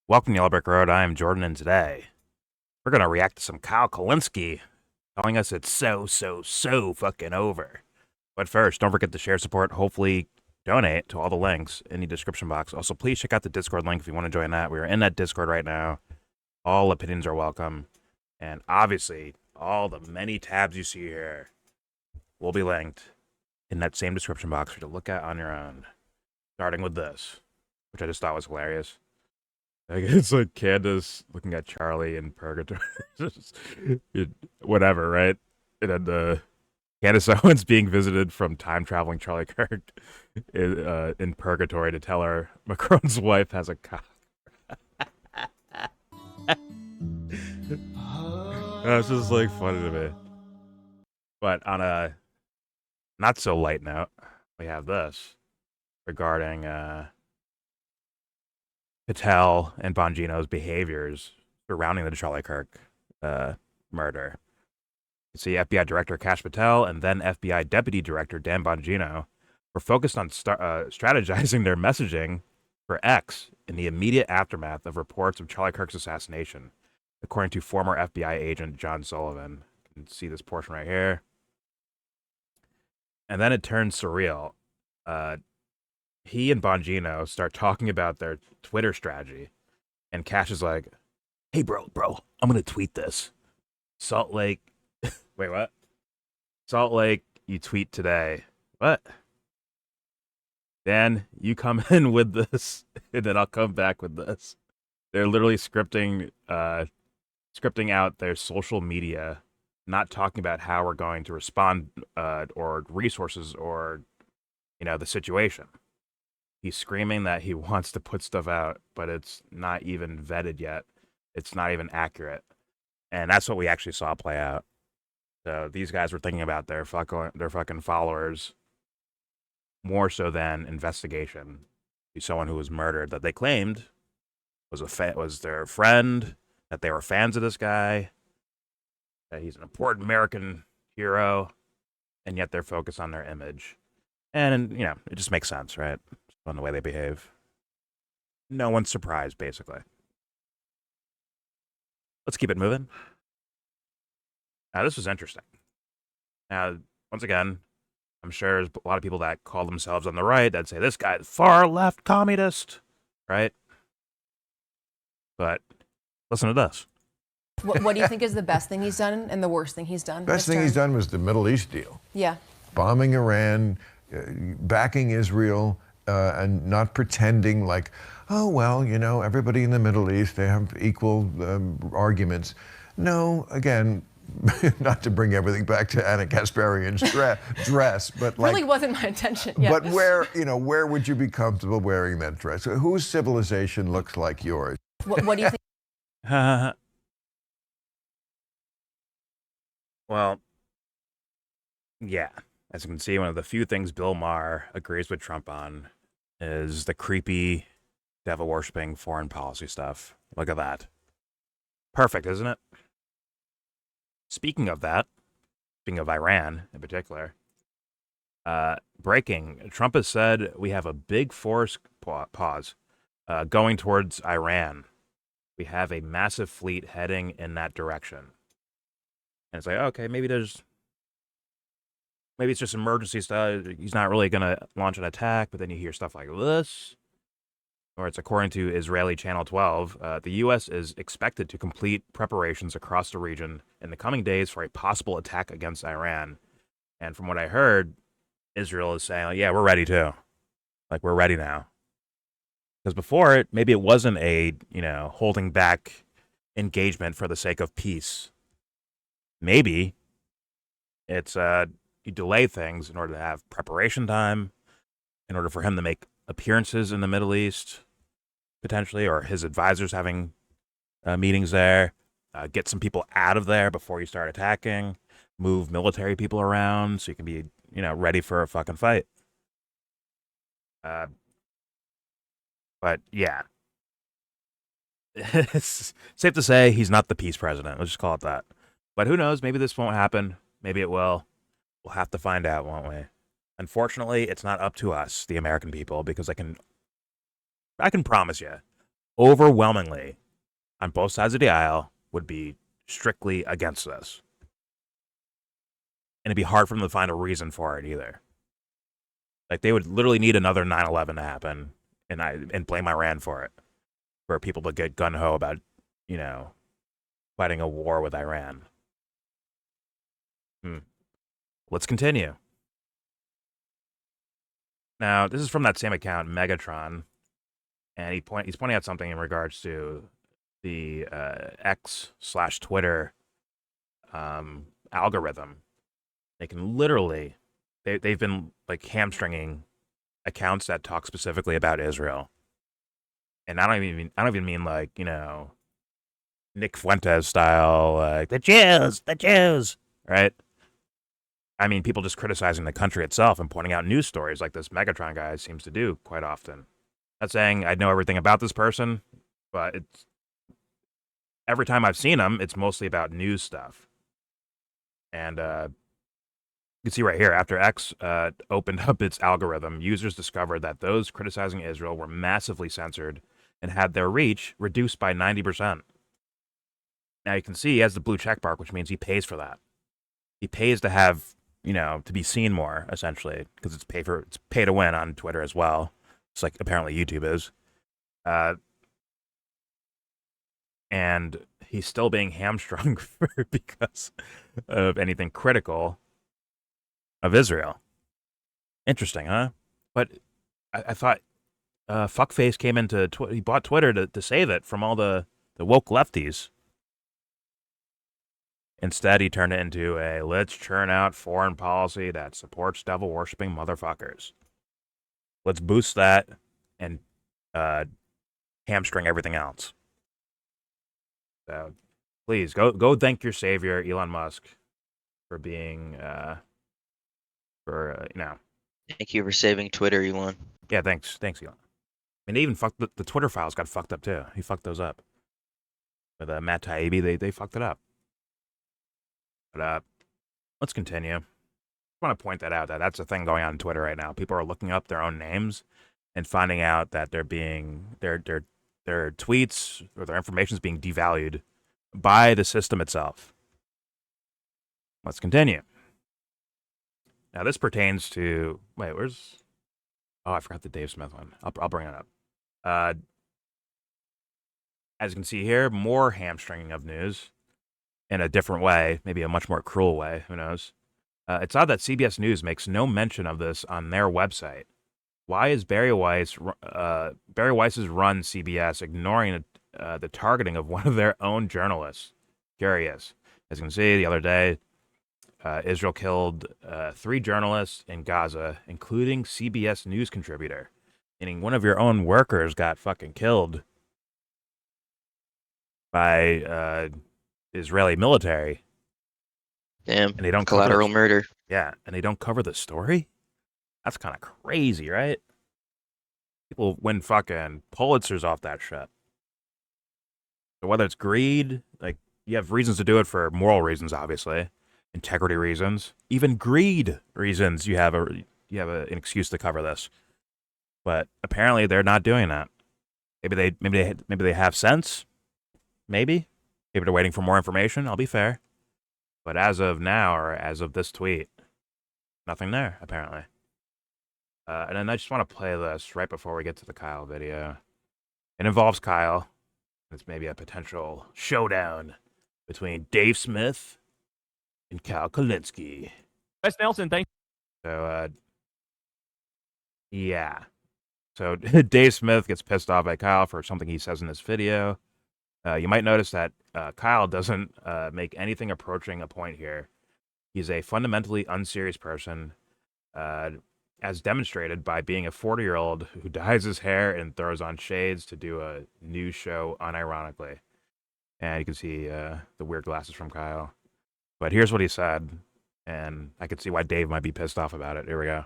Welcome to Yellowbrick Road. I am Jordan, and today we're going to react to some Kyle Kulinski telling us it's so fucking over. But first, don't forget to share, support, hopefully donate to all the links in the description box. Also, please check out the Discord link if you want to join that. We are in that Discord right now. All opinions are welcome. And obviously, all the many tabs you see here will be linked in that same description box for you to look at on your own. Starting with this, which I just thought was hilarious. It's like Candace looking at Charlie in purgatory. Whatever, right? And then Candace Owens being visited from time traveling Charlie Kirk in purgatory to tell her Macron's wife has a cock. That's just like funny to me. But on a not so light note, we have this regarding Patel and Bongino's behaviors surrounding the Charlie Kirk murder. See, FBI Director Kash Patel and then FBI Deputy Director Dan Bongino were focused on strategizing their messaging for X in the immediate aftermath of reports of Charlie Kirk's assassination, according to former FBI agent John Sullivan. You can see this portion right here. And then it turns surreal. He and Bongino start talking about their Twitter strategy, and Cash is like, "Hey, bro, I'm gonna tweet this. Salt Lake, wait, what? Salt Lake, you tweet today. What? Dan, you come in with this, and then I'll come back with this." They're literally scripting out their social media, not talking about how we're going to respond or resources or the situation. He's screaming that he wants to put stuff out, but it's not even vetted yet. It's not even accurate. And that's what we actually saw play out. So these guys were thinking about their fucking followers more so than investigation. Someone who was murdered that they claimed was their friend, that they were fans of this guy, that he's an important American hero, and yet they're focused on their image. And it just makes sense, right? On the way they behave. No one's surprised, basically. Let's keep it moving. Now, this was interesting. Now, once again, I'm sure there's a lot of people that call themselves on the right that say this guy's far left communist, right? But listen to this. What do you think is the best thing he's done and the worst thing he's done? Best thing he's done was the Middle East deal. Yeah. Bombing Iran, backing Israel, and not pretending like, oh, well, everybody in the Middle East, they have equal arguments. No, again, not to bring everything back to Anna Kasparian's dress, but like, really wasn't my intention. Yeah. But where would you be comfortable wearing that dress? Whose civilization looks like yours? What do you think? Well, yeah. As you can see, one of the few things Bill Maher agrees with Trump on is the creepy, devil-worshipping foreign policy stuff. Look at that. Perfect, isn't it? Speaking of that, speaking of Iran in particular, breaking, Trump has said we have a big force pause going towards Iran. We have a massive fleet heading in that direction. And it's like, okay, maybe it's just emergency stuff. He's not really going to launch an attack, but then you hear stuff like this. Or it's according to Israeli Channel 12, the U.S. is expected to complete preparations across the region in the coming days for a possible attack against Iran. And from what I heard, Israel is saying, like, yeah, we're ready too. Like, we're ready now. Because before, maybe it wasn't a, holding back engagement for the sake of peace. Maybe it's you delay things in order to have preparation time, in order for him to make appearances in the Middle East, potentially, or his advisors having meetings there, get some people out of there before you start attacking, move military people around so you can be, ready for a fucking fight. But yeah, it's safe to say he's not the peace president. Let's just call it that. But who knows? Maybe this won't happen. Maybe it will. We'll have to find out, won't we? Unfortunately, it's not up to us, the American people, because I can promise you, overwhelmingly on both sides of the aisle would be strictly against this. And it'd be hard for them to find a reason for it either. Like, they would literally need another 9/11 to happen and blame Iran for it, for people to get gung-ho about, fighting a war with Iran. Let's continue. Now, this is from that same account, Megatron, and he's pointing out something in regards to the X/Twitter algorithm. They can literally, they've been like hamstringing accounts that talk specifically about Israel, and I don't even mean like Nick Fuentes style, like the Jews, right? I mean people just criticizing the country itself and pointing out news stories like this Megatron guy seems to do quite often. Not saying I know everything about this person, but it's every time I've seen him, it's mostly about news stuff. And you can see right here, after X opened up its algorithm, users discovered that those criticizing Israel were massively censored and had their reach reduced by 90%. Now you can see he has the blue check mark, which means he pays for that. He pays to have, to be seen more, essentially, because it's pay to win on Twitter as well. It's like apparently YouTube is. And he's still being hamstrung because of anything critical of Israel. Interesting, huh? But I thought Fuckface came into he bought Twitter to save it from all the woke lefties. Instead, he turned it into a let's churn out foreign policy that supports devil-worshipping motherfuckers. Let's boost that and hamstring everything else. So, please, go thank your savior, Elon Musk, for being, Thank you for saving Twitter, Elon. Yeah, thanks, Elon. I mean, they even fucked the Twitter files got fucked up, too. He fucked those up. With Matt Taibbi, they fucked it up. But let's continue. I want to point that out, that's a thing going on Twitter right now. People are looking up their own names and finding out that they're being their tweets or their information is being devalued by the system itself. Let's continue. Now this pertains to I forgot the Dave Smith one. I'll bring it up. As you can see here, more hamstringing of news in a different way, maybe a much more cruel way. Who knows? It's odd that CBS News makes no mention of this on their website. Why is Barry Weiss's run CBS ignoring the targeting of one of their own journalists? Curious. As you can see, the other day, Israel killed 3 journalists in Gaza, including CBS News contributor. Meaning one of your own workers got fucking killed by Israeli military. Damn. And they don't collateral murder. Yeah, and they don't cover the story? That's kind of crazy, right? People win fucking Pulitzers off that shit. So whether it's greed, like you have reasons to do it for moral reasons, obviously, integrity reasons, even greed reasons, you have an excuse to cover this. But apparently they're not doing that. Maybe they have sense. Maybe they're waiting for more information. I'll be fair. But as of now, or as of this tweet, nothing there, apparently. And then I just want to play this right before we get to the Kyle video. It involves Kyle. It's maybe a potential showdown between Dave Smith and Kyle Kulinski. Wes Nelson, thanks. So, yeah. So Dave Smith gets pissed off at Kyle for something he says in this video. You might notice that Kyle doesn't make anything approaching a point here. He's a fundamentally unserious person, as demonstrated by being a 40-year-old who dyes his hair and throws on shades to do a news show unironically. And you can see the weird glasses from Kyle. But here's what he said, and I could see why Dave might be pissed off about it. Here we go.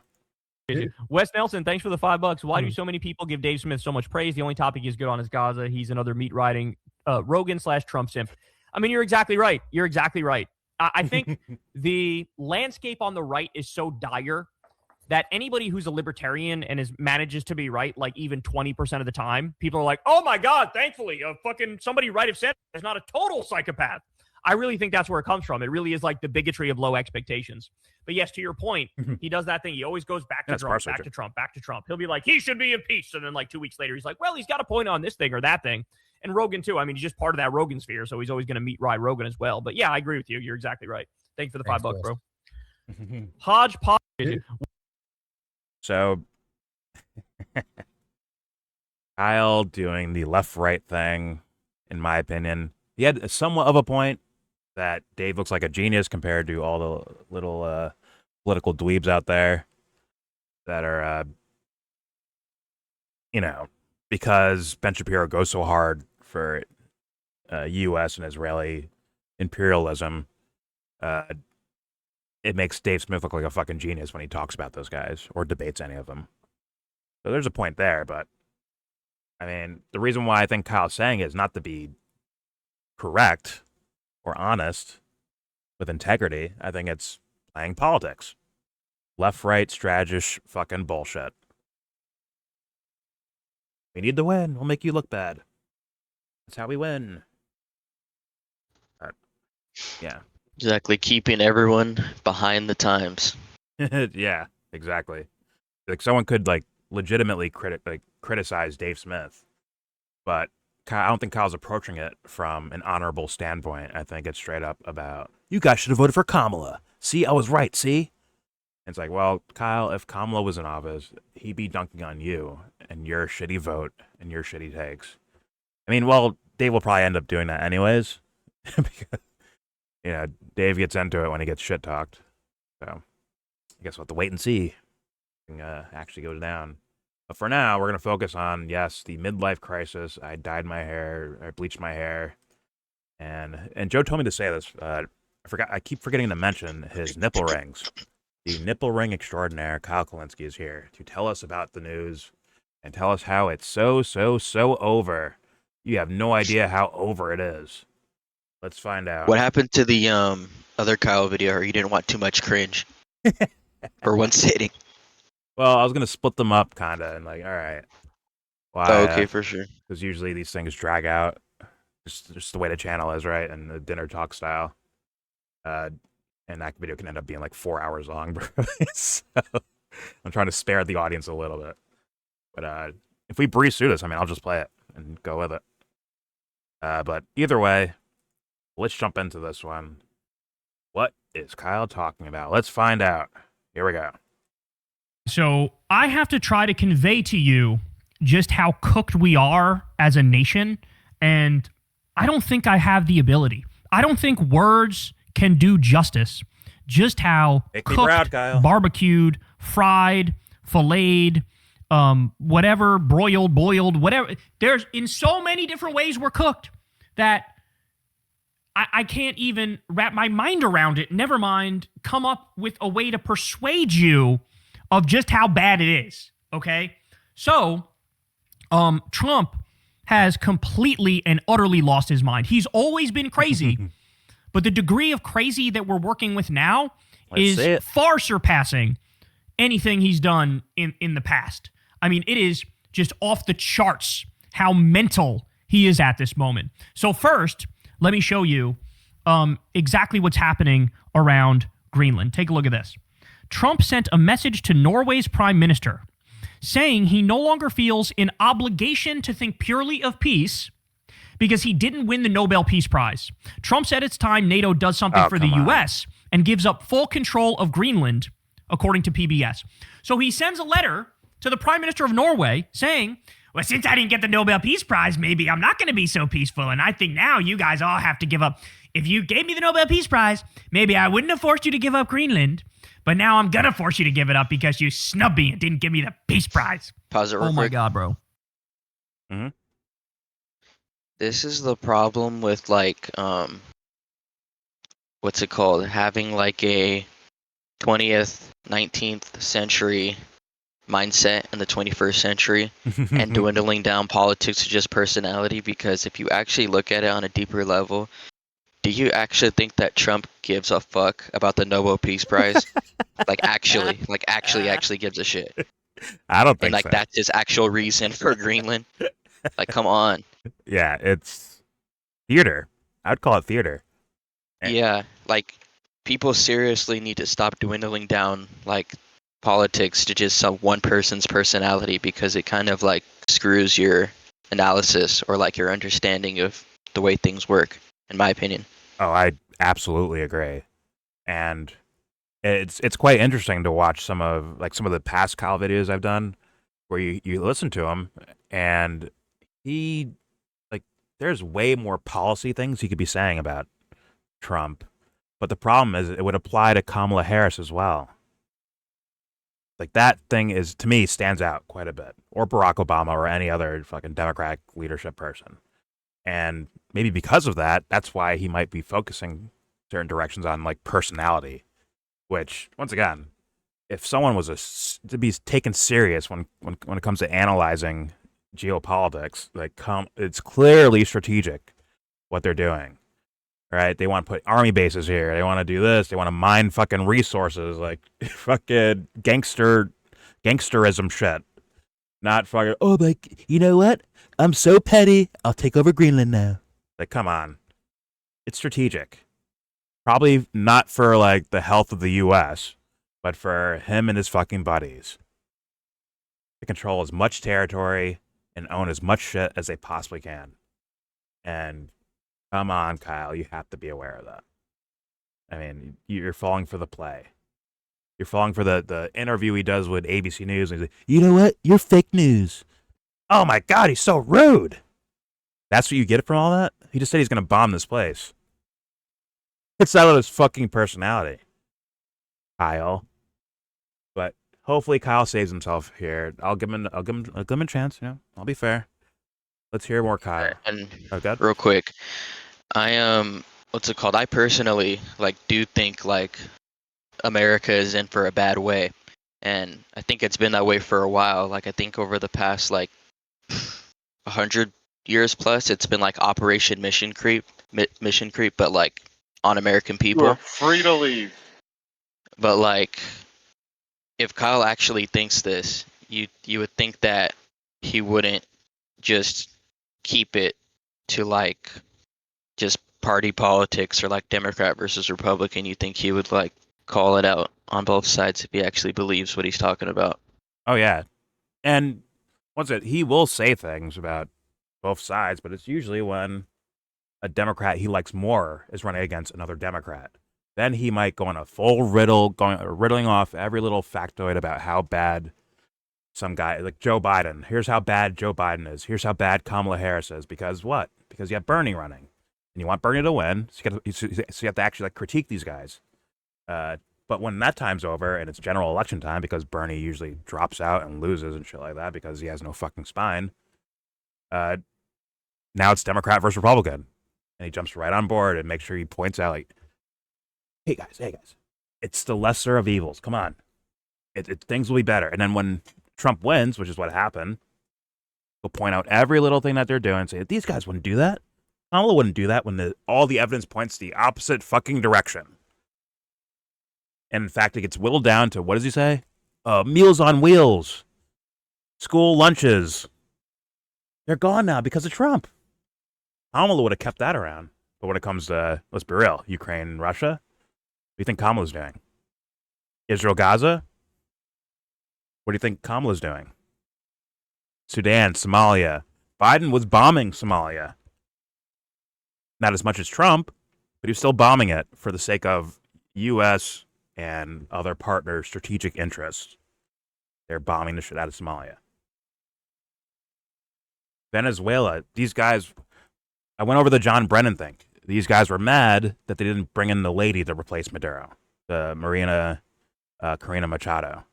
Wes Nelson, thanks for the $5. Why do so many people give Dave Smith so much praise? The only topic he's good on is Gaza. He's another meat riding Rogan/Trump simp. I mean, you're exactly right. I think the landscape on the right is so dire that anybody who's a libertarian and manages to be right like even 20% of the time, people are like, oh my God, thankfully, fucking somebody right of center is not a total psychopath. I really think that's where it comes from. It really is like the bigotry of low expectations. But yes, to your point, he does that thing. He always goes back to Trump, back to Trump, back to Trump. He'll be like, he should be impeached. And then like 2 weeks later, he's like, well, he's got a point on this thing or that thing. And Rogan too. I mean, he's just part of that Rogan sphere. So he's always going to meet Rye Rogan as well. But yeah, I agree with you. You're exactly right. Thank you for the $5, bro. Hodgepodge. So Kyle doing the left-right thing, in my opinion, he had somewhat of a point that Dave looks like a genius compared to all the little political dweebs out there that are, because Ben Shapiro goes so hard for U.S. and Israeli imperialism, it makes Dave Smith look like a fucking genius when he talks about those guys or debates any of them. So there's a point there, but I mean, the reason why I think Kyle's saying it is not to be correct or honest with integrity. I think it's playing politics. Left-right strategish fucking bullshit. We need to win. We'll make you look bad. That's how we win. Yeah. Exactly. Keeping everyone behind the times. Yeah, exactly. Like someone could like legitimately criticize Dave Smith, but I don't think Kyle's approaching it from an honorable standpoint. I think it's straight up about, you guys should have voted for Kamala. See, I was right, see? And it's like, well, Kyle, if Kamala was in office, he'd be dunking on you and your shitty vote and your shitty takes. I mean, well, Dave will probably end up doing that anyways. Because, Dave gets into it when he gets shit talked. So I guess we'll have to wait and see if it actually goes down. But for now, we're going to focus on, yes, the midlife crisis. I dyed my hair, I bleached my hair. And Joe told me to say this. I keep forgetting to mention his nipple rings. The nipple ring extraordinaire, Kyle Kulinski, is here to tell us about the news and tell us how it's so over. You have no idea how over it is. Let's find out. What happened to the other Kyle video, or you didn't want too much cringe? Or one sitting? Well, I was going to split them up, kind of, and like, all right. Why? Oh, okay, for sure. Because usually these things drag out. Just the way the channel is, right? And the dinner talk style. And that video can end up being like 4 hours long, bro. So I'm trying to spare the audience a little bit. But if we breeze through this, I mean, I'll just play it and go with it. But either way, let's jump into this one. What is Kyle talking about? Let's find out. Here we go. So I have to try to convey to you just how cooked we are as a nation, and I don't think I have the ability. I don't think words can do justice just how cooked, barbecued, fried, filleted, whatever, broiled, boiled, whatever. There's in so many different ways we're cooked that I can't even wrap my mind around it. Never mind come up with a way to persuade you of just how bad it is, okay? So, Trump has completely and utterly lost his mind. He's always been crazy, but the degree of crazy that we're working with now is far surpassing anything he's done in the past. I mean, it is just off the charts how mental he is at this moment. So first, let me show you exactly what's happening around Greenland. Take a look at this. Trump sent a message to Norway's prime minister saying he no longer feels an obligation to think purely of peace because he didn't win the Nobel Peace Prize. Trump said it's time NATO does something for the U.S. and gives up full control of Greenland, according to PBS. So he sends a letter to the prime minister of Norway saying, well, since I didn't get the Nobel Peace Prize, maybe I'm not going to be so peaceful. And I think now you guys all have to give up. If you gave me the Nobel Peace Prize, maybe I wouldn't have forced you to give up Greenland. But now I'm going to force you to give it up because you snubbed me and didn't give me the Peace Prize. Pause it real quick. Oh, my God, bro. Mm-hmm. This is the problem with, like, what's it called? Having, like, a 20th, 19th century mindset in the 21st century and dwindling down politics to just personality, because if you actually look at it on a deeper level, Do you actually think that Trump gives a fuck about the Nobel Peace Prize? Actually gives a shit. I don't And think so. that's his actual reason for Greenland. Come on. Yeah, it's theater. I'd call it theater. Yeah, people seriously need to stop dwindling down politics to just some one person's personality, because it kind of screws your analysis or your understanding of the way things work, in my opinion. Oh, I absolutely agree. And it's quite interesting to watch some of the past Kyle videos I've done where you listen to him and he there's way more policy things he could be saying about Trump. But the problem is it would apply to Kamala Harris as well. That thing is, to me, stands out quite a bit. Or Barack Obama or any other fucking Democratic leadership person. And maybe because of that, that's why he might be focusing certain directions on personality. Which, once again, if someone was to be taken serious when it comes to analyzing geopolitics, it's clearly strategic what they're doing. Right? They want to put army bases here. They want to do this. They want to mine fucking resources, fucking gangsterism shit. Not fucking, oh, you know what? I'm so petty. I'll take over Greenland now. Come on. It's strategic. Probably not for the health of the U.S., but for him and his fucking buddies. To control as much territory and own as much shit as they possibly can. And come on, Kyle, you have to be aware of that. I mean, you're falling for the play. You're falling for the interview he does with ABC News. And he's like, you know what? You're fake news. Oh my God, he's so rude. That's what you get from all that? He just said he's going to bomb this place. It's out of his fucking personality, Kyle. But hopefully Kyle saves himself here. I'll give him a chance. I'll be fair. Let's hear more Kyle. And okay. Real quick, I what's it called? I personally do think America is in for a bad way, and I think it's been that way for a while. I think over the past 100 years plus, it's been Operation Mission Creep, but on American people. You are free to leave. But if Kyle actually thinks this, you would think that he wouldn't just keep it to just party politics or Democrat versus Republican. You think he would call it out on both sides if he actually believes what he's talking about. Oh yeah. And once again, he will say things about both sides, but it's usually when a Democrat he likes more is running against another Democrat. Then he might go on a full riddling off every little factoid about how bad some guy, like Joe Biden. Here's how bad Joe Biden is. Here's how bad Kamala Harris is. Because what? Because you have Bernie running. And you want Bernie to win, so you have to actually critique these guys. But when that time's over and it's general election time, because Bernie usually drops out and loses and shit like that because he has no fucking spine, now it's Democrat versus Republican. And he jumps right on board and makes sure he points out, hey guys, it's the lesser of evils. Come on. Things will be better. And then when Trump wins, which is what happened, he'll point out every little thing that they're doing and say, these guys wouldn't do that. Kamala wouldn't do that when all the evidence points the opposite fucking direction. And in fact, it gets whittled down to, what does he say? Meals on wheels. School lunches. They're gone now because of Trump. Kamala would have kept that around. But when it comes to, let's be real, Ukraine and Russia, what do you think Kamala's doing? Israel, Gaza? What do you think Kamala's doing? Sudan, Somalia. Biden was bombing Somalia. Not as much as Trump, but he was still bombing it for the sake of U.S. and other partners' strategic interests. They're bombing the shit out of Somalia. Venezuela, these guys, I went over the John Brennan thing. These guys were mad that they didn't bring in the lady to replace Maduro, the Maria Corina Machado.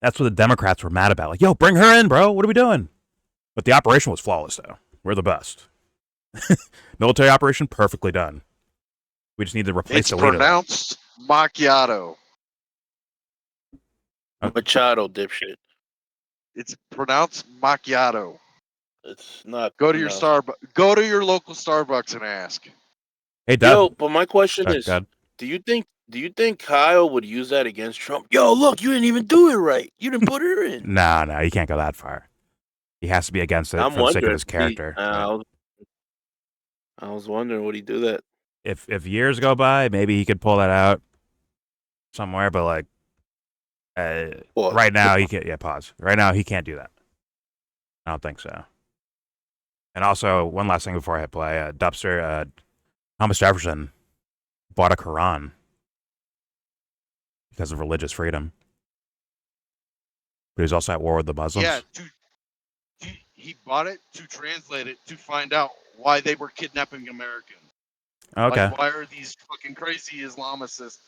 That's what the Democrats were mad about. Yo, bring her in, bro. What are we doing? But the operation was flawless, though. We're the best. Military operation, perfectly done. We just need to replace the leader. It's pronounced macchiato. Machado, dipshit. It's pronounced macchiato. It's not. Go to your Go to your local Starbucks and ask. Hey, Dev. Yo, but my question Sorry, is, go ahead. do you think Kyle would use that against Trump? Yo, look, you didn't even do it right. You didn't put her in. No, you can't go that far. He has to be against it I'm for the sake of wondering. his character. I was wondering, would he do that? If years go by, maybe he could pull that out somewhere. But like, right now he can't. Yeah, pause. Right now he can't do that. I don't think so. And also, one last thing before I hit play, Dubster, Thomas Jefferson bought a Quran because of religious freedom. But he was also at war with the Muslims. Yeah, he bought it to translate it to find out why they were kidnapping Americans. Okay. Like, why are these fucking crazy Islamicists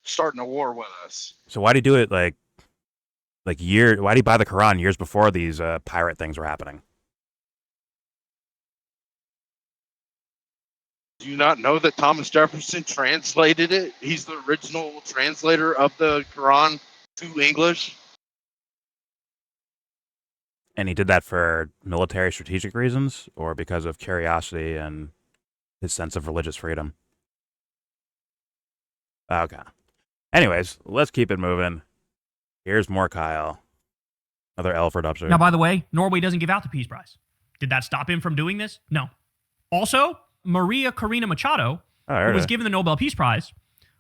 starting a war with us? So why did he do it why did he buy the Quran years before these pirate things were happening? Do you not know that Thomas Jefferson translated it? He's the original translator of the Quran to English. And he did that for military strategic reasons or because of curiosity and his sense of religious freedom? Okay. Anyways, let's keep it moving. Here's more Kyle. Another L for Dubster. Now, by the way, Norway doesn't give out the Peace Prize. Did that stop him from doing this? No. Also, Maria Corina Machado, who was given the Nobel Peace Prize,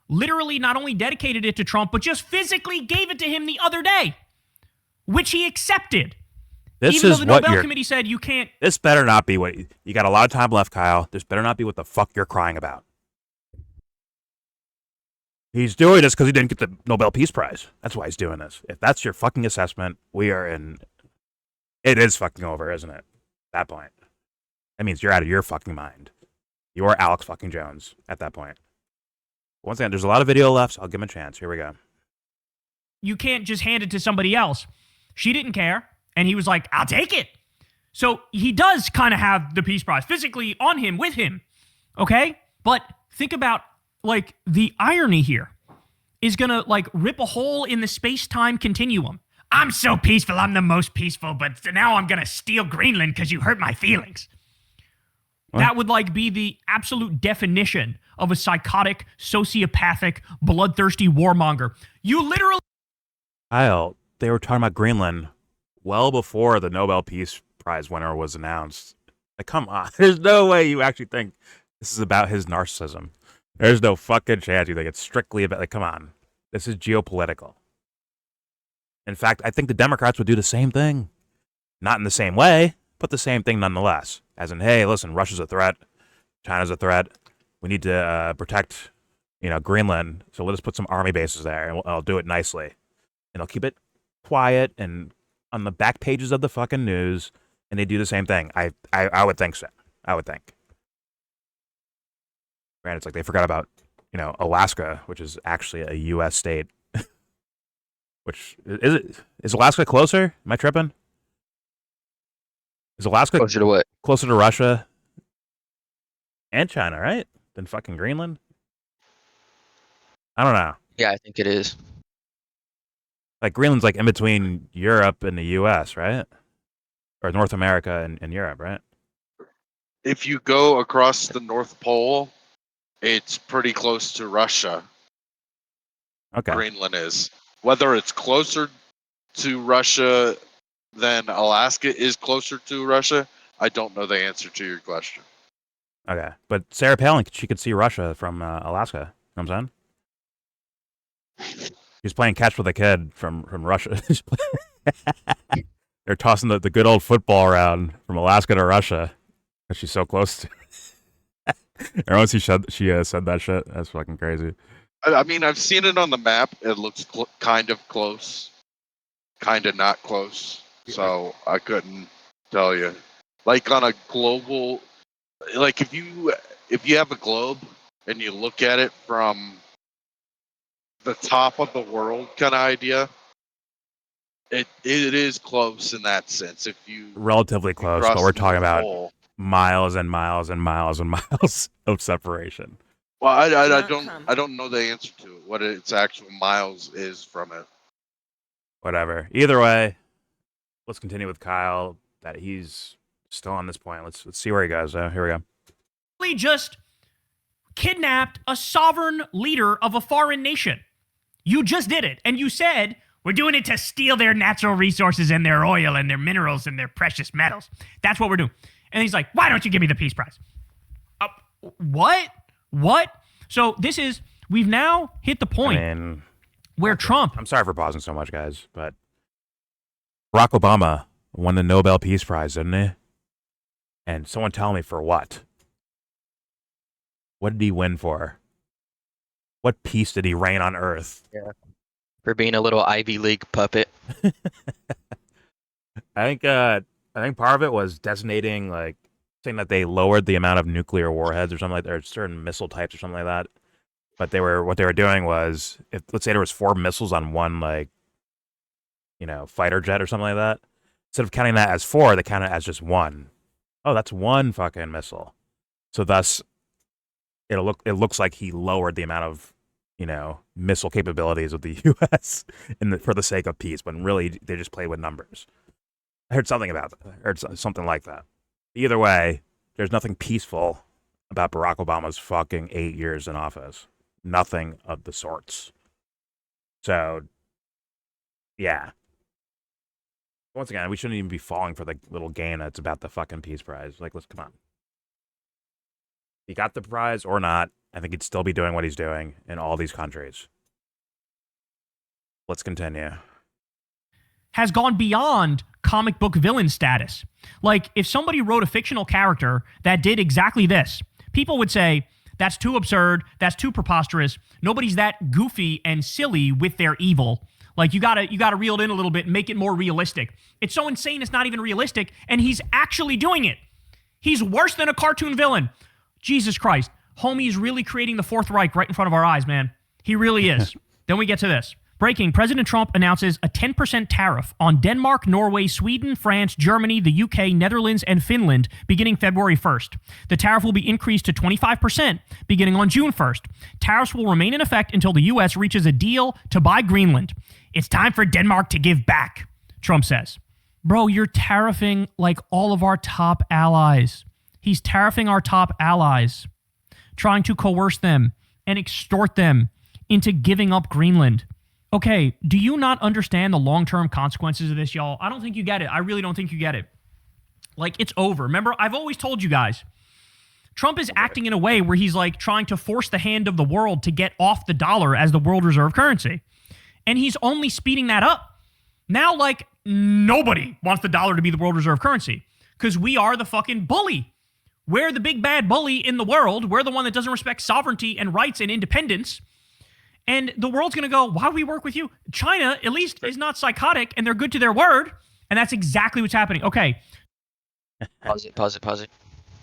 literally not only dedicated it to Trump, but just physically gave it to him the other day, which he accepted. Even though the Nobel Committee said you can't. This better not be what you got a lot of time left, Kyle. This better not be what the fuck you're crying about. He's doing this because he didn't get the Nobel Peace Prize. That's why he's doing this. If that's your fucking assessment, we are in. It is fucking over, isn't it? At that point, that means you're out of your fucking mind. You're Alex fucking Jones at that point. Once again, there's a lot of video left, so I'll give him a chance. Here we go. You can't just hand it to somebody else. She didn't care, and he was like, I'll take it. So he does kind of have the Peace Prize physically on him, with him, okay? But think about, like, the irony here is going to, like, rip a hole in the space-time continuum. I'm so peaceful, I'm the most peaceful, but now I'm going to steal Greenland because you hurt my feelings. What? That would, like, be the absolute definition of a psychotic, sociopathic, bloodthirsty warmonger. You literally... Kyle, they were talking about Greenland well before the Nobel Peace Prize winner was announced. Like, come on. There's no way you actually think this is about his narcissism. There's no fucking chance you think it's strictly about... Like, come on. This is geopolitical. In fact, I think the Democrats would do the same thing. Not in the same way, but the same thing nonetheless. As in, hey, listen, Russia's a threat. China's a threat. We need to protect, Greenland. So let us put some army bases there, and I'll do it nicely. And I'll keep it quiet and on the back pages of the fucking news, and they do the same thing. I would think so. I would think. Granted, it's like they forgot about, Alaska, which is actually a U.S. state. Which is Alaska closer? Am I tripping? Is Alaska closer to what? Closer to Russia and China, right? Than fucking Greenland? I don't know. Yeah, I think it is. Like, Greenland's like in between Europe and the U.S., right? Or North America and Europe, right? If you go across the North Pole, it's pretty close to Russia. Okay. Greenland is. Whether it's closer to Russia than Alaska is closer to Russia, I don't know the answer to your question. Okay. But Sarah Palin, she could see Russia from Alaska. You know what I'm saying? She's playing catch with a kid from Russia. They're tossing the good old football around from Alaska to Russia. Because she's so close to... Everyone she said that shit. That's fucking crazy. I mean, I've seen it on the map. It looks kind of close, kind of not close. So I couldn't tell you. Like on a global, like if you have a globe and you look at it from the top of the world kind of idea, it is close in that sense. If you relatively close, but we're talking about miles and miles and miles and miles of separation. Well, I don't know the answer to it. What its actual miles is from it. Whatever. Either way, let's continue with Kyle. That he's Still on this point. Let's see where he goes. Here we go. Just kidnapped a sovereign leader of a foreign nation. You just did it. And you said, we're doing it to steal their natural resources and their oil and their minerals and their precious metals. That's what we're doing. And he's like, why don't you give me the peace prize? What? So we've now hit the point where Trump... I'm sorry for pausing so much, guys, but Barack Obama won the Nobel Peace Prize, didn't he? And someone tell me for what? What did he win for? What peace did he reign on Earth? Yeah. For being a little Ivy League puppet. I think part of it was designating, like, saying that they lowered the amount of nuclear warheads or something like that, or certain missile types or something like that. But what they were doing was, if let's say there was 4 missiles on one, like, fighter jet or something like that, instead of counting that as 4, they count it as just 1. Oh, that's 1 fucking missile. So thus, it looks like he lowered the amount of, missile capabilities of the U.S. For the sake of peace, but really they just played with numbers. I heard something about that. I heard something like that. Either way, there's nothing peaceful about Barack Obama's fucking 8 years in office. Nothing of the sorts. So, yeah. Once again, we shouldn't even be falling for the little game that's about the fucking peace prize. Like, let's come on. He got the prize or not, I think he'd still be doing what he's doing in all these countries. Let's continue. Has gone beyond comic book villain status. Like, if somebody wrote a fictional character that did exactly this, people would say, that's too absurd, that's too preposterous, nobody's that goofy and silly with their evil. Like, you gotta reel it in a little bit and make it more realistic. It's so insane it's not even realistic, and he's actually doing it. He's worse than a cartoon villain. Jesus Christ. Homie is really creating the Fourth Reich right in front of our eyes, man. He really is. Then we get to this. Breaking, President Trump announces a 10% tariff on Denmark, Norway, Sweden, France, Germany, the UK, Netherlands, and Finland beginning February 1st. The tariff will be increased to 25% beginning on June 1st. Tariffs will remain in effect until the U.S. reaches a deal to buy Greenland. It's time for Denmark to give back, Trump says. Bro, you're tariffing like all of our top allies. He's tariffing our top allies, trying to coerce them and extort them into giving up Greenland. Okay, do you not understand the long-term consequences of this, y'all? I don't think you get it. I really don't think you get it. Like, it's over. Remember, I've always told you guys, Trump is acting in a way where he's like trying to force the hand of the world to get off the dollar as the world reserve currency. And he's only speeding that up. Now, like, nobody wants the dollar to be the world reserve currency because we are the fucking bully. We're the big bad bully in the world. We're the one that doesn't respect sovereignty and rights and independence. And the world's going to go, why do we work with you? China, at least, is not psychotic, and they're good to their word. And that's exactly what's happening. Okay. Pause it.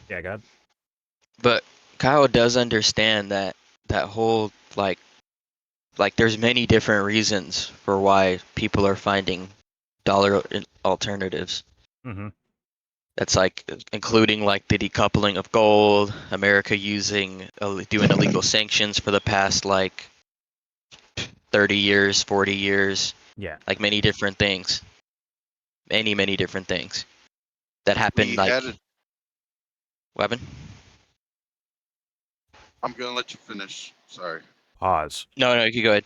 Yeah, go ahead. But Kyle does understand that whole, like there's many different reasons for why people are finding dollar alternatives. Mm-hmm. That's like including like the decoupling of gold, America doing illegal sanctions for the past like 30 years, 40 years. Yeah. Like many different things. Many different things that happened. Weapon? I'm gonna let you finish. Sorry. Pause. No, you can go ahead.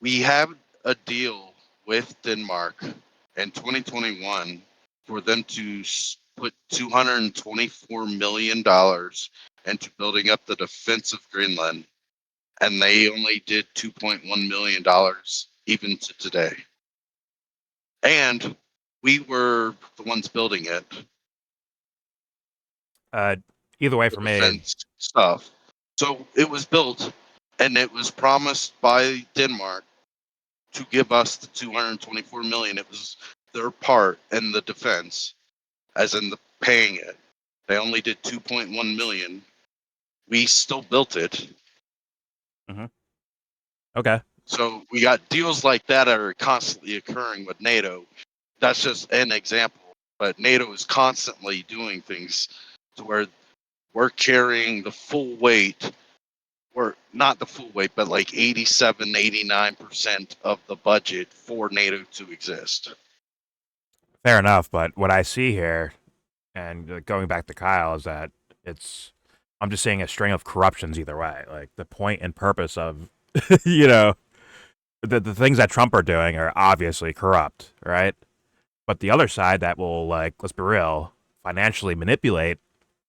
We have a deal with Denmark in 2021 for them to put $224 million into building up the defense of Greenland, and they only did $2.1 million even to today. And we were the ones building it. Either way for me. Defense stuff. So it was built, and it was promised by Denmark to give us the $224 million. It was their part in the defense, as in the paying it. They only did $2.1 million. We still built it. Mm-hmm. Okay. So we got deals like that are constantly occurring with NATO. That's just an example. But NATO is constantly doing things to where we're carrying the full weight, or not the full weight, but like 87, 89% of the budget for NATO to exist. Fair enough, but what I see here, and going back to Kyle, is that I'm just seeing a string of corruptions either way. Like the point and purpose of, you know, the things that Trump are doing are obviously corrupt, right? But the other side that will, like, let's be real, financially manipulate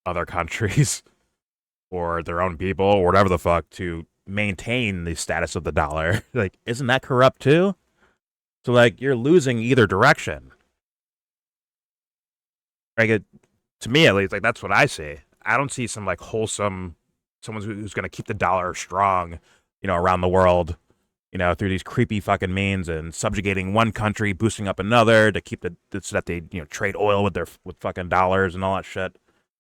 other countries or their own people or whatever the fuck to maintain the status of the dollar, like, isn't that corrupt too? So, like, you're losing either direction. Like, to me at least, like, that's what I see. I don't see some, like, wholesome, someone who's going to keep the dollar strong, around the world, through these creepy fucking means and subjugating one country, boosting up another to keep so that they, trade oil with fucking dollars and all that shit,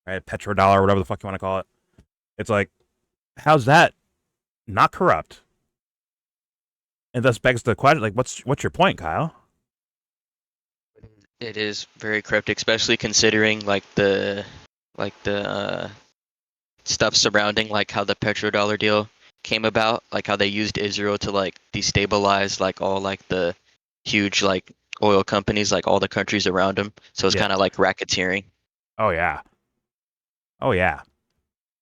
right? Petrodollar, whatever the fuck you want to call it. It's like, how's that not corrupt? And thus begs the question, like, what's your point, Kyle? It is very cryptic, especially considering the stuff surrounding like how the petrodollar deal came about, like how they used Israel to like destabilize like all like the huge like oil companies, like all the countries around them. So it's kind of like racketeering. Oh yeah.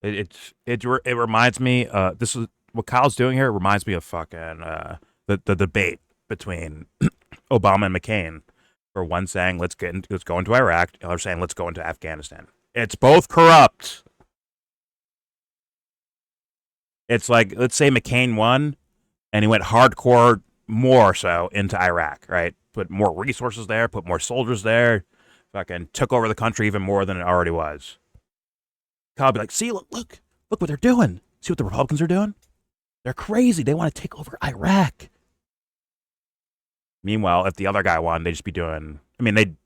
It reminds me. This is what Kyle's doing here. It reminds me of fucking the debate between Obama and McCain. For one saying let's go into Iraq, the other saying let's go into Afghanistan. It's both corrupt. It's like, let's say McCain won and he went hardcore more so into Iraq, right? Put more resources there, put more soldiers there, fucking took over the country even more than it already was. Kyle would be like, see, look what they're doing. See what the Republicans are doing? They're crazy. They want to take over Iraq. Meanwhile, if the other guy won, they'd just be doing. I mean,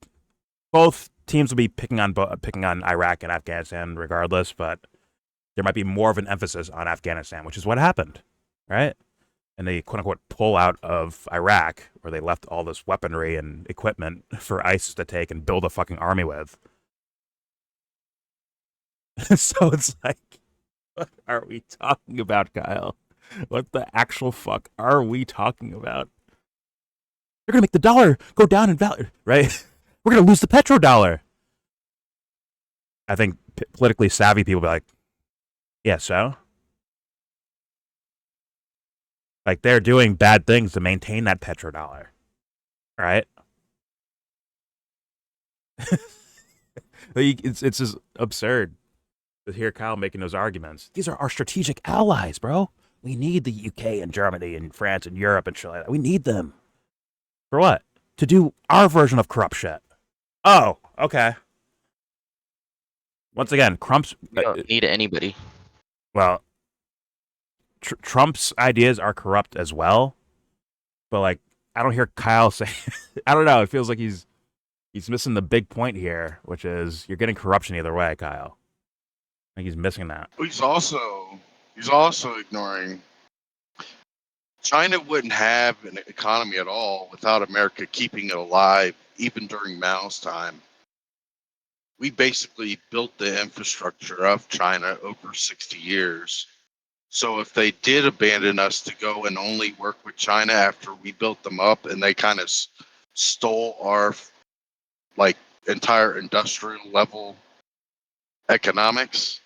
both teams will be picking on Iraq and Afghanistan regardless, but there might be more of an emphasis on Afghanistan, which is what happened, right? And they quote unquote pull out of Iraq, where they left all this weaponry and equipment for ISIS to take and build a fucking army with. So it's like, what are we talking about, Kyle? What the actual fuck are we talking about? They're going to make the dollar go down in value, right? We're going to lose the petrodollar. I think politically savvy people be like, yeah, so? Like, they're doing bad things to maintain that petrodollar, right? It's just absurd to hear Kyle making those arguments. These are our strategic allies, bro. We need the UK and Germany and France and Europe and shit like that. We need them. For what? To do our version of corrupt shit. Oh, okay. Once again, You don't need anybody. Well, Trump's ideas are corrupt as well, but like, I don't hear Kyle say. I don't know. It feels like he's missing the big point here, which is you're getting corruption either way, Kyle. I think he's missing that. He's also ignoring China wouldn't have an economy at all without America keeping it alive, even during Mao's time. We basically built the infrastructure of China over 60 years. So if they did abandon us to go and only work with China after we built them up and they kind of stole our like entire industrial level economics,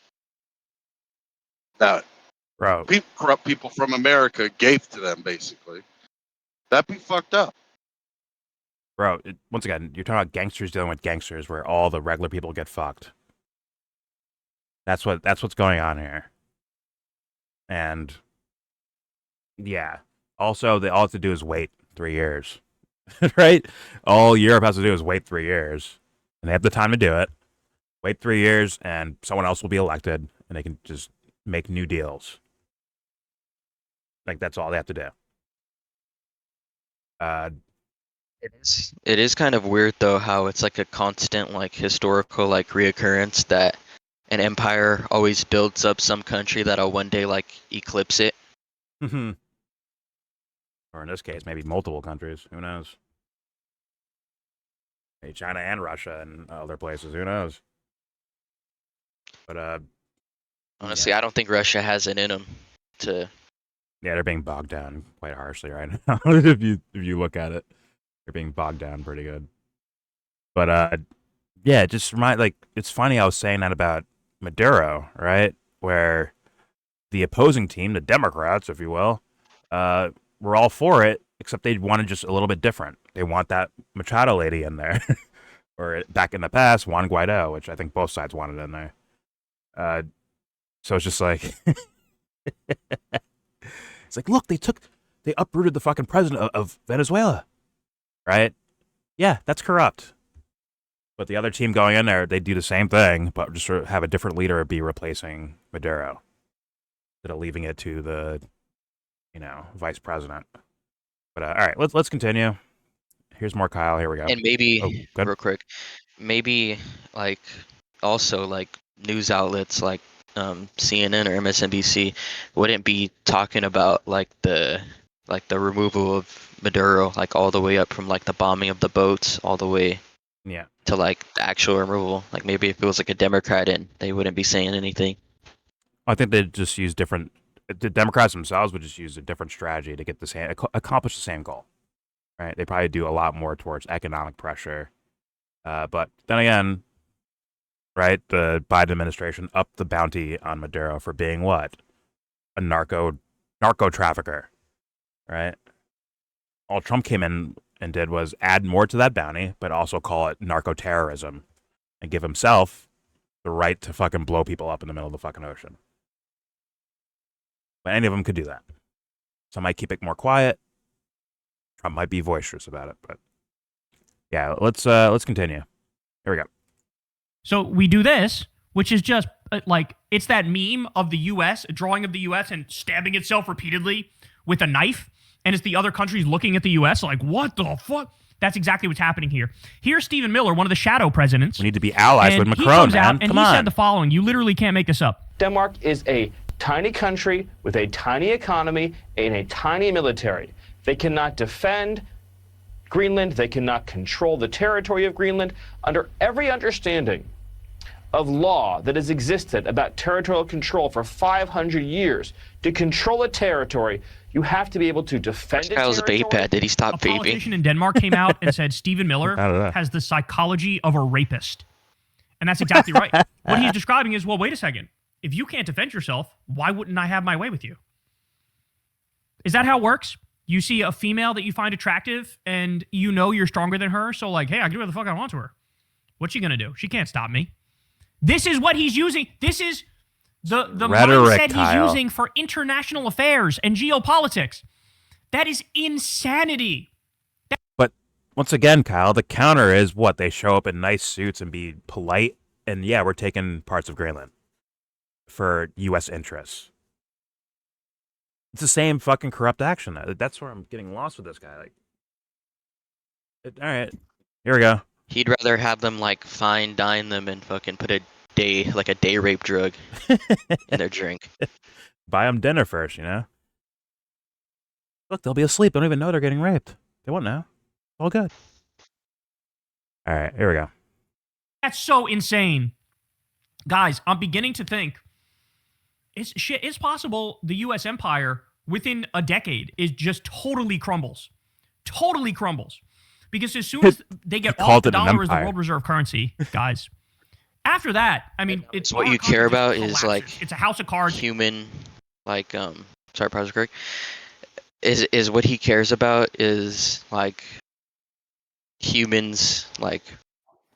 that Bro, corrupt people from America gave to them, basically. That'd be fucked up. Bro, once again, you're talking about gangsters dealing with gangsters where all the regular people get fucked. That's what's going on here. And yeah. Also, all they have to do is wait 3 years. Right? All Europe has to do is wait 3 years. And they have the time to do it. Wait 3 years and someone else will be elected and they can just make new deals. Like, that's all they have to do. It is kind of weird though how it's like a constant like historical like reoccurrence that an empire always builds up some country that'll one day like eclipse it. Or in this case, maybe multiple countries. Who knows? Maybe China and Russia and other places. Who knows? But Honestly, I don't think Russia has it in them to. yeah, they're being bogged down quite harshly right now. if you look at it, they're being bogged down pretty good. But yeah, just it's funny I was saying that about Maduro, right? Where the opposing team, the Democrats, if you will, were all for it, except they wanted just a little bit different. They want that Machado lady in there, or back in the past, Juan Guaido, which I think both sides wanted in there. So it's just like, it's like, look, they uprooted the fucking president of Venezuela, right? Yeah, that's corrupt. But the other team going in there, they do the same thing, but just sort of have a different leader be replacing Maduro, instead of leaving it to the, vice president. But all right, let's continue. Here's more Kyle. Here we go. And maybe real quick, maybe like also like news outlets like CNN or MSNBC wouldn't be talking about like the removal of Maduro, like all the way up from like the bombing of the boats all the way to like the actual removal. Like maybe if it was like a Democrat in, they wouldn't be saying anything. I think they'd just use different. The Democrats themselves would just use a different strategy to get accomplish the same goal, right? They probably do a lot more towards economic pressure, but then again, right? The Biden administration upped the bounty on Maduro for being what? A narco trafficker, right? All Trump came in and did was add more to that bounty, but also call it narco terrorism and give himself the right to fucking blow people up in the middle of the fucking ocean. But any of them could do that. Some might keep it more quiet. Trump might be boisterous about it, but yeah, let's continue. Here we go. So we do this, which is just like, it's that meme of the U.S., a drawing of the U.S. and stabbing itself repeatedly with a knife, and it's the other countries looking at the U.S. like, what the fuck? That's exactly what's happening here. Here's Stephen Miller, one of the shadow presidents. We need to be allies with Macron, he comes man. out and he said the following. You literally can't make this up. Denmark is a tiny country with a tiny economy and a tiny military. They cannot defend Greenland. They cannot control the territory of Greenland. Under every understanding of law that has existed about territorial control for 500 years, to control a territory, you have to be able to defend a Kyle's territory. vape pad. Did he stop A vaping? politician in Denmark came out and said Stephen Miller has the psychology of a rapist. And that's exactly right. What he's describing is, well, wait a second. If you can't defend yourself, why wouldn't I have my way with you? Is that how it works? You see a female that you find attractive and you know you're stronger than her, so like, hey, I can do whatever the fuck I want to her. What's she going to do? She can't stop me. This is what he's using. This is the rhetoric, mindset Kyle. he's using for international affairs and geopolitics. That is insanity. But once again, Kyle, the counter is what? They show up in nice suits and be polite, and yeah, we're taking parts of Greenland for U.S. interests. It's the same fucking corrupt action. That's where I'm getting lost with this guy. Like, all right, here we go. He'd rather have them like fine dine them and fucking put a day rape drug in their drink. Buy them dinner first, Look, they'll be asleep. They don't even know they're getting raped. They won't know. All good. All right, here we go. That's so insane. Guys, I'm beginning to think it's possible the U.S. empire within a decade is just totally crumbles. Totally crumbles. Because as soon as they get off the dollar as the world reserve currency, guys, after that, I mean, it's what you care about is like it's a house of cards. Human, like sorry, Professor Kirk, is what he cares about is like humans, like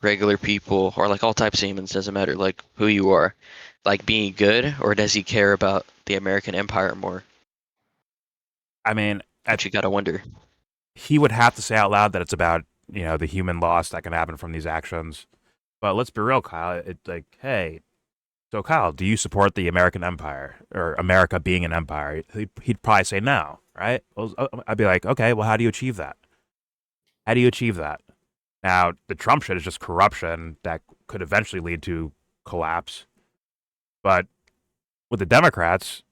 regular people, or like all types of humans, doesn't matter like who you are, like being good, or does he care about the American empire more? I mean, you gotta wonder. He would have to say out loud that it's about, the human loss that can happen from these actions. But let's be real, Kyle. It's like, hey, so Kyle, do you support the American empire or America being an empire? He'd probably say no, right? Well, I'd be like, okay, well, how do you achieve that? How do you achieve that? Now, the Trump shit is just corruption that could eventually lead to collapse. But with the Democrats,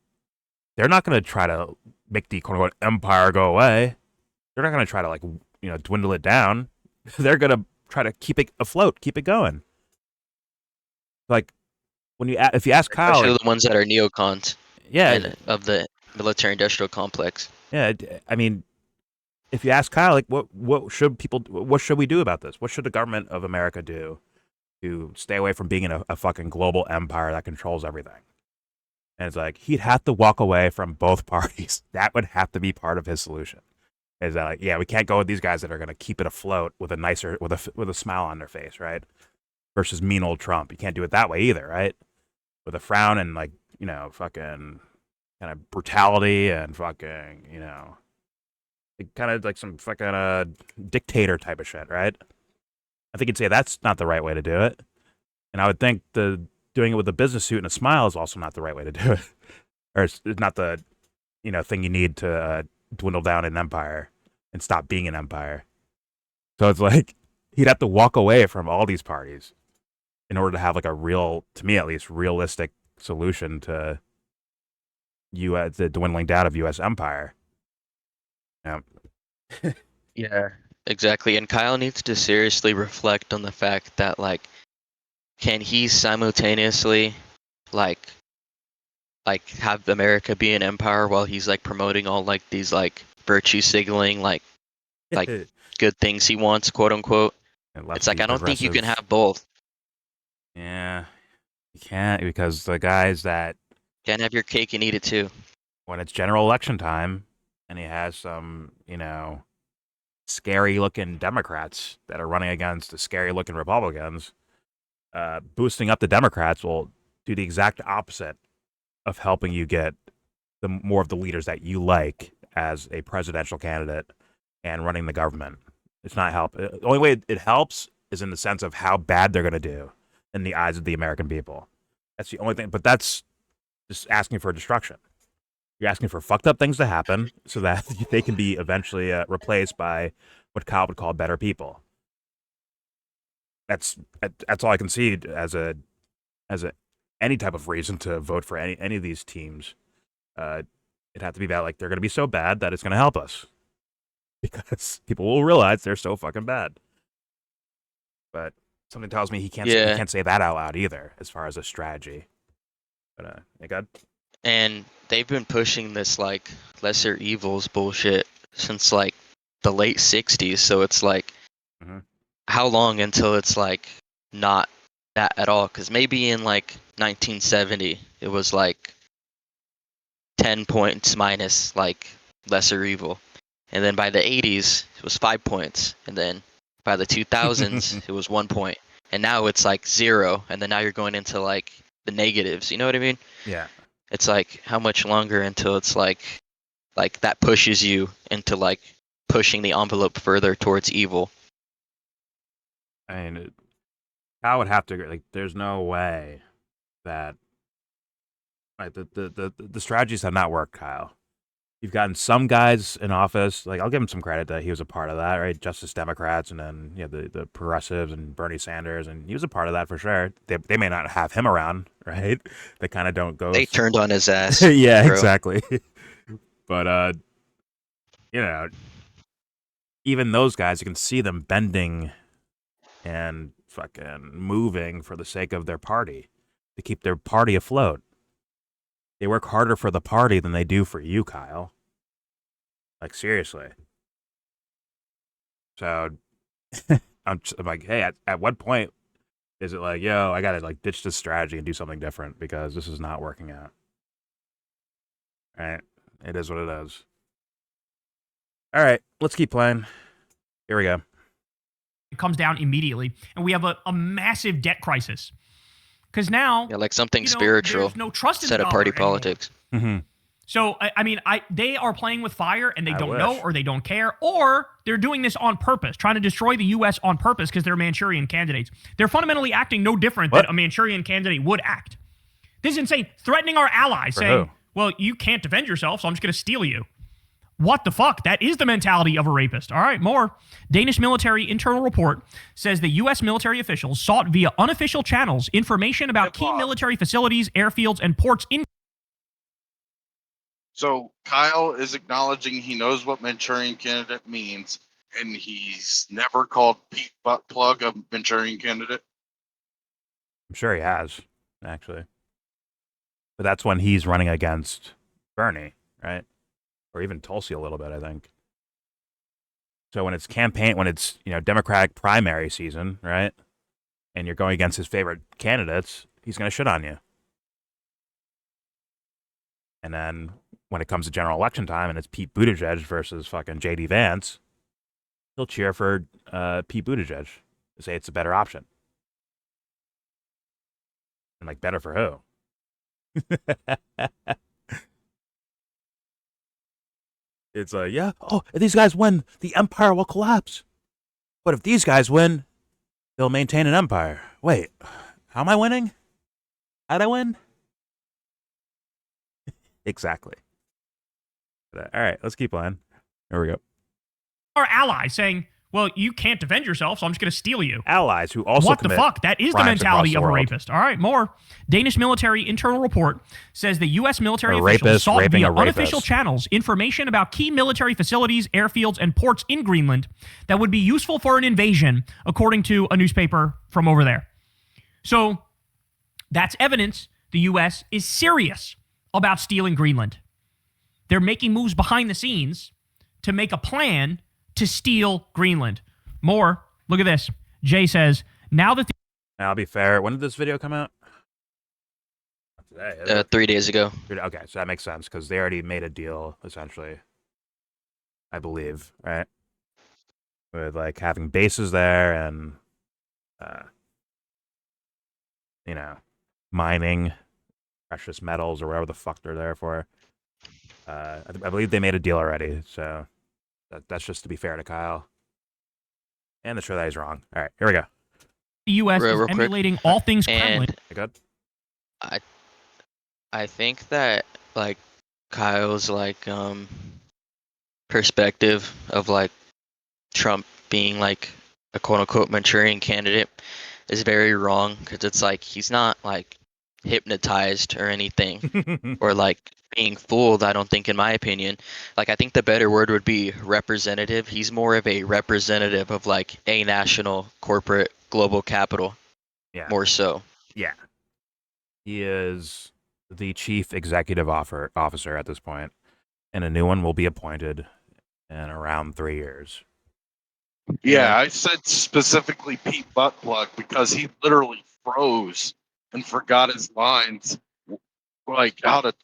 they're not going to try to make the quote-unquote empire go away. They're not going to try to dwindle it down. They're going to try to keep it afloat, keep it going. Like if you ask Kyle, especially the ones that are neocons, yeah, of the military-industrial complex. Yeah, I mean, if you ask Kyle, like, what should we do about this? What should the government of America do to stay away from being in a fucking global empire that controls everything? And it's like, he'd have to walk away from both parties. That would have to be part of his solution. Is that like, yeah, we can't go with these guys that are going to keep it afloat with a smile on their face, right? Versus mean old Trump. You can't do it that way either, right? With a frown and like, fucking kind of brutality and fucking, kind of like some fucking dictator type of shit, right? I think you'd say that's not the right way to do it. And I would think doing it with a business suit and a smile is also not the right way to do it. Or it's not the, thing you need to dwindle down an empire and stop being an empire. So it's like, he'd have to walk away from all these parties in order to have like a real, to me at least, realistic solution to the dwindling down of U.S. empire. Yeah. Yeah, exactly. And Kyle needs to seriously reflect on the fact that, like, can he simultaneously, like have America be an empire while he's like promoting all like these like virtue signaling like good things he wants, quote unquote. It's like, I don't think you can have both. Yeah, you can't, because the guys that can't have your cake and eat it too. When it's general election time and he has some, scary looking Democrats that are running against the scary looking Republicans, boosting up the Democrats will do the exact opposite of helping you get the more of the leaders that you like as a presidential candidate and running the government. It's not help. The only way it helps is in the sense of how bad they're going to do in the eyes of the American people. That's the only thing. But that's just asking for destruction. You're asking for fucked up things to happen so that they can be eventually replaced by what Kyle would call better people. That's all I can see as any type of reason to vote for any of these teams. It'd have to be that like they're going to be so bad that it's going to help us, because people will realize they're so fucking bad. But something tells me he can't say that out loud either, as far as a strategy. But hey, God. And they've been pushing this like lesser evils bullshit since like the late 60s. So it's like, how long until it's like not that at all? Because maybe in like 1970 it was like 10 points minus like lesser evil, and then by the 80s it was 5 points, and then by the 2000s it was 1 point, and now it's like 0, and then now you're going into like the negatives. You know what I mean? Yeah. It's like, how much longer until it's like that pushes you into like pushing the envelope further towards evil? I mean, I would have to agree. Like, there's no way that like the strategies have not worked, Kyle. You've gotten some guys in office. Like, I'll give him some credit that he was a part of that, right? Justice Democrats, and then the progressives and Bernie Sanders, and he was a part of that for sure. They may not have him around, right? They kind of don't go. They turned on his ass. Yeah, bro. exactly. But even those guys, you can see them bending and fucking moving for the sake of their party, to keep their party afloat. They work harder for the party than they do for you, Kyle. Like, seriously. So I'm like, hey, at what point is it like, yo, I gotta like ditch this strategy and do something different because this is not working out? Right? It is what it is. All right, let's keep playing. Here we go. It comes down immediately, and we have a massive debt crisis. Because now, like something spiritual, there's no trust in instead the of party dollar politics. Mm-hmm. So, they are playing with fire, and they don't know, or they don't care, or they're doing this on purpose, trying to destroy the U.S. on purpose because they're Manchurian candidates. They're fundamentally acting no different than a Manchurian candidate would act. This is insane. Threatening our allies, saying, well, you can't defend yourself, so I'm just going to steal you. What the fuck? That is the mentality of a rapist. All right, more. Danish military internal report says the U.S. military officials sought via unofficial channels information about key military facilities, airfields, and ports in. So Kyle is acknowledging he knows what Manchurian candidate means, and he's never called Pete Buttplug a Manchurian candidate. I'm sure he has, actually. But that's when he's running against Bernie, right? Or even Tulsi a little bit, I think. So when it's Democratic primary season, right, and you're going against his favorite candidates, he's going to shit on you. And then when it comes to general election time and it's Pete Buttigieg versus fucking JD Vance, he'll cheer for Pete Buttigieg to say it's a better option. And like, better for who? It's yeah. Oh, if these guys win, the empire will collapse. But if these guys win, they'll maintain an empire. Wait, how am I winning? How'd I win? Exactly. All right, let's keep on. Here we go. Our allies saying, well, you can't defend yourself, so I'm just going to steal you. Allies who also what the fuck? That is the mentality of a rapist. All right, more. Danish military internal report says the U.S. military officials sought via unofficial channels information about key military facilities, airfields, and ports in Greenland that would be useful for an invasion, according to a newspaper from over there. So that's evidence the U.S. is serious about stealing Greenland. They're making moves behind the scenes to make a plan to steal Greenland. More. Look at this. Jay says, now that I'll be fair. When did this video come out? Today. 3 days ago. Okay, so that makes sense because they already made a deal, essentially. I believe, right? With like having bases there and, mining precious metals or whatever the fuck they're there for. I believe they made a deal already, so that's just to be fair to Kyle. And to show that he's wrong. All right, here we go. The U.S. is emulating all things Kremlin. Good. I think that like Kyle's like perspective of like Trump being like a quote unquote Manchurian candidate is very wrong because it's like he's not like hypnotized or anything or like being fooled. I don't think, in my opinion. Like, I think the better word would be representative. He's more of a representative of like a national corporate global capital. Yeah. More so. Yeah. He is the chief executive officer at this point, and a new one will be appointed in around 3 years. Yeah, I said specifically Pete Buttplug because he literally froze and forgot his lines, like how to,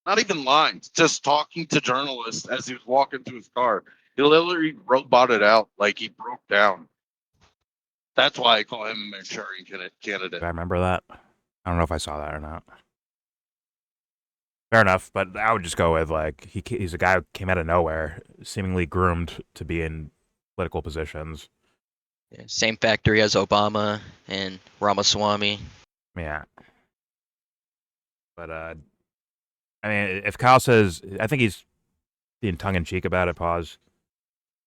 not even lines, just talking to journalists as he was walking to his car. He literally roboted out, like he broke down. That's why I call him a Manchurian candidate. I remember that. I don't know if I saw that or not. Fair enough, but I would just go with like he's a guy who came out of nowhere, seemingly groomed to be in political positions. Yeah, same factory as Obama and Ramaswamy. Yeah. But I mean, if Kyle says, I think he's being tongue-in-cheek about it, pause.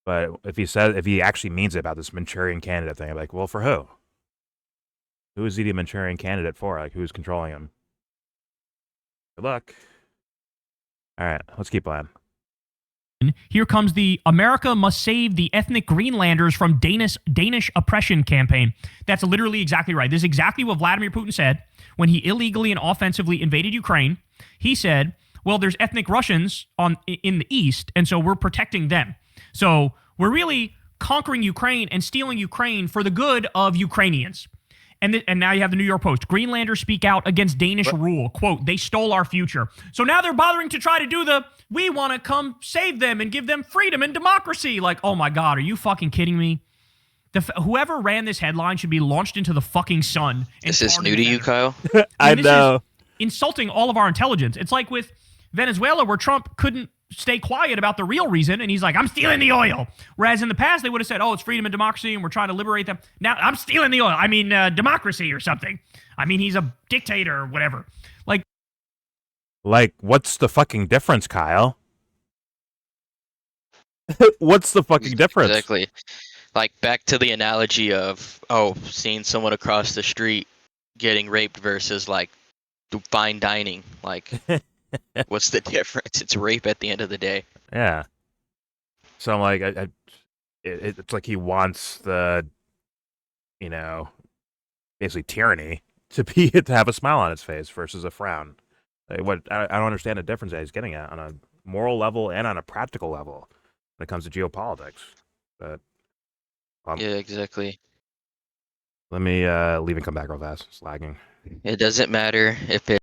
But if he actually means it about this Manchurian candidate thing, I'm like, well, for who? Who is he the Manchurian candidate for? Like, who's controlling him? Good luck. All right, let's keep on. Here comes the America must save the ethnic Greenlanders from Danish oppression campaign. That's literally exactly right. This is exactly what Vladimir Putin said when he illegally and offensively invaded Ukraine. He said, well, there's ethnic Russians in the east, and so we're protecting them. So we're really conquering Ukraine and stealing Ukraine for the good of Ukrainians. And now you have the New York Post. Greenlanders speak out against Danish rule. Quote, they stole our future. So now they're bothering to try to do we want to come save them and give them freedom and democracy. Like, oh my God, are you fucking kidding me? Whoever ran this headline should be launched into the fucking sun. Is this new to you, Kyle? I know. This is insulting all of our intelligence. It's like with Venezuela where Trump couldn't stay quiet about the real reason, and he's like, I'm stealing the oil. Whereas in the past, they would have said, oh, it's freedom and democracy, and we're trying to liberate them. Now, I'm stealing the oil. I mean, democracy or something. I mean, he's a dictator or whatever. Like, what's the fucking difference, Kyle? What's the fucking difference? Exactly. Like, back to the analogy of, seeing someone across the street getting raped versus, like, fine dining. Like, what's the difference? It's rape at the end of the day. Yeah. So I'm like, it's like he wants the, basically tyranny to have a smile on his face versus a frown. Like, I don't understand the difference that he's getting at on a moral level and on a practical level when it comes to geopolitics. But Yeah, exactly. let me leave and come back real fast. It's lagging. It doesn't matter if it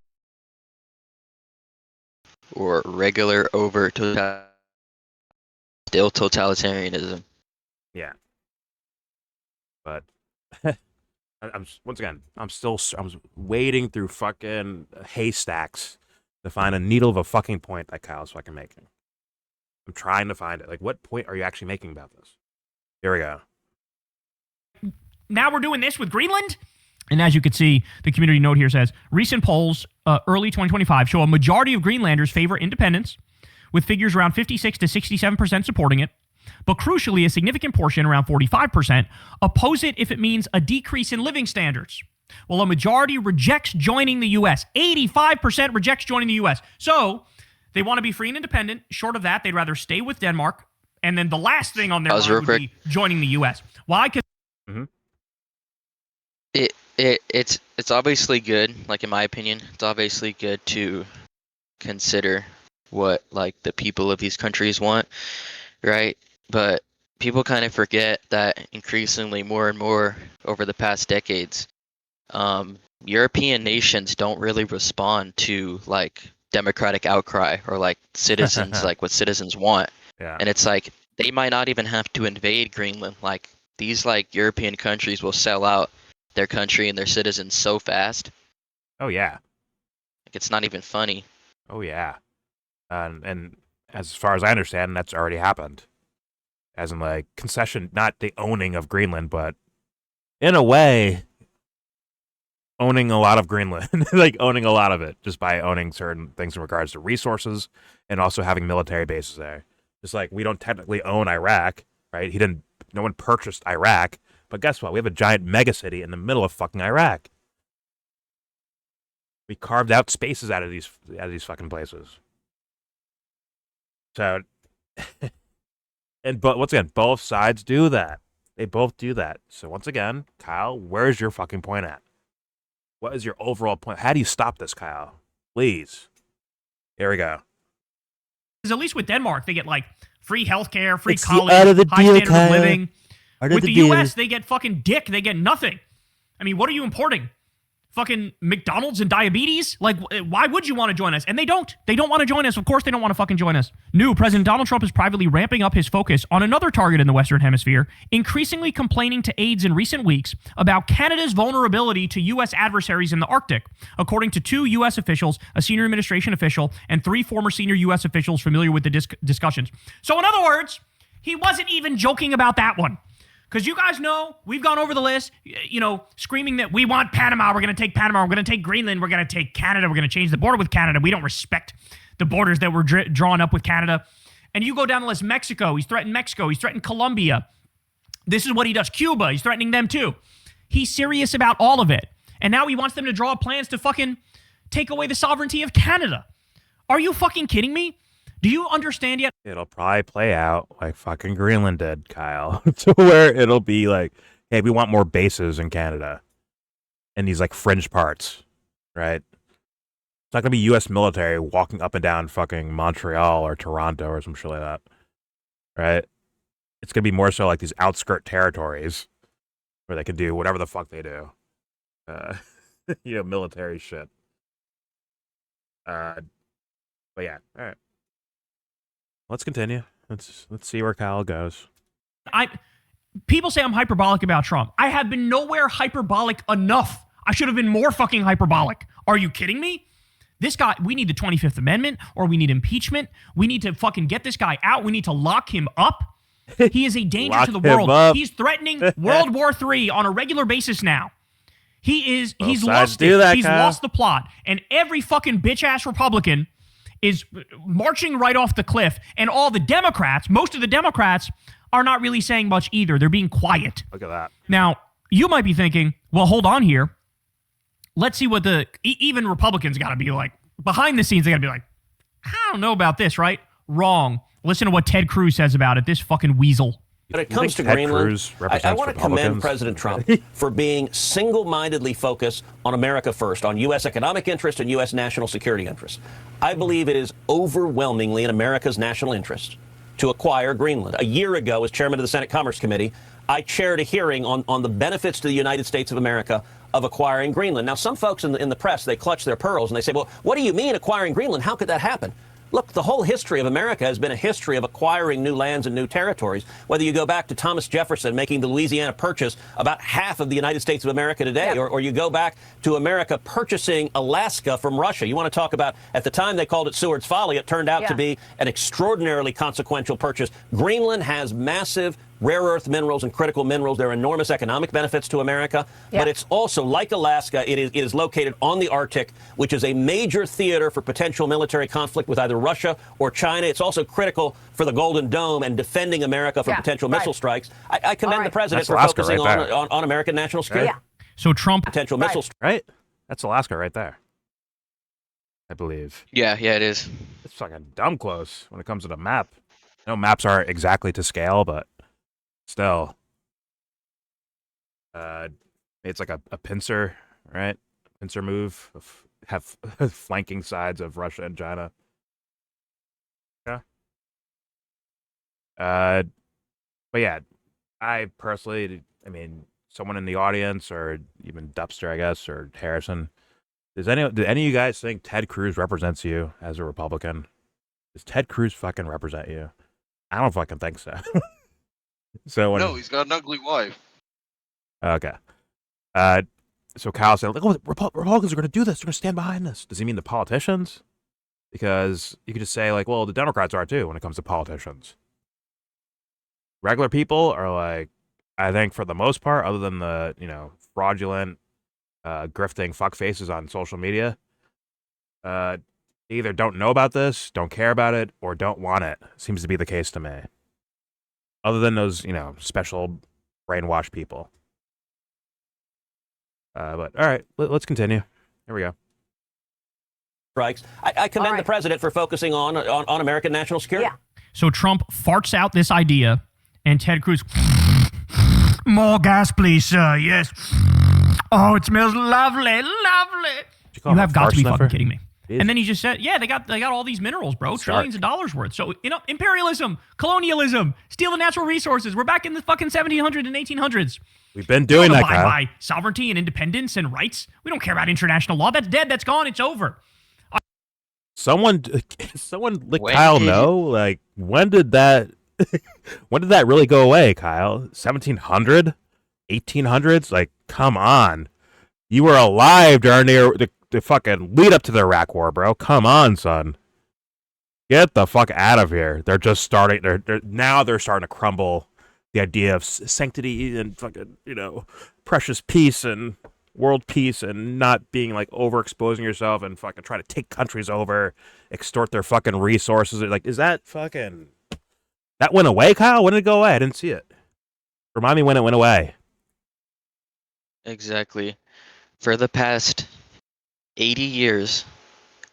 or regular over still totalitarianism. Yeah. But I'm once again, I'm wading through fucking haystacks to find a needle of a fucking point that Kyle's fucking making. I'm trying to find it. Like, what point are you actually making about this? Here we go. Now we're doing this with Greenland? And as you can see, the community note here says, recent polls early 2025 show a majority of Greenlanders favor independence, with figures around 56 to 67% supporting it. But crucially, a significant portion, around 45%, oppose it if it means a decrease in living standards. While a majority rejects joining the U.S. 85% rejects joining the U.S. So they want to be free and independent. Short of that, they'd rather stay with Denmark. And then the last thing on their mind would be joining the U.S. Why? It's obviously good, like in my opinion, it's obviously good to consider what like the people of these countries want, right? But people kind of forget that increasingly more and more over the past decades, European nations don't really respond to like democratic outcry or like citizens like what citizens want. Yeah. And it's like they might not even have to invade Greenland. Like these like European countries will sell out their country and their citizens so fast. Oh yeah. Like it's not even funny. Oh yeah. And as far as I understand, that's already happened. As in like concession, not the owning of Greenland, but in a way owning a lot of Greenland, like owning a lot of it just by owning certain things in regards to resources and also having military bases there. Just like we don't technically own Iraq, right? No one purchased Iraq, but guess what? We have a giant megacity in the middle of fucking Iraq. We carved out spaces out of these fucking places. So, but once again, both sides do that. They both do that. So once again, Kyle, where's your fucking point at? What is your overall point? How do you stop this, Kyle? Please. Here we go. Because at least with Denmark, they get like free healthcare, free It's college, out of the high deal, standard Kyle. of living. Out of With the the deal. U.S., they get fucking dick. They get nothing. I mean, what are you importing? Fucking McDonald's and diabetes? Like, why would you want to join us? And they don't. They don't want to join us. Of course they don't want to fucking join us. New President Donald Trump is privately ramping up his focus on another target in the Western Hemisphere, increasingly complaining to aides in recent weeks about Canada's vulnerability to U.S. adversaries in the Arctic, according to 2 U.S. officials, a senior administration official, and 3 former senior U.S. officials familiar with the discussions. So in other words, he wasn't even joking about that one. Because you guys know, we've gone over the list, screaming that we want Panama, we're going to take Panama, we're going to take Greenland, we're going to take Canada, we're going to change the border with Canada. We don't respect the borders that were drawn up with Canada. And you go down the list, Mexico, he's threatened Colombia. This is what he does. Cuba, he's threatening them too. He's serious about all of it. And now he wants them to draw up plans to fucking take away the sovereignty of Canada. Are you fucking kidding me? Do you understand yet? It'll probably play out like fucking Greenland did, Kyle, to where it'll be like, hey, we want more bases in Canada and these like fringe parts, right? It's not going to be U.S. military walking up and down fucking Montreal or Toronto or some shit like that, right? It's going to be more so like these outskirt territories where they can do whatever the fuck they do. Military shit. But yeah, all right. Let's continue. Let's see where Kyle goes. People say I'm hyperbolic about Trump. I have been nowhere hyperbolic enough. I should have been more fucking hyperbolic. Are you kidding me? This guy, we need the 25th Amendment, or we need impeachment. We need to fucking get this guy out. We need to lock him up. He is a danger to the world. Up. He's threatening World War III on a regular basis now. He's Both lost sides do it. that, He's Kyle. lost the plot. And every fucking bitch-ass Republican is marching right off the cliff. And all the Democrats, most of the Democrats, are not really saying much either. They're being quiet. Look at that. Now, you might be thinking, well, hold on here. Let's see what even Republicans got to be like. Behind the scenes, they got to be like, I don't know about this, right? Wrong. Listen to what Ted Cruz says about it, this fucking weasel. When it comes to Ted Greenland, Cruz I represents want to commend Republicans? President Trump for being single-mindedly focused on America first, on U.S. economic interest and U.S. national security interest. I believe it is overwhelmingly in America's national interest to acquire Greenland. A year ago, as chairman of the Senate Commerce Committee, I chaired a hearing on the benefits to the United States of America of acquiring Greenland. Now, some folks in the press, they clutch their pearls and they say, well, what do you mean acquiring Greenland? How could that happen? Look, the whole history of America has been a history of acquiring new lands and new territories. Whether you go back to Thomas Jefferson making the Louisiana Purchase, about half of the United States of America today, or you go back to America purchasing Alaska from Russia. You want to talk about, at the time they called it Seward's Folly, it turned out to be an extraordinarily consequential purchase. Greenland has massive rare earth minerals and critical minerals. There are enormous economic benefits to America, but it's also, like Alaska, it is located on the Arctic, which is a major theater for potential military conflict with either Russia or China. It's also critical for the Golden Dome and defending America from potential missile strikes. I commend the president for focusing on American national security. So Trump... Potential missile strikes. Right? That's Alaska right there, I believe. Yeah, it is. It's fucking dumb close when it comes to the map. I know maps aren't exactly to scale, but still, it's like a pincer, right? Pincer move. Have flanking sides of Russia and China. Yeah. But yeah, I personally, I mean, someone in the audience, or even Dubster, I guess, or Harrison, did any of you guys think Ted Cruz represents you as a Republican? Does Ted Cruz fucking represent you? I don't fucking think so. So no, he's got an ugly wife. Okay. So Kyle said, like, oh, Republicans are going to do this. They're going to stand behind this. Does he mean the politicians? Because you could just say, like, well, the Democrats are too when it comes to politicians. Regular people are like, I think for the most part, other than the, fraudulent, grifting fuckfaces on social media, either don't know about this, don't care about it, or don't want it. Seems to be the case to me. Other than those, special brainwashed people. But all right, let's continue. Here we go. Strikes. I commend the president for focusing on American national security. So Trump farts out this idea, and Ted Cruz, more gas, please, sir. Yes. Oh, it smells lovely, lovely. You have got to be fucking kidding me. And then he just said, yeah, they got all these minerals, bro, trillions of dollars worth. So, imperialism, colonialism, steal the natural resources. We're back in the fucking 1700s and 1800s. We've been doing that, Kyle. By sovereignty and independence and rights. We don't care about international law. That's dead. That's gone. It's over. Someone let Kyle know, like, when did that really go away, Kyle? 1700? 1800s? Like, come on. You were alive during the fucking lead up to the Iraq War, bro. Come on, son. Get the fuck out of here. They're just starting. They're starting to crumble the idea of sanctity and fucking, precious peace and world peace, and not being like overexposing yourself and fucking trying to take countries over, extort their fucking resources. Like, is that fucking, that went away, Kyle? When did it go away? I didn't see it. Remind me when it went away. Exactly. For the past 80 years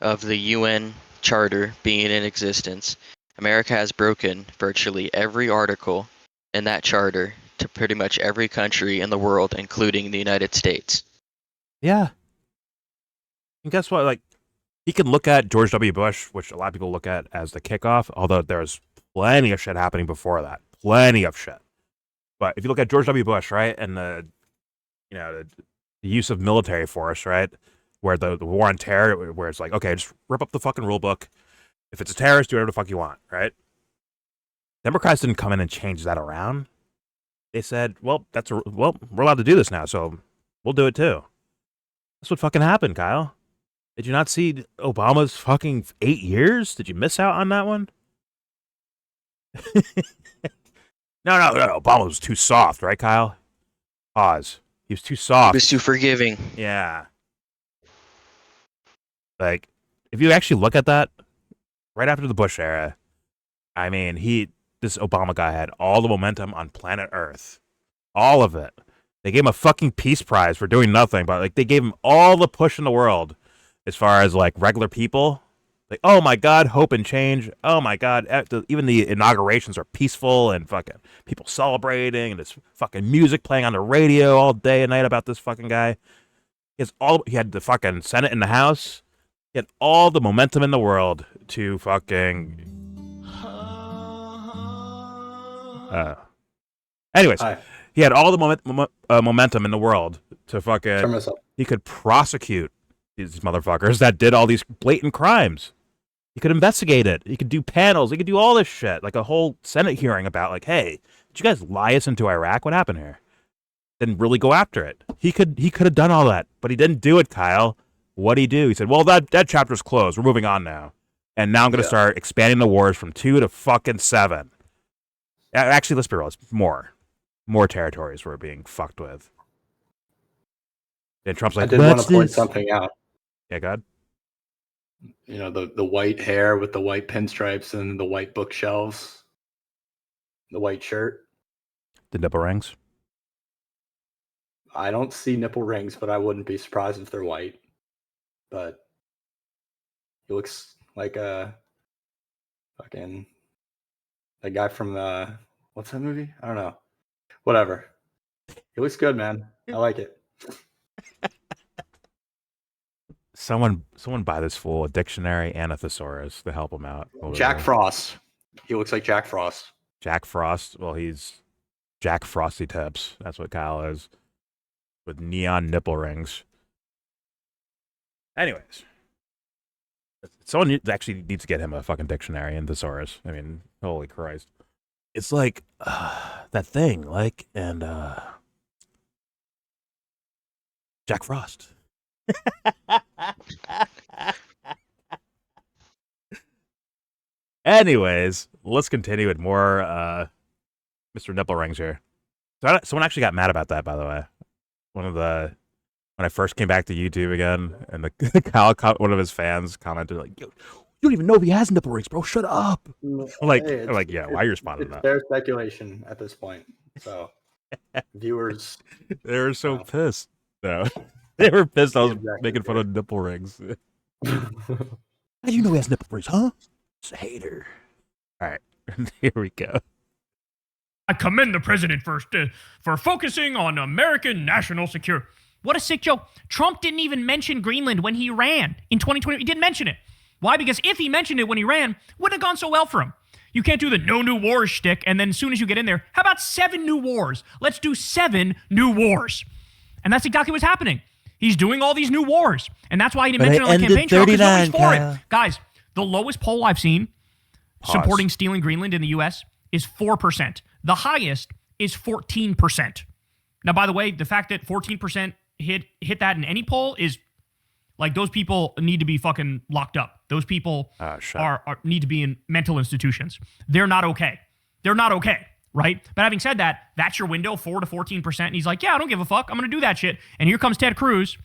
of the UN Charter being in existence, America has broken virtually every article in that charter to pretty much every country in the world, including the United States. Yeah. And guess what? Like, he can look at George W. Bush, which a lot of people look at as the kickoff, although there's plenty of shit happening before that. Plenty of shit. But if you look at George W. Bush, right, and the use of military force, right, where the war on terror, where it's like, okay, just rip up the fucking rule book. If it's a terrorist, do whatever the fuck you want, right? Democrats didn't come in and change that around. They said, well, we're allowed to do this now, so we'll do it too. That's what fucking happened, Kyle. Did you not see Obama's fucking 8 years? Did you miss out on that one? No, Obama was too soft, right, Kyle? Pause. He was too soft. He was too forgiving. Yeah. Like, if you actually look at that, right after the Bush era, I mean, this Obama guy had all the momentum on planet Earth. All of it. They gave him a fucking peace prize for doing nothing, but, like, they gave him all the push in the world as far as, like, regular people. Like, oh my God, hope and change. Oh my God, even the inaugurations are peaceful and fucking people celebrating, and there's fucking music playing on the radio all day and night about this fucking guy. He had the fucking Senate and the House. He had all the momentum in the world to fucking Anyways, Hi. he had all the momentum in the world to fucking. Turn myself. He could prosecute these motherfuckers that did all these blatant crimes. He could investigate it. He could do panels. He could do all this shit, like a whole Senate hearing about, like, hey, did you guys lie us into Iraq? What happened here? Didn't really go after it. He could have done all that, but he didn't do it, Kyle. What'd he do? He said, well, that chapter's closed. We're moving on now. And now I'm going to start expanding the wars from 2 to fucking 7. Actually, let's be real. It's more. More territories were being fucked with. And Trump's like, I did want to point something out. Yeah, go ahead. You know, the white hair with the white pinstripes and the white bookshelves. The white shirt. The nipple rings. I don't see nipple rings, but I wouldn't be surprised if they're white. But he looks like a fucking that guy from what's that movie? I don't know. Whatever. He looks good, man. I like it. Someone buy this fool a dictionary and a thesaurus to help him out. Jack Frost. He looks like Jack Frost. Jack Frost. Well, he's Jack Frosty Tips. That's what Kyle is. With neon nipple rings. Anyways. Someone actually needs to get him a fucking dictionary and thesaurus. I mean, holy Christ. It's like that thing, like, and Jack Frost. Anyways, let's continue with more Mr. Nipple Rings here. So someone actually got mad about that, by the way. When I first came back to YouTube again, and one of his fans commented like, "Yo, you don't even know if he has nipple rings, bro. Shut up." I'm like, yeah, why are you responding to that? There's speculation at this point. So viewers, they were so pissed. No, they were pissed. I was making fun of nipple rings. How do you know he has nipple rings, huh? It's a hater. All right, here we go. I commend the president for focusing on American national security. What a sick joke. Trump didn't even mention Greenland when he ran in 2020. He didn't mention it. Why? Because if he mentioned it when he ran, wouldn't have gone so well for him. You can't do the no new wars shtick, and then as soon as you get in there, how about 7 new wars? Let's do 7 new wars. And that's exactly what's happening. He's doing all these new wars. And that's why he didn't mention it on the campaign trail, because nobody's for it. Guys, the lowest poll I've seen supporting stealing Greenland in the U.S. is 4%. The highest is 14%. Now, by the way, the fact that 14% hit that in any poll is like those people need to be fucking locked up. Those people need to be in mental institutions. They're not okay. They're not okay, right? But having said that, that's your window, 4 to 14%. And he's like, yeah, I don't give a fuck. I'm going to do that shit. And here comes Ted Cruz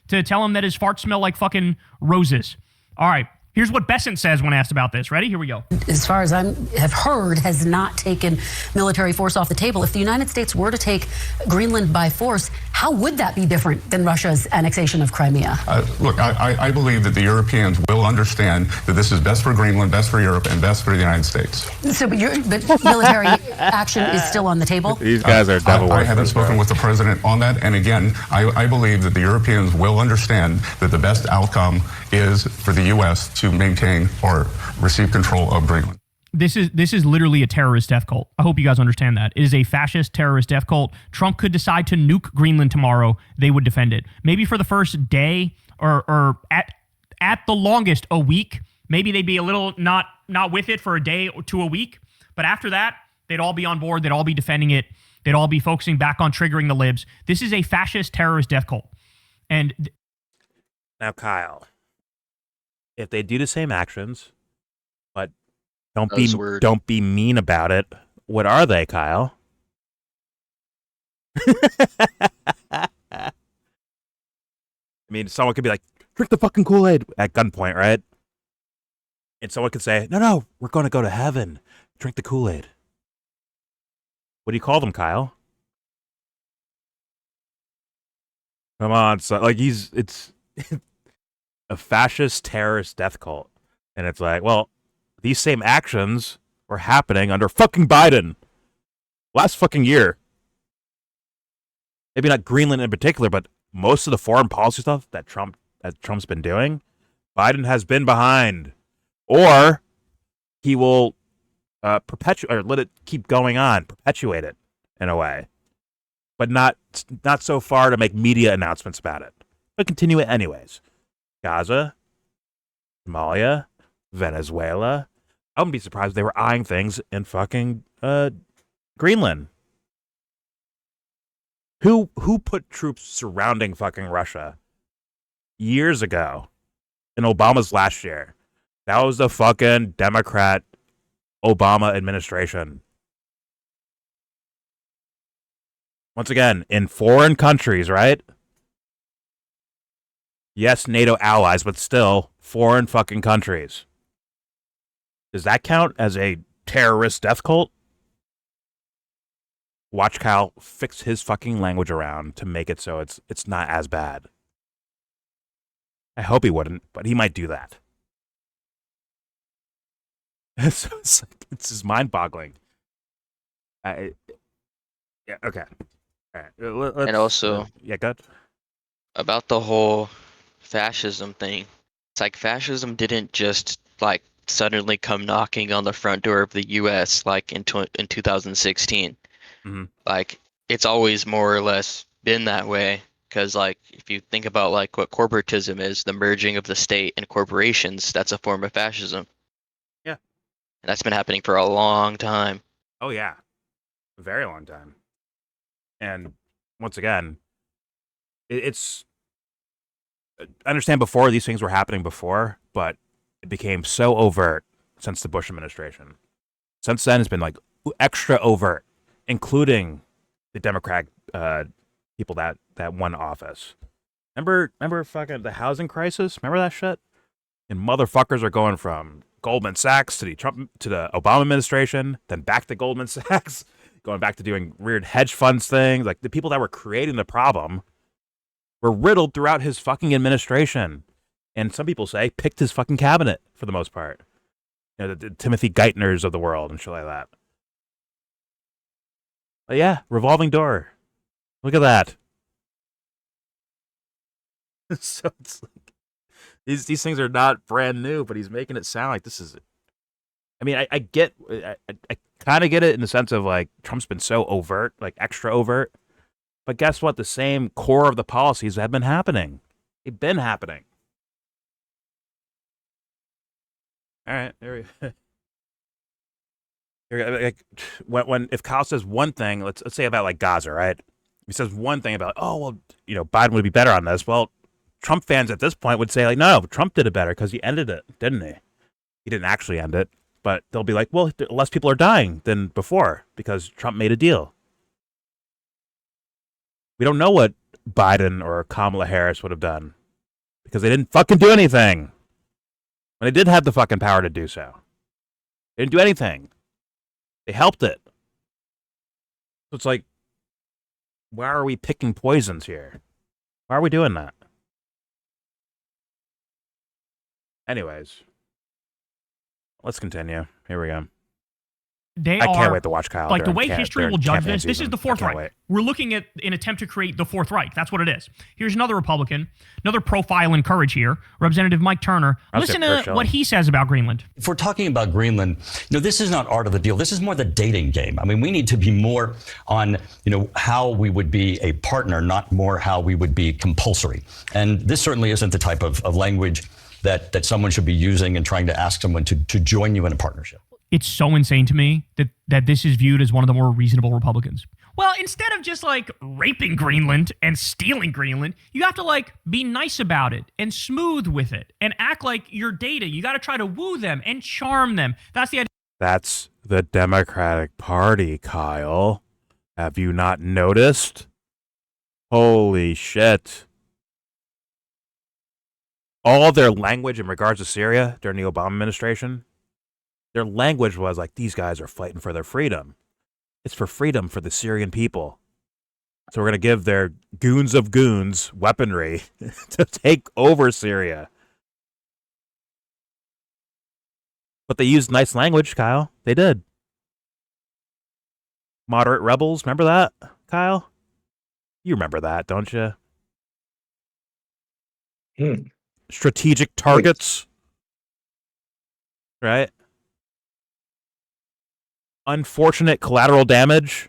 to tell him that his farts smell like fucking roses. All right. Here's what Bessent says when asked about this. Ready? Here we go. As far as I have heard, has not taken military force off the table. If the United States were to take Greenland by force, how would that be different than Russia's annexation of Crimea? Look, I believe that the Europeans will understand that this is best for Greenland, best for Europe, and best for the United States. So, but military action is still on the table? These guys are devil I haven't spoken with the president on that. And again, I believe that the Europeans will understand that the best outcome is for the U.S. to maintain or receive control of Greenland. This is literally a terrorist death cult. I hope you guys understand that. It is a fascist terrorist death cult. Trump could decide to nuke Greenland tomorrow. They would defend it. Maybe for the first day or at the longest a week. Maybe they'd be a little not with it for a day to a week. But after that, they'd all be on board. They'd all be defending it. They'd all be focusing back on triggering the libs. This is a fascist terrorist death cult. And now, Kyle, if they do the same actions, but don't be mean about it, what are they, Kyle? I mean, someone could be like, drink the fucking Kool-Aid at gunpoint, right? And someone could say, no, we're going to go to heaven. Drink the Kool-Aid. What do you call them, Kyle? Come on, so it's a fascist terrorist death cult. And it's like, well, these same actions were happening under fucking Biden last fucking year. Maybe not Greenland in particular, but most of the foreign policy stuff that Trump's been doing, Biden has been behind. Or he will perpetuate or let it keep going on, perpetuate it in a way, but not so far to make media announcements about it, but continue it anyways. Gaza, Somalia, Venezuela. I wouldn't be surprised if they were eyeing things in fucking Greenland. Who put troops surrounding fucking Russia years ago in Obama's last year? That was the fucking Democrat Obama administration. Once again, in foreign countries, right? Yes, NATO allies, but still foreign fucking countries. Does that count as a terrorist death cult? Watch Kyle fix his fucking language around to make it so it's not as bad. I hope he wouldn't, but he might do that. So it's just mind-boggling. Yeah. Okay. All right. And also, yeah, good. About the whole fascism thing, it's like fascism didn't just like suddenly come knocking on the front door of the U.S. like in 2016. Mm-hmm. Like it's always more or less been that way. Because like if you think about like what corporatism is, the merging of the state and corporations, that's a form of fascism. Yeah. And that's been happening for a long time. Oh yeah, a very long time. And once again, it's I understand before these things were happening before, but it became so overt since the Bush administration. Since then, it's been like extra overt, including the Democratic people that won office. Remember fucking the housing crisis? Remember that shit? And motherfuckers are going from Goldman Sachs to the Obama administration, then back to Goldman Sachs, going back to doing weird hedge funds things. Like the people that were creating the problem were riddled throughout his fucking administration. And some people say picked his fucking cabinet for the most part. You know, the Timothy Geithners of the world and shit like that. But yeah, revolving door. Look at that. So it's like these things are not brand new, but he's making it sound like this is. I mean, I get, I kind of get it in the sense of like Trump's been so overt, like extra overt. But guess what? The same core of the policies have been happening. They've been happening. All right, there we. Like, when if Kyle says one thing, let's say about like Gaza, right? He says one thing about, oh well, you know, Biden would be better on this. Well, Trump fans at this point would say like, no, Trump did it better because he ended it, didn't he? He didn't actually end it, but they'll be like, well, less people are dying than before because Trump made a deal. We don't know what Biden or Kamala Harris would have done because they didn't fucking do anything when they did have the fucking power to do so. They didn't do anything. They helped it. So it's like, why are we picking poisons here? Why are we doing that? Anyways, let's continue. Here we go. I can't wait to watch Kyle. Like the way history will judge this. This is the Fourth Reich. We're looking at an attempt to create the Fourth Reich. That's what it is. Here's another Republican, another profile in courage here, Representative Mike Turner. Listen to what he says about Greenland. If we're talking about Greenland, this is not art of the deal. This is more the dating game. I mean, we need to be more on, how we would be a partner, not more how we would be compulsory. And this certainly isn't the type of language that someone should be using and trying to ask someone to join you in a partnership. It's so insane to me that this is viewed as one of the more reasonable Republicans. Well, instead of just like raping Greenland and stealing Greenland, you have to like be nice about it and smooth with it and act like you're dating. You got to try to woo them and charm them. That's the idea. That's the Democratic Party, Kyle. Have you not noticed? Holy shit. All their language in regards to Syria during the Obama administration, their language was like, these guys are fighting for their freedom. It's for freedom for the Syrian people. So we're going to give their goons of goons weaponry to take over Syria. But they used nice language, Kyle. They did. Moderate rebels, remember that, Kyle? You remember that, don't you? Strategic targets. Right? unfortunate collateral damage,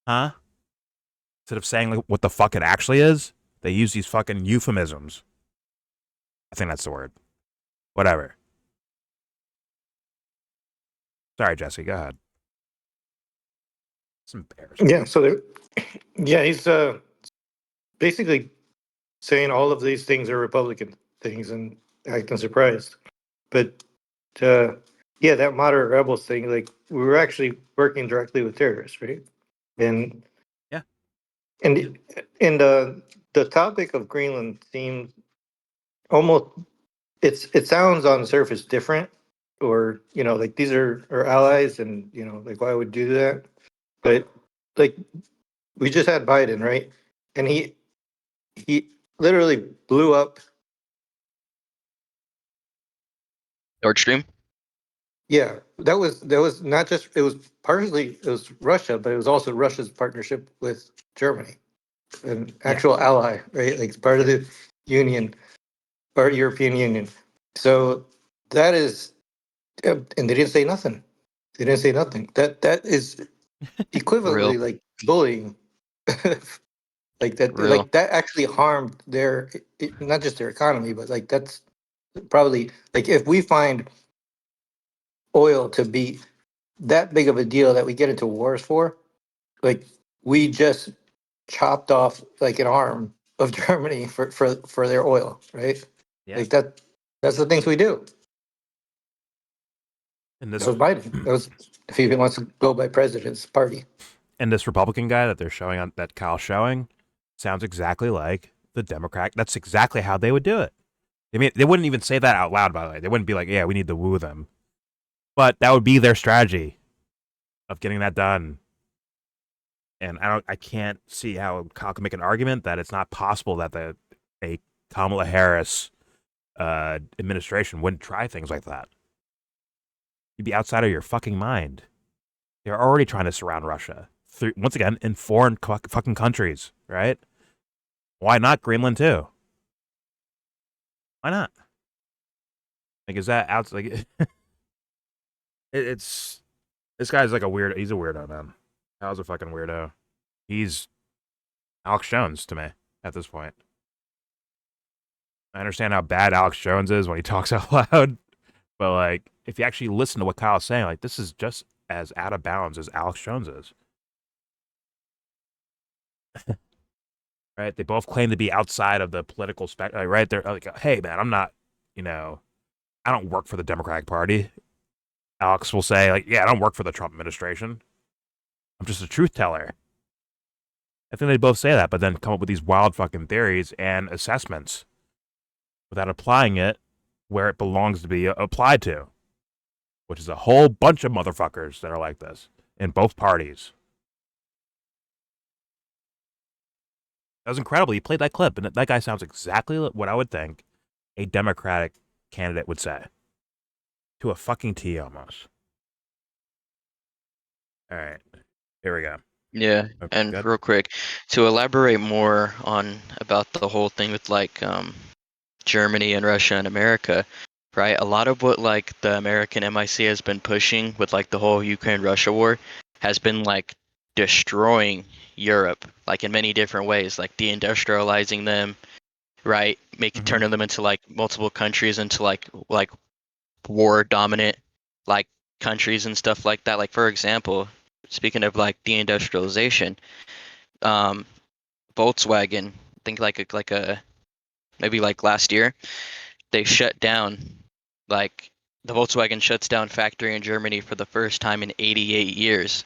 huh? Instead of saying like, what the fuck it actually is, they use these fucking euphemisms. I think that's the word. Whatever. Sorry, Jesse. Go ahead. It's embarrassing. Yeah. So, yeah, he's basically saying all of these things are Republican things and acting surprised. But yeah, that moderate rebels thing, like we were actually working directly with terrorists, right? And yeah, and the topic of Greenland seems almost it sounds on the surface different, or like these are our allies, and like why would do that? But like we just had Biden, right? And he literally blew up. Nord Stream. Yeah, that was not just it was Russia, but it was also Russia's partnership with Germany, an actual ally, right? Like it's part of the Union, part of European Union. So that is, and they didn't say nothing. They didn't say nothing. That is equivalently like bullying. Like that, Real. like that actually harmed their not just their economy, but like that's probably like if we find oil to be that big of a deal that we get into wars for, like we just chopped off like an arm of Germany for their oil, right? Yeah. Like that's the things we do. And this That was Biden. That was if he wants to go by president's party. And this Republican guy that they're showing on that Kyle's showing sounds exactly like the Democrat. That's exactly how they would do it. I mean, they wouldn't even say that out loud, by the way. They wouldn't be like, yeah, we need to woo them. But that would be their strategy of getting that done. And I can't see how Kyle can make an argument that it's not possible that a Kamala Harris administration wouldn't try things like that. You'd be outside of your fucking mind. They're already trying to surround Russia. Once again, in foreign fucking countries, right? Why not Greenland too? Why not? Like, is that out? Like, it's this guy's like a weird. He's a weirdo, man. Kyle's a fucking weirdo. He's Alex Jones to me at this point. I understand how bad Alex Jones is when he talks out loud, but like, if you actually listen to what Kyle's saying, like, this is just as out of bounds as Alex Jones is. Right? They both claim to be outside of the political spectrum. Right? They're like, hey, man, I'm not, I don't work for the Democratic Party. Alex will say, like, yeah, I don't work for the Trump administration. I'm just a truth teller. I think they both say that, but then come up with these wild fucking theories and assessments without applying it where it belongs to be applied to, which is a whole bunch of motherfuckers that are like this in both parties. That was incredible. He played that clip, and that guy sounds exactly what I would think a Democratic candidate would say. To a fucking T, almost. All right. Here we go. Yeah, Okay, and good. real quick, to elaborate more on about the whole thing with like Germany and Russia and America, right? A lot of what like the American MIC has been pushing with like the whole Ukraine-Russia war has been like destroying Europe, like in many different ways, like deindustrializing them, right? Turning them into like multiple countries into like war dominant like countries and stuff like that. Like for example, speaking of like deindustrialization, Volkswagen, I think like a maybe like last year, they shut down like the Volkswagen shuts down factory in Germany for the first time in 88 years.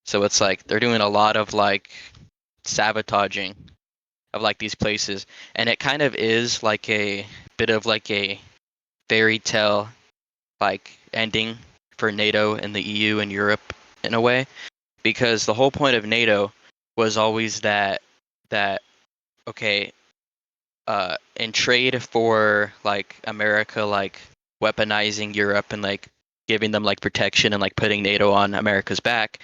So it's like they're doing a lot of like sabotaging of like these places, and it kind of is like a bit of like a fairy tale like ending for NATO and the EU and Europe in a way, because the whole point of NATO was always that okay, in trade for like America like weaponizing Europe and like giving them like protection and like putting NATO on America's back,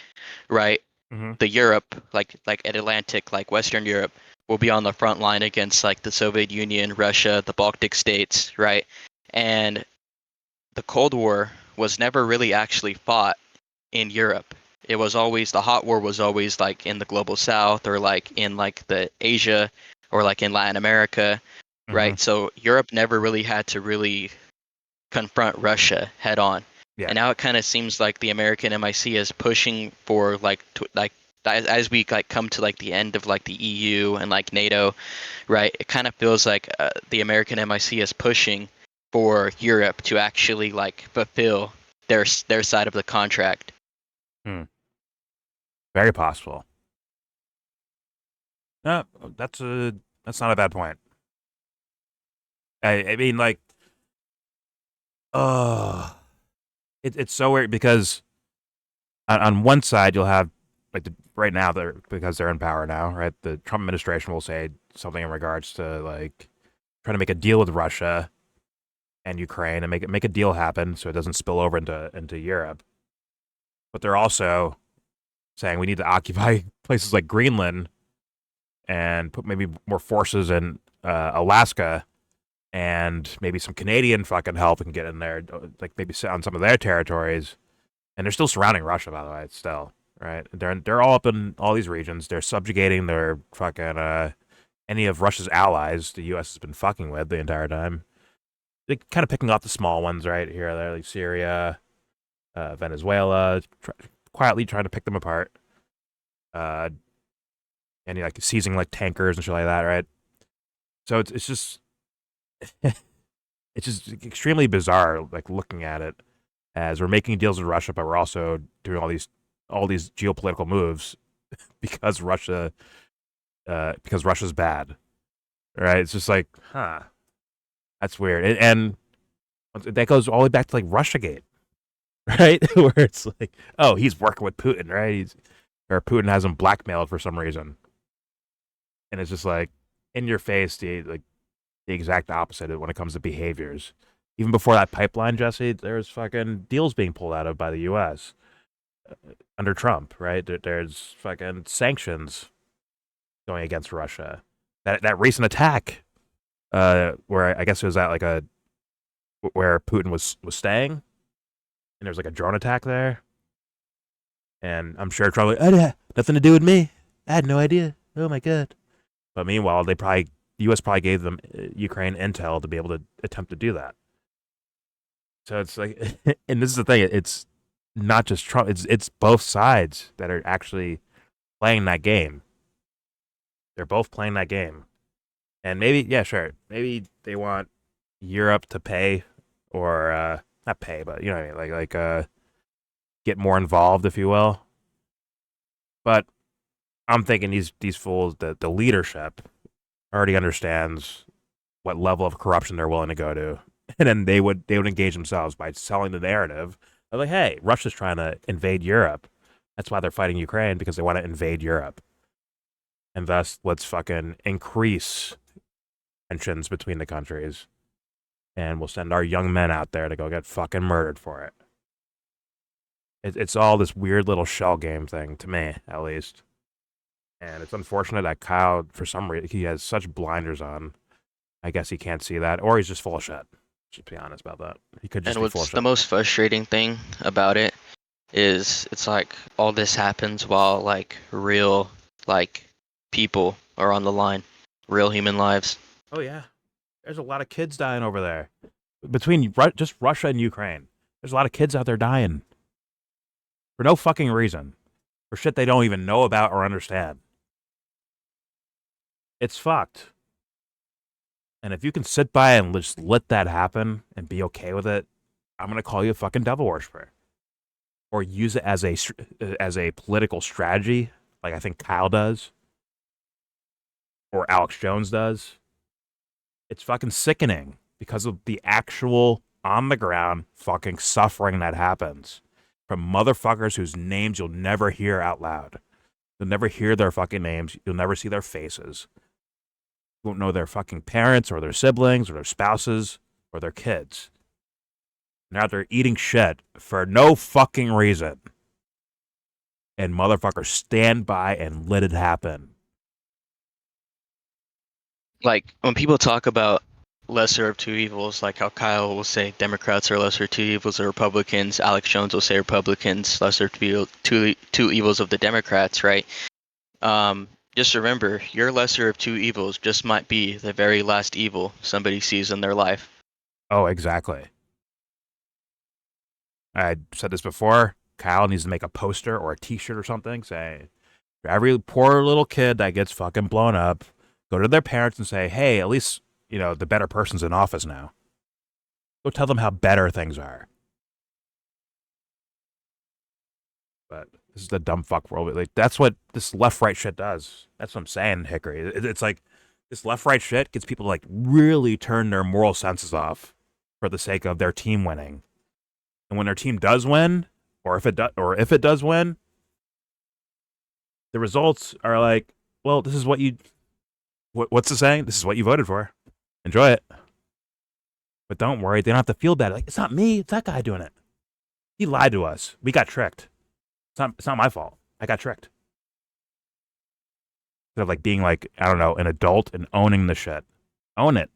right? The Europe like Atlantic, like Western Europe will be on the front line against like the Soviet Union, Russia, the Baltic states, right? And the Cold War was never really actually fought in Europe. It was always the hot war was always like in the global south or like in like the Asia or like in Latin America, right? So Europe never really had to really confront Russia head on. Yeah. And now it kind of seems like the American MIC is pushing for like as we like come to like the end of like the EU and like NATO, right? It kind of feels like the American MIC is pushing for Europe to actually like fulfill their side of the contract. Very possible. No, that's not a bad point. I mean, like, it's so weird because on one side you'll have like right now because they're in power now, right? The Trump administration will say something in regards to like trying to make a deal with Russia and Ukraine and make a deal happen so it doesn't spill over into Europe. But they're also saying we need to occupy places like Greenland and put maybe more forces in Alaska and maybe some Canadian fucking help can get in there, like maybe sit on some of their territories. And they're still surrounding Russia, by the way, still, right? They're all up in all these regions. They're subjugating their fucking any of Russia's allies the U.S. has been fucking with the entire time. They're kind of picking off the small ones right here, there, like Syria, Venezuela, quietly trying to pick them apart. And like seizing like tankers and shit like that, right? So it's just it's just extremely bizarre, like looking at it as we're making deals with Russia, but we're also doing all these geopolitical moves because Russia's bad, right? It's just like, that's weird, and that goes all the way back to like RussiaGate, right? Where it's like, oh, he's working with Putin, right? Or Putin has him blackmailed for some reason, and it's just like in your face, the exact opposite when it comes to behaviors. Even before that pipeline, Jesse, there's fucking deals being pulled out of by the U.S. Under Trump, right? There's fucking sanctions going against Russia. That recent attack, where I guess it was at like where Putin was staying, and there was like a drone attack there. And I'm sure Trump like, oh, nothing to do with me. I had no idea. Oh my god. But meanwhile, the U.S. probably gave them Ukraine intel to be able to attempt to do that. So it's like, and this is the thing, it's not just Trump, it's both sides that are actually playing that game. They're both playing that game. And maybe, yeah, sure, maybe they want Europe to pay, or not pay, but you know what I mean, like get more involved, if you will. But I'm thinking these fools, the leadership already understands what level of corruption they're willing to go to. And then they would engage themselves by selling the narrative of like, hey, Russia's trying to invade Europe. That's why they're fighting Ukraine, because they want to invade Europe. And thus, let's fucking increase tensions between the countries. And we'll send our young men out there to go get fucking murdered for it. It's all this weird little shell game thing, to me, at least. And it's unfortunate that Kyle, for some reason, he has such blinders on. I guess he can't see that, or he's just full of shit. Just be honest about that. He could just be full of shit. And what's the most frustrating thing about it is it's like all this happens while like real like people are on the line, real human lives. Oh yeah, there's a lot of kids dying over there. Between just Russia and Ukraine, there's a lot of kids out there dying for no fucking reason, for shit they don't even know about or understand. It's fucked. And if you can sit by and just let that happen and be okay with it, I'm going to call you a fucking devil worshiper. Or use it as a political strategy, like I think Kyle does. Or Alex Jones does. It's fucking sickening because of the actual on the ground fucking suffering that happens from motherfuckers whose names you'll never hear out loud. You'll never hear their fucking names. You'll never see their faces. You won't know their fucking parents or their siblings or their spouses or their kids. Now they're eating shit for no fucking reason. And motherfuckers stand by and let it happen. Like when people talk about lesser of two evils, like how Kyle will say Democrats are lesser of two evils of Republicans. Alex Jones will say Republicans lesser of two evils of the Democrats, right? Just remember, your lesser of two evils just might be the very last evil somebody sees in their life. Oh, exactly. I said this before. Kyle needs to make a poster or a T-shirt or something saying, for every poor little kid that gets fucking blown up, go to their parents and say, hey, at least, the better person's in office now. Go tell them how better things are. But this is the dumb fuck world. Like, that's what this left-right shit does. That's what I'm saying, Hickory. It's like this left-right shit gets people to like really turn their moral senses off for the sake of their team winning. And when their team does win, or if it does win, the results are like, well, this is what what's the saying? This is what you voted for. Enjoy it. But don't worry, they don't have to feel bad. Like, it's not me, it's that guy doing it. He lied to us. We got tricked. It's not my fault. I got tricked. Instead of like being like, I don't know, an adult and owning the shit. Own it.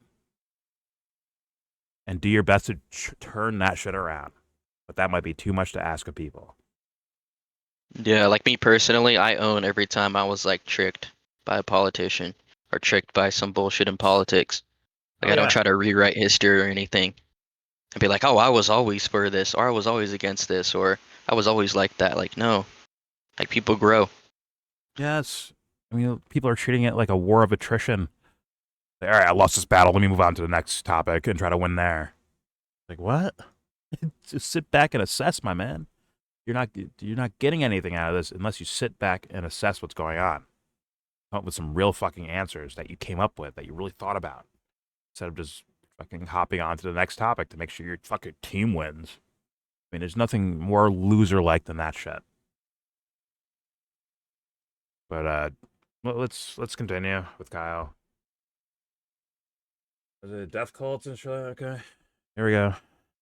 And do your best to turn that shit around. But that might be too much to ask of people. Yeah, like me personally, I own every time I was like tricked by a politician or tricked by some bullshit in politics. Like I don't try to rewrite history or anything. I'd be like, oh, I was always for this, or I was always against this, or I was always like that. Like, no. Like, people grow. Yes. I mean, people are treating it like a war of attrition. Like, all right, I lost this battle. Let me move on to the next topic and try to win there. Like, what? Just sit back and assess, my man. You're not getting anything out of this unless you sit back and assess what's going on. Come up with some real fucking answers that you came up with, that you really thought about. Instead of just fucking hopping on to the next topic to make sure your fucking team wins. I mean, there's nothing more loser-like than that shit. But well, let's continue with Kyle. Is it death cults and shit? Okay, here we go.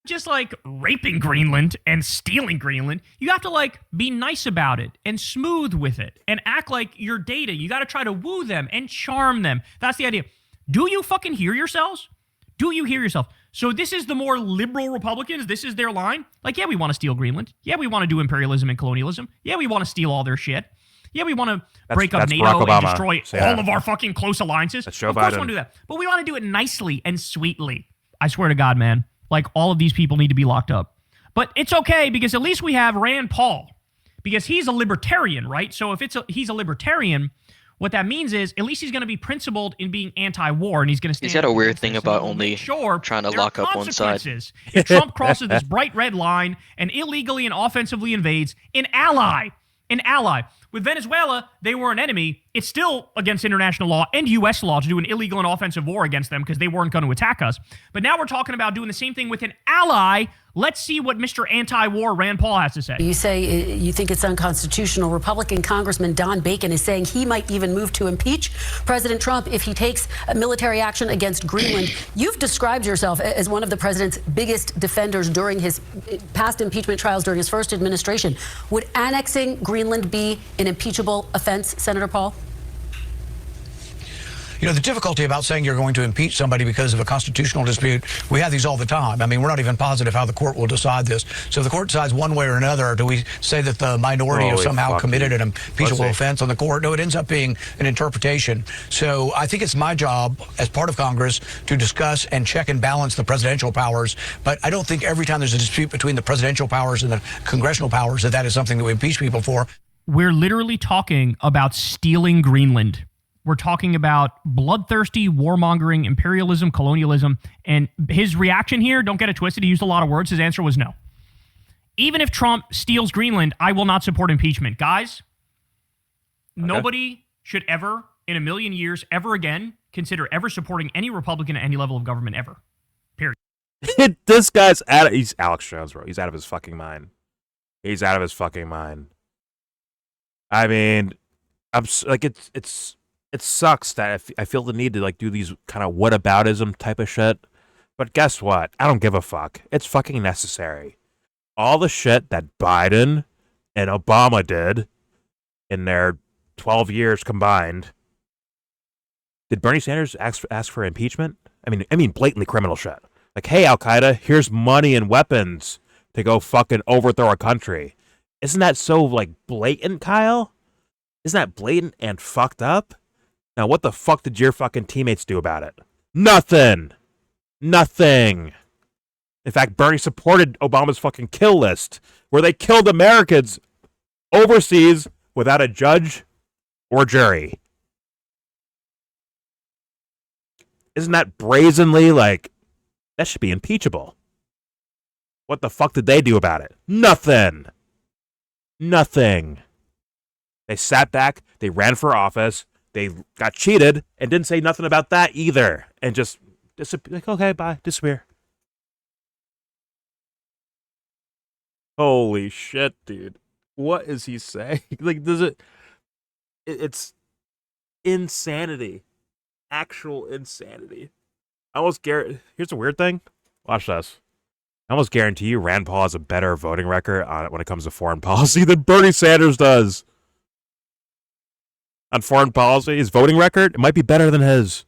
Just like raping Greenland and stealing Greenland, you have to like be nice about it and smooth with it and act like your data. You got to try to woo them and charm them. That's the idea. Do you fucking hear yourselves? Do you hear yourself? So this is the more liberal Republicans. This is their line. Like, yeah, we want to steal Greenland. Yeah, we want to do imperialism and colonialism. Yeah, we want to steal all their shit. Yeah, we want to break up NATO and destroy all of our fucking close alliances. Of course we want to do that. But we want to do it nicely and sweetly. I swear to God, man. Like, all of these people need to be locked up. But it's okay, because at least we have Rand Paul. Because he's a libertarian, right? So if he's a libertarian, what that means is at least he's going to be principled in being anti-war, and he's going to stand. He's got a weird thing about only trying to lock up one side. If Trump crosses this bright red line and illegally and offensively invades an ally. With Venezuela, they were an enemy. It's still against international law and U.S. law to do an illegal and offensive war against them because they weren't going to attack us. But now we're talking about doing the same thing with an ally. Let's see what Mr. Anti-War Rand Paul has to say. You say you think it's unconstitutional. Republican Congressman Don Bacon is saying he might even move to impeach President Trump if he takes military action against Greenland. You've described yourself as one of the president's biggest defenders during his past impeachment trials during his first administration. Would annexing Greenland be an impeachable offense, Senator Paul? You know, the difficulty about saying you're going to impeach somebody because of a constitutional dispute, we have these all the time. I mean, we're not even positive how the court will decide this. So if the court decides one way or another, do we say that the minority have somehow committed an impeachable offense on the court? No, it ends up being an interpretation. So I think it's my job as part of Congress to discuss and check and balance the presidential powers. But I don't think every time there's a dispute between the presidential powers and the congressional powers that is something that we impeach people for. We're literally talking about stealing Greenland. We're talking about bloodthirsty, warmongering, imperialism, colonialism. And his reaction here, don't get it twisted, he used a lot of words. His answer was no. Even if Trump steals Greenland, I will not support impeachment. Guys, nobody should ever, in a million years, ever again, consider ever supporting any Republican at any level of government ever. Period. This guy's he's Alex Jones, bro. He's out of his fucking mind. He's out of his fucking mind. I mean, I'm like, it sucks that I feel the need to like do these kind of whataboutism type of shit. But guess what? I don't give a fuck. It's fucking necessary. All the shit that Biden and Obama did in their 12 years combined. Did Bernie Sanders ask for impeachment? I mean blatantly criminal shit. Like, hey, Al Qaeda, here's money and weapons to go fucking overthrow our country. Isn't that so like blatant, Kyle? Isn't that blatant and fucked up? Now, what the fuck did your fucking teammates do about it? Nothing. Nothing. In fact, Bernie supported Obama's fucking kill list, where they killed Americans overseas without a judge or jury. Isn't that brazenly like, that should be impeachable? What the fuck did they do about it? Nothing. Nothing. They sat back, they ran for office, they got cheated, and didn't say nothing about that either. And just disappear. Like, okay, bye, disappear. Holy shit, dude. What is he saying? Like, it's insanity. Actual insanity. Here's the weird thing. Watch this. I almost guarantee you Rand Paul has a better voting record on it when it comes to foreign policy than Bernie Sanders does. On foreign policy, his voting record, it might be better than his.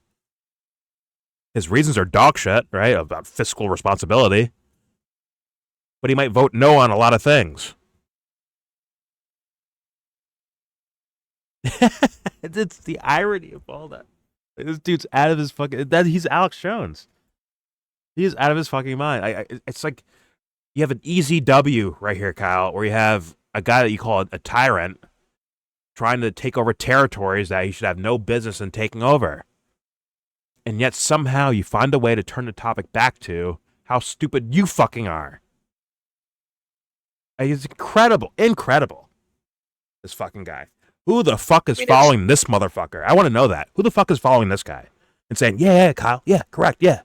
His reasons are dog shit, right? About fiscal responsibility. But he might vote no on a lot of things. It's the irony of all that. This dude's out of his fucking... He's Alex Jones. He is out of his fucking mind. It's like you have an easy W right here, Kyle, where you have a guy that you call a tyrant trying to take over territories that he should have no business in taking over. And yet somehow you find a way to turn the topic back to how stupid you fucking are. It's incredible. Incredible. This fucking guy. Who the fuck is following this motherfucker? I want to know that. Who the fuck is following this guy? And saying, yeah, Kyle. Yeah, correct. Yeah.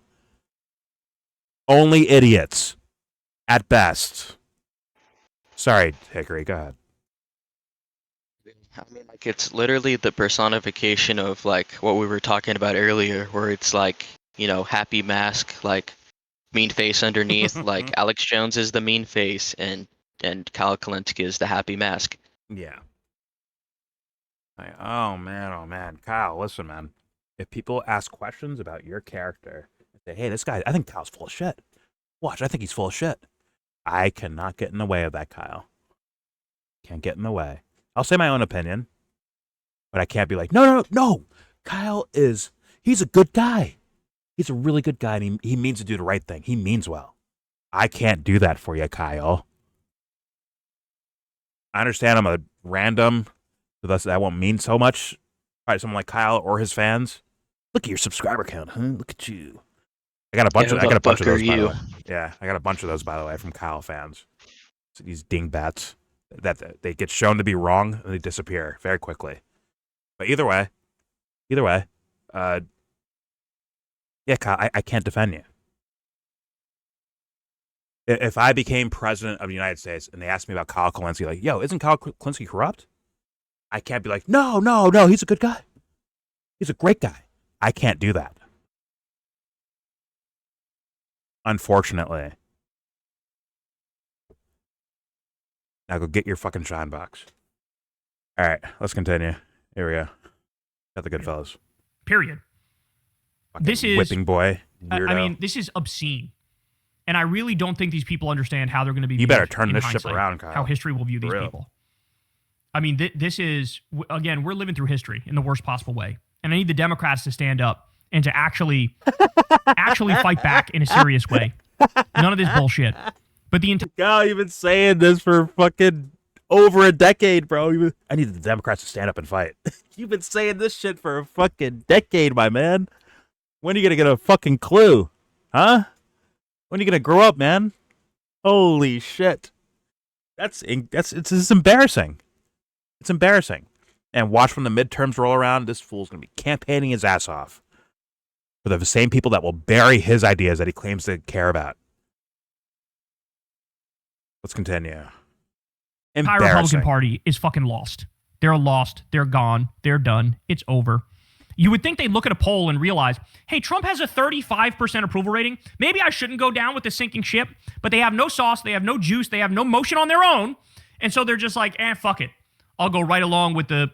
Only idiots. At best. Sorry, Hickory. Go ahead. I mean, like, it's literally the personification of, like, what we were talking about earlier, where it's like, you know, happy mask, like, mean face underneath. Like, Alex Jones is the mean face, and Kyle Kulinski is the happy mask. Yeah. Oh, man. Kyle, listen, man. If people ask questions about your character, say, hey, this guy, I think Kyle's full of shit. Watch, I think he's full of shit. I cannot get in the way of that, Kyle. Can't get in the way. I'll say my own opinion, but I can't be like, no. Kyle he's a good guy. He's a really good guy, and he means to do the right thing. He means well. I can't do that for you, Kyle. I understand I'm a random, so that won't mean so much. Probably someone like Kyle or his fans. Look at your subscriber count, huh? Look at you. I got a bunch of those, by the way. Yeah, I got a bunch of those, by the way, from Kyle fans. So these dingbats that they get shown to be wrong and they disappear very quickly. But either way, yeah, Kyle, I can't defend you. If I became president of the United States and they asked me about Kyle Kulinski, like, yo, isn't Kyle Kulinski corrupt? I can't be like, no, he's a good guy. He's a great guy. I can't do that. Unfortunately. Now go get your fucking shine box. All right, let's continue. Here we go. Got the good fellas. Period. Fucking this is whipping boy. Weirdo. I mean, this is obscene. And I really don't think these people understand how they're going to be You viewed better turn in this ship hindsight, around, Kyle. how history will view these people. I mean, this is, again, we're living through history in the worst possible way. And I need the Democrats to stand up and to actually fight back in a serious way. None of this bullshit. But Kyle, you've been saying this for fucking over a decade, bro. I need the Democrats to stand up and fight. You've been saying this shit for a fucking decade, my man. When are you going to get a fucking clue? Huh? When are you going to grow up, man? Holy shit. It's embarrassing. It's embarrassing. And watch when the midterms roll around, this fool's going to be campaigning his ass off for the same people that will bury his ideas that he claims to care about. Let's continue. The entire Republican Party is fucking lost. They're lost. They're gone. They're done. It's over. You would think they'd look at a poll and realize, hey, Trump has a 35% approval rating. Maybe I shouldn't go down with the sinking ship. But they have no sauce. They have no juice. They have no motion on their own. And so they're just like, fuck it. I'll go right along with the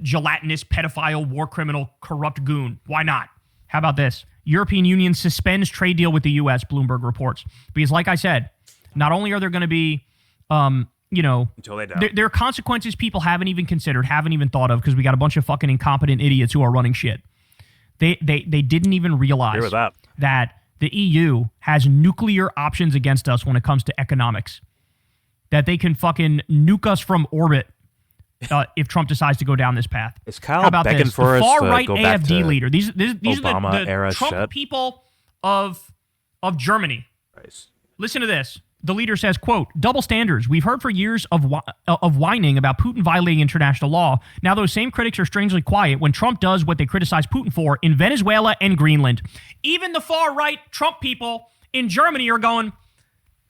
gelatinous, pedophile, war criminal, corrupt goon. Why not? How about this? European Union suspends trade deal with the U.S., Bloomberg reports. Because like I said, not only are there going to be, until they don't. There are consequences people haven't even considered, haven't even thought of, because we got a bunch of fucking incompetent idiots who are running shit. They didn't even realize that the EU has nuclear options against us when it comes to economics. That they can fucking nuke us from orbit if Trump decides to go down this path. Is Kyle How about begging this? for The us far-right to go back AfD to leader. These are Obama the era Trump shit? people of Germany. Nice. Listen to this. The leader says, quote, double standards. We've heard for years of whining about Putin violating international law. Now those same critics are strangely quiet when Trump does what they criticize Putin for in Venezuela and Greenland. Even the far-right Trump people in Germany are going,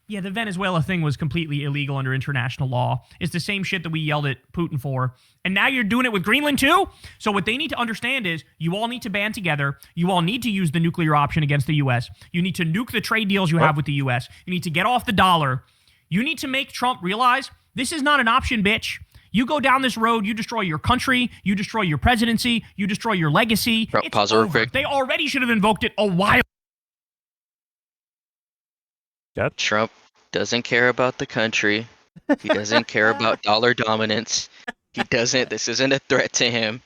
yeah, the Venezuela thing was completely illegal under international law. It's the same shit that we yelled at Putin for. And now you're doing it with Greenland too? So what they need to understand is you all need to band together. You all need to use the nuclear option against the U.S. You need to nuke the trade deals you have with the U.S. You need to get off the dollar. You need to make Trump realize this is not an option, bitch. You go down this road, you destroy your country, you destroy your presidency, you destroy your legacy. Pause real quick. They already should have invoked it a while. Trump doesn't care about the country. He doesn't care about dollar dominance. He doesn't. This isn't a threat to him.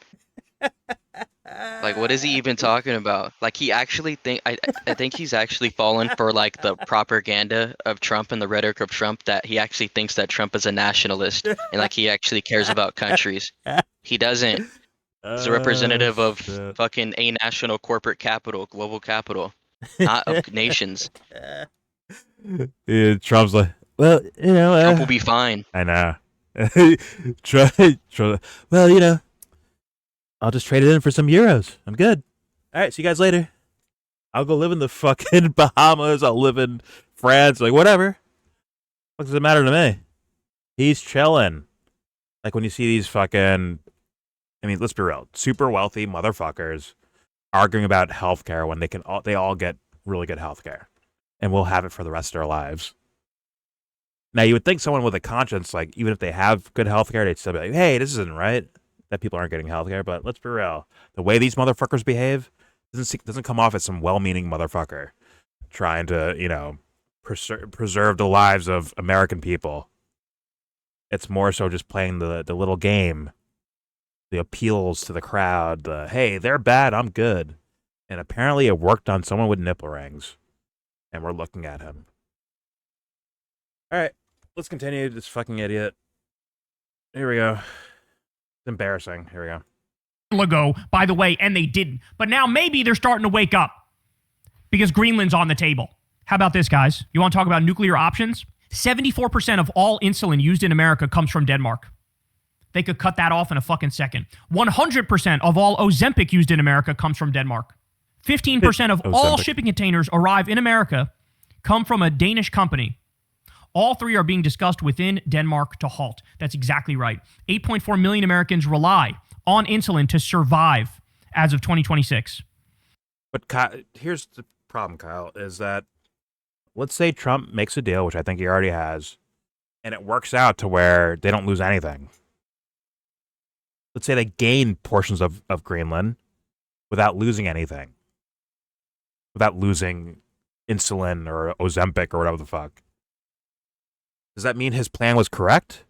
Like, what is he even talking about? Like, he actually I think he's actually fallen for like the propaganda of Trump and the rhetoric of Trump, that he actually thinks that Trump is a nationalist and like he actually cares about countries. He doesn't. He's a representative of fucking a national corporate capital, global capital, not of nations. Yeah, Trump's like, well, Trump will be fine. I know. Well, I'll just trade it in for some euros. I'm good. All right, see you guys later. I'll go live in the fucking Bahamas. I'll live in France. Like, whatever. What does it matter to me? He's chilling. Like, when you see these fucking, let's be real, super wealthy motherfuckers arguing about healthcare when they all get really good healthcare. And we'll have it for the rest of their lives. Now, you would think someone with a conscience, like, even if they have good healthcare, they'd still be like, hey, this isn't right that people aren't getting healthcare. But let's be real. The way these motherfuckers behave doesn't come off as some well-meaning motherfucker trying to, preserve the lives of American people. It's more so just playing the little game, the appeals to the crowd, hey, they're bad, I'm good. And apparently it worked on someone with nipple rings. And we're looking at him. All right, let's continue. This fucking idiot. Here we go. It's embarrassing. Here we go. Ago, by the way, and they didn't. But now maybe they're starting to wake up because Greenland's on the table. How about this, guys? You want to talk about nuclear options? 74% of all insulin used in America comes from Denmark. They could cut that off in a fucking second. 100% of all Ozempic used in America comes from Denmark. 15% of all shipping containers arrive in America come from a Danish company. All three are being discussed within Denmark to halt. That's exactly right. 8.4 million Americans rely on insulin to survive as of 2026. But Kyle, here's the problem, Kyle, is that let's say Trump makes a deal, which I think he already has, and it works out to where they don't lose anything. Let's say they gain portions of Greenland without losing anything. Without losing insulin or Ozempic or whatever the fuck. Does that mean his plan was correct?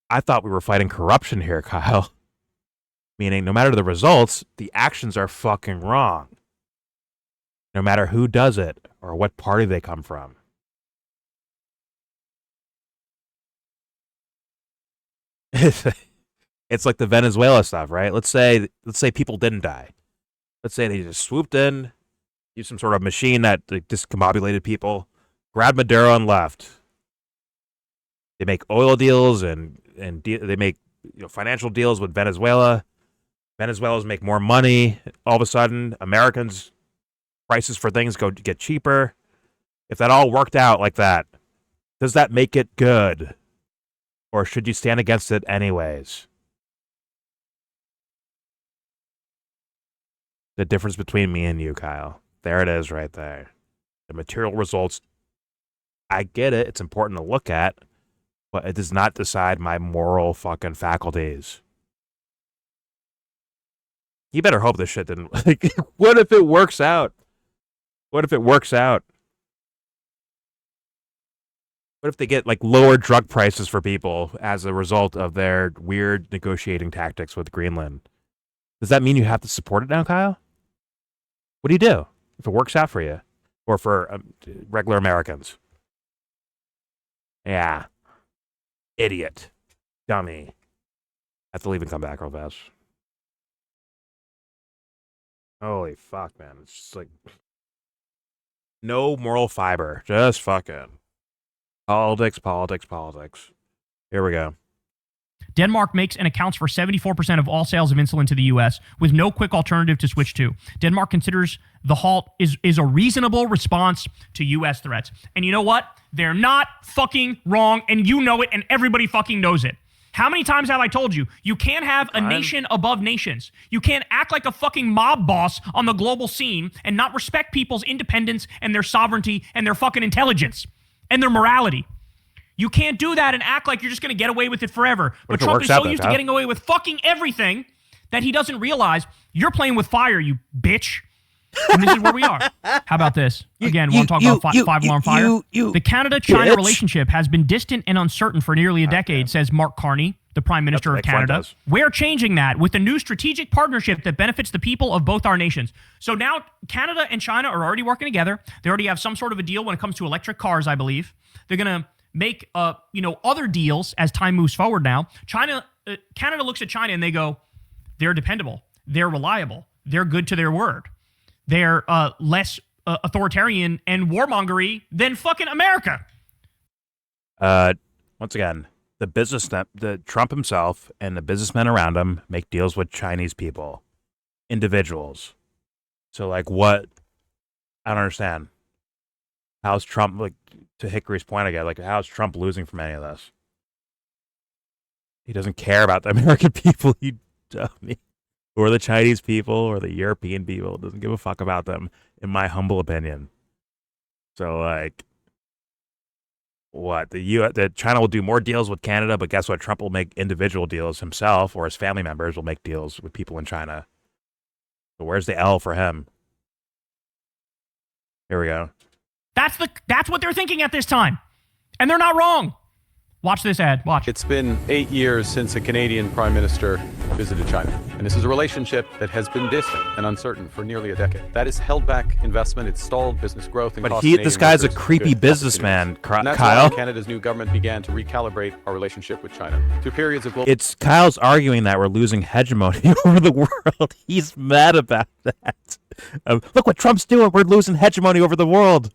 I thought we were fighting corruption here, Kyle. Meaning, no matter the results, the actions are fucking wrong. No matter who does it or what party they come from. It's like the Venezuela stuff, right? Let's say people didn't die. Let's say they just swooped in, used some sort of machine that discombobulated people, grabbed Maduro and left. They make oil deals and they make financial deals with Venezuela. Venezuelans make more money. All of a sudden, Americans' prices for things get cheaper. If that all worked out like that, does that make it good? Or should you stand against it anyways? The difference between me and you, Kyle. There it is right there. The material results, I get it. It's important to look at, but it does not decide my moral fucking faculties. He better hope this shit didn't. Like, what if it works out? What if it works out? What if they get like lower drug prices for people as a result of their weird negotiating tactics with Greenland? Does that mean you have to support it now, Kyle? What do you do if it works out for you or for regular Americans? Yeah. Idiot. Dummy. I have to leave and come back real fast. Holy fuck, man. It's just like no moral fiber. Just fucking politics, politics, politics. Here we go. Denmark makes and accounts for 74% of all sales of insulin to the U.S. with no quick alternative to switch to. Denmark considers the halt is a reasonable response to U.S. threats. And you know what? They're not fucking wrong, and you know it, and everybody fucking knows it. How many times have I told you, you can't have a nation above nations. You can't act like a fucking mob boss on the global scene and not respect people's independence and their sovereignty and their fucking intelligence and their morality. You can't do that and act like you're just going to get away with it forever. But Trump is so used to getting away with fucking everything that he doesn't realize you're playing with fire, you bitch. And this is where we are. How about this? Again, want to talk about five-alarm fire? The Canada-China relationship has been distant and uncertain for nearly a decade, says Mark Carney, the Prime Minister of Canada. We're changing that with a new strategic partnership that benefits the people of both our nations. So now Canada and China are already working together. They already have some sort of a deal when it comes to electric cars, I believe. They're going to make other deals as time moves forward now. Canada looks at China and they go, they're dependable. They're reliable. They're good to their word. They're less authoritarian and warmongery than fucking America. Once again, the Trump himself and the businessmen around him make deals with Chinese people, individuals. So, like, what? I don't understand. How's Trump, like, to Hickory's point again, like, how's Trump losing from any of this? He doesn't care about the American people, you dummy. Or the Chinese people or the European people. Doesn't give a fuck about them, in my humble opinion. So, like, what? The China will do more deals with Canada, but guess what? Trump will make individual deals himself, or his family members will make deals with people in China. So where's the L for him? Here we go. That's what they're thinking at this time. And they're not wrong. Watch this ad. Watch. It's been 8 years since a Canadian Prime Minister visited China. And this is a relationship that has been distant and uncertain for nearly a decade. That has held back investment, it's stalled business growth, and but cost this guy's a creepy businessman, and that's Kyle. why Canada's new government began to recalibrate our relationship with China. Through periods of global... It's Kyle's arguing that we're losing hegemony over the world. He's mad about that. Look what Trump's doing. We're losing hegemony over the world.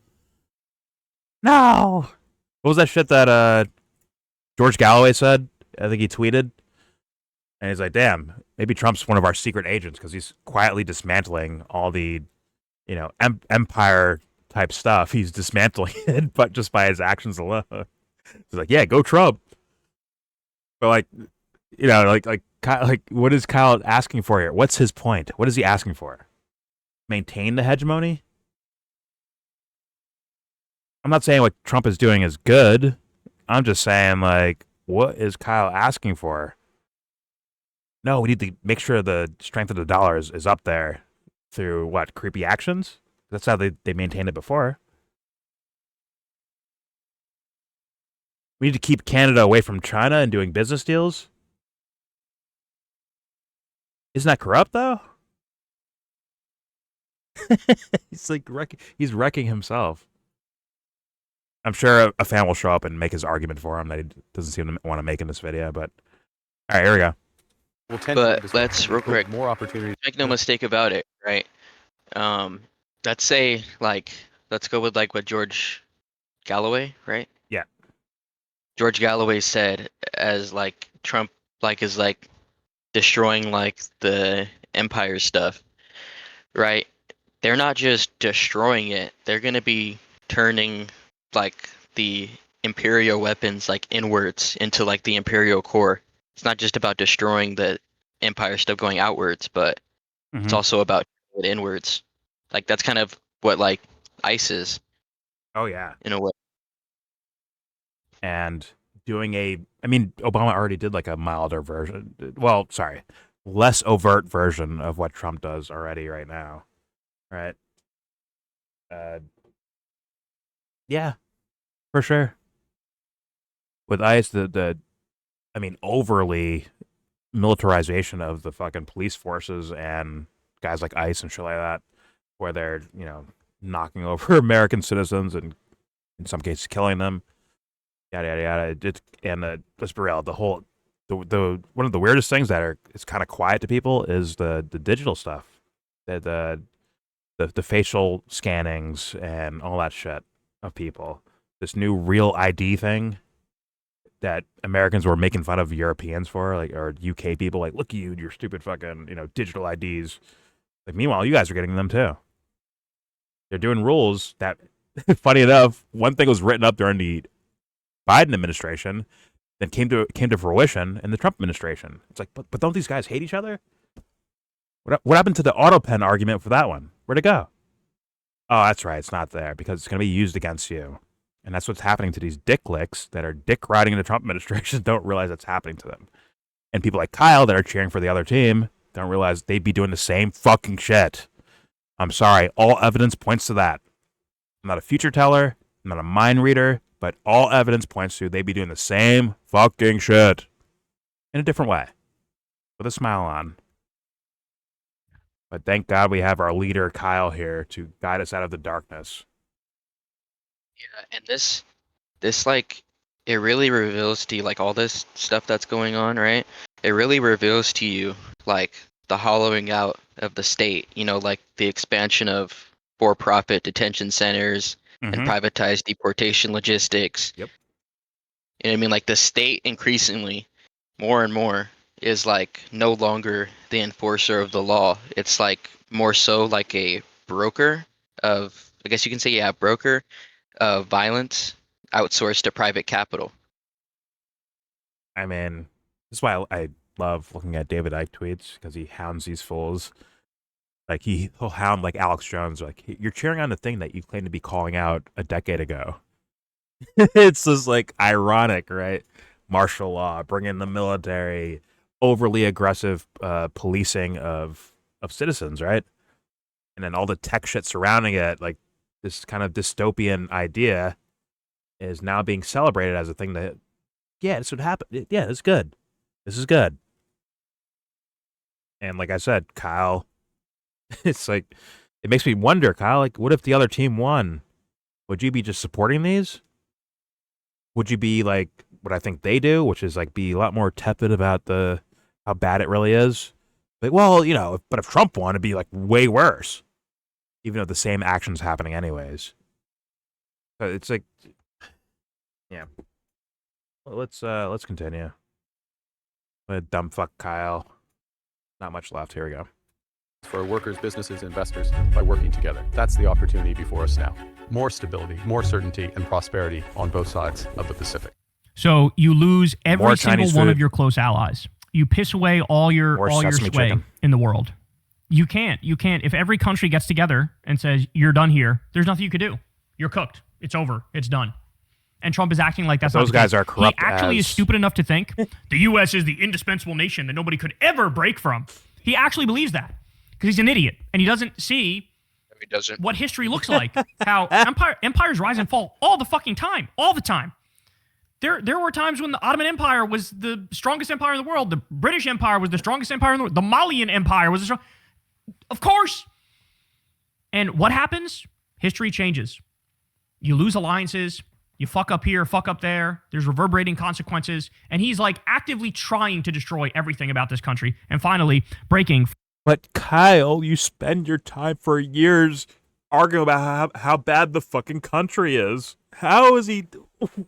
No. What was that shit that George Galloway said? I think he tweeted. And he's like, damn, maybe Trump's one of our secret agents because he's quietly dismantling all the, empire type stuff. He's dismantling it, but just by his actions alone. He's like, yeah, go Trump. But what is Kyle asking for here? What's his point? What is he asking for? Maintain the hegemony? I'm not saying what Trump is doing is good. I'm just saying, like, what is Kyle asking for? No, we need to make sure the strength of the dollar is up there through what? Creepy actions? That's how they maintained it before. We need to keep Canada away from China and doing business deals? Isn't that corrupt, though? He's wrecking himself. I'm sure a fan will show up and make his argument for him that he doesn't seem to want to make in this video, but all right, here we go. But let's real quick. More opportunities. Make no mistake about it, right? Let's say let's go with what George Galloway, right? Yeah. George Galloway said as Trump is destroying the empire stuff, right? They're not just destroying it; they're gonna be turning the imperial weapons inwards into the imperial core. It's not just about destroying the empire stuff going outwards, but it's also about it inwards. That's kind of what ICE is. Oh yeah, in a way. And doing Obama already did a milder version. Well, sorry, less overt version of what Trump does already right now, right? Yeah, for sure. With ICE, overly militarization of the fucking police forces and guys like ICE and shit like that, where they're knocking over American citizens and in some cases killing them, yada yada yada. Let's be real, the one of the weirdest things that is kind of quiet to people is the digital stuff, the facial scannings and all that shit of people. This new real ID thing that Americans were making fun of Europeans for, like, or UK people, like, look at you and your stupid fucking, digital IDs. Like, meanwhile, you guys are getting them too. They're doing rules that, funny enough, one thing was written up during the Biden administration, then came to fruition in the Trump administration. It's like, but don't these guys hate each other? What happened to the auto pen argument for that one? Where'd it go? Oh, that's right, it's not there because it's going to be used against you. And that's what's happening to these dick licks that are dick riding in the Trump administration, don't realize that's happening to them. And people like Kyle that are cheering for the other team don't realize they'd be doing the same fucking shit. I'm sorry, all evidence points to that. I'm not a future teller, I'm not a mind reader, but all evidence points to they'd be doing the same fucking shit. In a different way. With a smile on. But thank God we have our leader, Kyle, here to guide us out of the darkness. Yeah, and this like, it really reveals to you, like, all this stuff that's going on, right? It really reveals to you, like, the hollowing out of the state, like the expansion of for-profit detention centers and privatized deportation logistics. Yep. You know what I mean? Like, the state increasingly, more and more, is like no longer the enforcer of the law. It's like more so like a broker of, I guess you can say, yeah, broker of violence outsourced to private capital. I mean, this is why I love looking at David Icke tweets, because he hounds these fools. Like, he'll hound like Alex Jones. Like, you're cheering on the thing that you claimed to be calling out a decade ago. It's just like ironic, right? Martial law, bring in the military, overly aggressive policing of citizens, right? And then all the tech shit surrounding it, like this kind of dystopian idea, is now being celebrated as a thing that, yeah, this would happen. Yeah, it's good. This is good. And like I said, Kyle, it's like, it makes me wonder, Kyle, like, what if the other team won? Would you be just supporting these? Would you be like what I think they do, which is like be a lot more tepid about how bad it really is? Like, well, but if Trump won, it'd be like way worse, even though the same action's happening anyways. So it's like, yeah. Well, let's continue. What a dumb fuck, Kyle. Not much left. Here we go. For workers, businesses, investors, by working together. That's the opportunity before us now. More stability, more certainty, and prosperity on both sides of the Pacific. So you lose every More single Chinese one food. of your close allies. You piss away all your sesame sway chicken. in the world. You can't. If every country gets together and says, you're done here, there's nothing you could do. You're cooked. It's over. It's done. And Trump is acting like that's not Those the guys case. are corrupt He actually as- is stupid enough to think the U.S. is the indispensable nation that nobody could ever break from. He actually believes that because he's an idiot and he doesn't see He doesn't. what history looks like. How empires rise and fall all the fucking time, all the time. There were times when the Ottoman Empire was the strongest empire in the world. The British Empire was the strongest empire in the world. The Malian Empire was the strongest. Of course. And what happens? History changes. You lose alliances. You fuck up here, fuck up there. There's reverberating consequences. And he's like actively trying to destroy everything about this country. And finally, breaking. But Kyle, you spend your time for years arguing about how bad the fucking country is. How is he?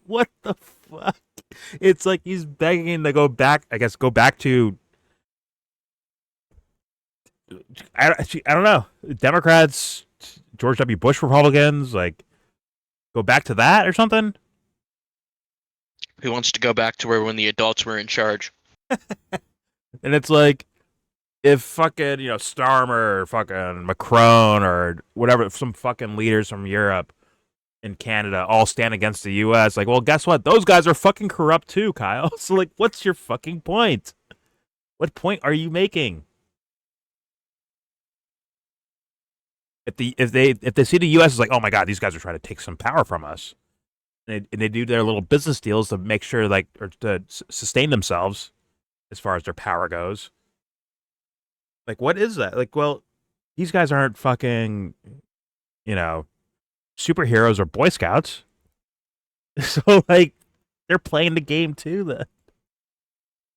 What the fuck? It's like he's begging to go back. I guess go back to. I don't know. Democrats, George W. Bush Republicans, like go back to that or something. He wants to go back to where when the adults were in charge. And it's like, if fucking, Starmer or fucking Macron or whatever, some fucking leaders from Europe and Canada all stand against the U.S., like, well, guess what? Those guys are fucking corrupt too, Kyle. So, like, what's your fucking point? What point are you making? If they see the U.S. as like, oh my God, these guys are trying to take some power from us, and they do their little business deals to make sure like or to sustain themselves as far as their power goes. Like, what is that? Like, well, these guys aren't fucking, superheroes or Boy Scouts. So like, they're playing the game too.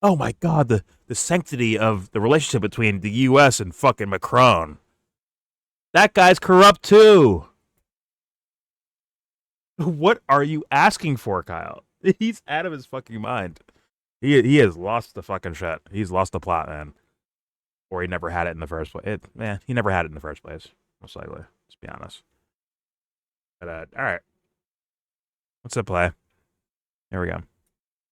Oh my God, the sanctity of the relationship between the U.S. and fucking Macron. That guy's corrupt too. What are you asking for, Kyle? He's out of his fucking mind. He has lost the fucking shit. He's lost the plot, man. Or he never had it in the first place. He never had it in the first place. Most likely. Let's be honest. But all right. What's the play? Here we go.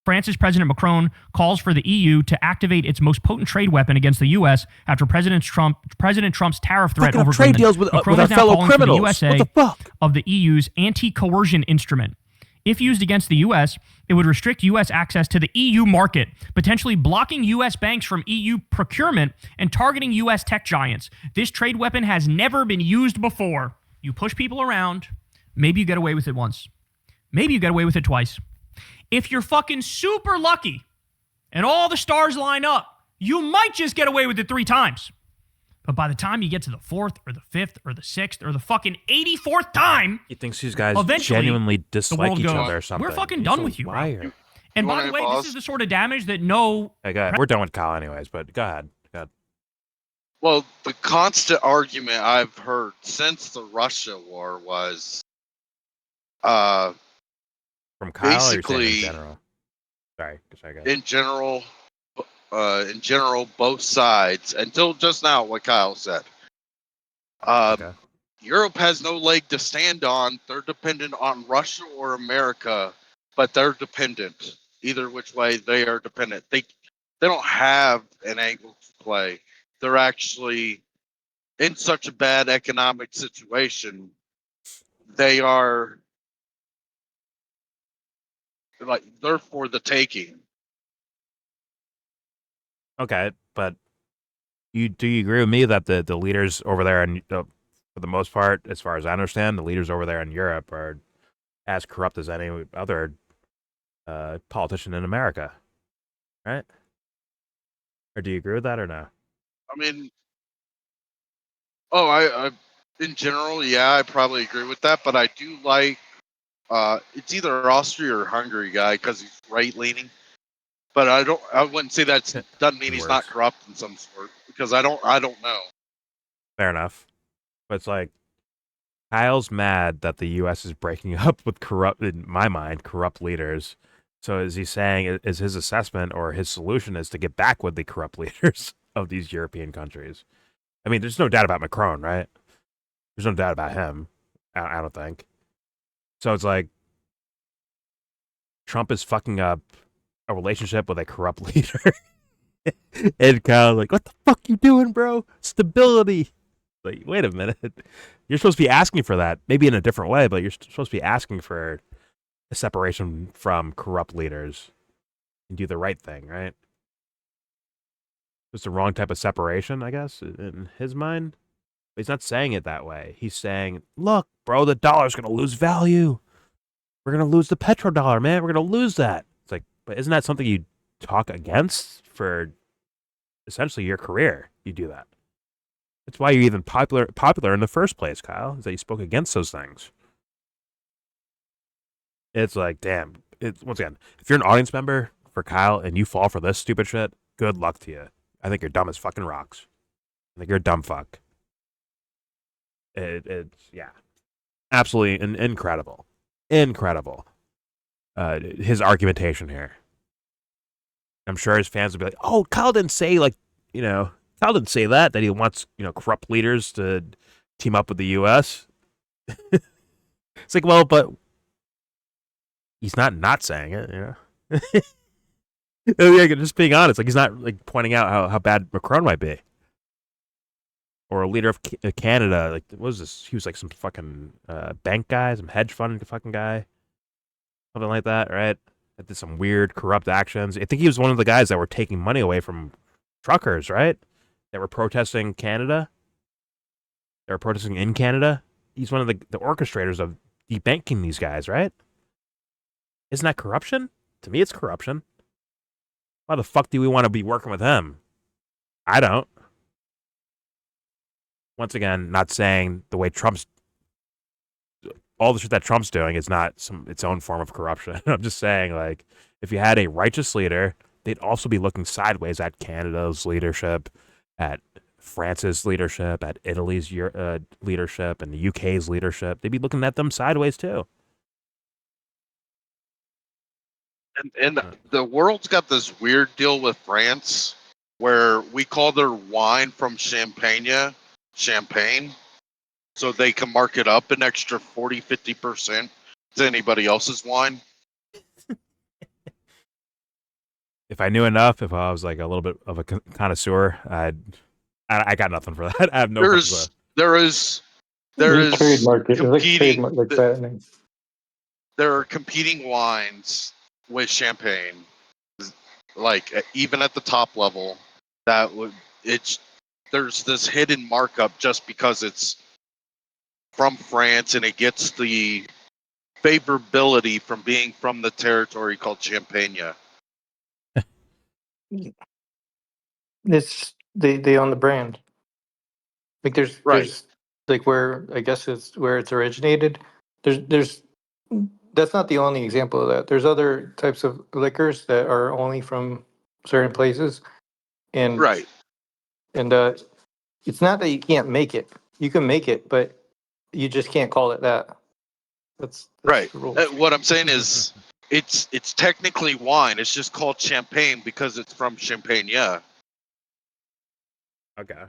France's President Macron calls for the EU to activate its most potent trade weapon against the U.S. after President Trump's tariff threat over trade Greenland. deals with Macron our is now fellow calling criminals. for the USA What the fuck? of the EU's anti-coercion instrument. If used against the U.S., it would restrict U.S. access to the EU market, potentially blocking U.S. banks from EU procurement and targeting U.S. tech giants. This trade weapon has never been used before. You push people around, maybe you get away with it once. Maybe you get away with it twice. If you're fucking super lucky and all the stars line up, you might just get away with it 3 times. But by the time you get to the 4th or the 5th or the 6th or the fucking 84th time, He thinks these guys eventually, genuinely the dislike world each goes, other or something. we're fucking He's done a with you, bro. liar. And by want the way, any this pause? is the sort of damage that no... Hey, go ahead. We're done with Kyle anyways, but go ahead. Go ahead. Well, the constant argument I've heard since the Russia war was, From Kyle or you're saying basically, in general? Sorry, guys. in general, both sides until just now, what Kyle said. Europe has no leg to stand on. They're dependent on Russia or America, but they're dependent. Either which way, they are dependent. They don't have an angle to play. They're actually in such a bad economic situation. They are like they're for the taking. Okay, but do you agree with me that the leaders over there, and for the most part, as far as I understand, the leaders over there in Europe are as corrupt as any other politician in America, right? Or do you agree with that or no? I mean, I in general, yeah, I probably agree with that, but I do like it's either Austria or Hungary guy because he's right leaning. But I wouldn't say that doesn't mean he's not corrupt in some sort because I don't know. Fair enough, but it's like Kyle's mad that the U.S. is breaking up with corrupt, in my mind, corrupt leaders. So is he saying, is his assessment or his solution is to get back with the corrupt leaders of these European countries? I mean, there's no doubt about Macron, right? There's no doubt about him. I don't think. So it's like Trump is fucking up a relationship with a corrupt leader. And Kyle's like, what the fuck you doing, bro? Stability. Like, wait a minute. You're supposed to be asking for that. Maybe in a different way, but you're supposed to be asking for a separation from corrupt leaders and do the right thing, right? It's the wrong type of separation, I guess, in his mind. But he's not saying it that way. He's saying, look, bro, the dollar's going to lose value. We're going to lose the petrodollar, man. We're going to lose that. It's like, but isn't that something you talk against for essentially your career? You do that. That's why you're even popular in the first place, Kyle, is that you spoke against those things. It's like, damn. Once again, if you're an audience member for Kyle and you fall for this stupid shit, good luck to you. I think you're dumb as fucking rocks. I think you're a dumb fuck. It's yeah, absolutely incredible. Incredible. His argumentation here. I'm sure his fans would be like, oh, Kyle didn't say, like, Kyle didn't say that he wants, corrupt leaders to team up with the U.S. It's like, well, but he's not saying it, Yeah, just being honest, like he's not like pointing out how bad Macron might be, or a leader of Canada. Like, what was this? He was like some fucking bank guy, some hedge fund fucking guy, something like that, right? That did some weird corrupt actions. I think he was one of the guys that were taking money away from truckers, right? That were protesting Canada. They were protesting in Canada. He's one of the orchestrators of debanking these guys, right? Isn't that corruption? To me, it's corruption. Why the fuck do we want to be working with him? I don't. Once again, not saying the way all the shit that Trump's doing is not its own form of corruption. I'm just saying, like, if you had a righteous leader, they'd also be looking sideways at Canada's leadership, at France's leadership, at Italy's leadership, and the UK's leadership. They'd be looking at them sideways too. And the world's got this weird deal with France where we call their wine from champagne, so they can mark it up an extra 40-50% to anybody else's wine. If I knew enough, if I was like a little bit of a connoisseur, I got nothing for that. I have no. There is trademark it. competing. Trademark like that. There are competing wines with champagne, like even at the top level. There's this hidden markup just because it's from France and it gets the favorability from being from the territory called Champagne. It's they own the brand. Like there's like where I guess it's where it's originated. There's that's not the only example of that. There's other types of liquors that are only from certain places, and it's not that you can't make it. You can make it, but you just can't call it that. That's right. the rule. What I'm saying is, it's technically wine. It's just called champagne because it's from Champagne. Okay.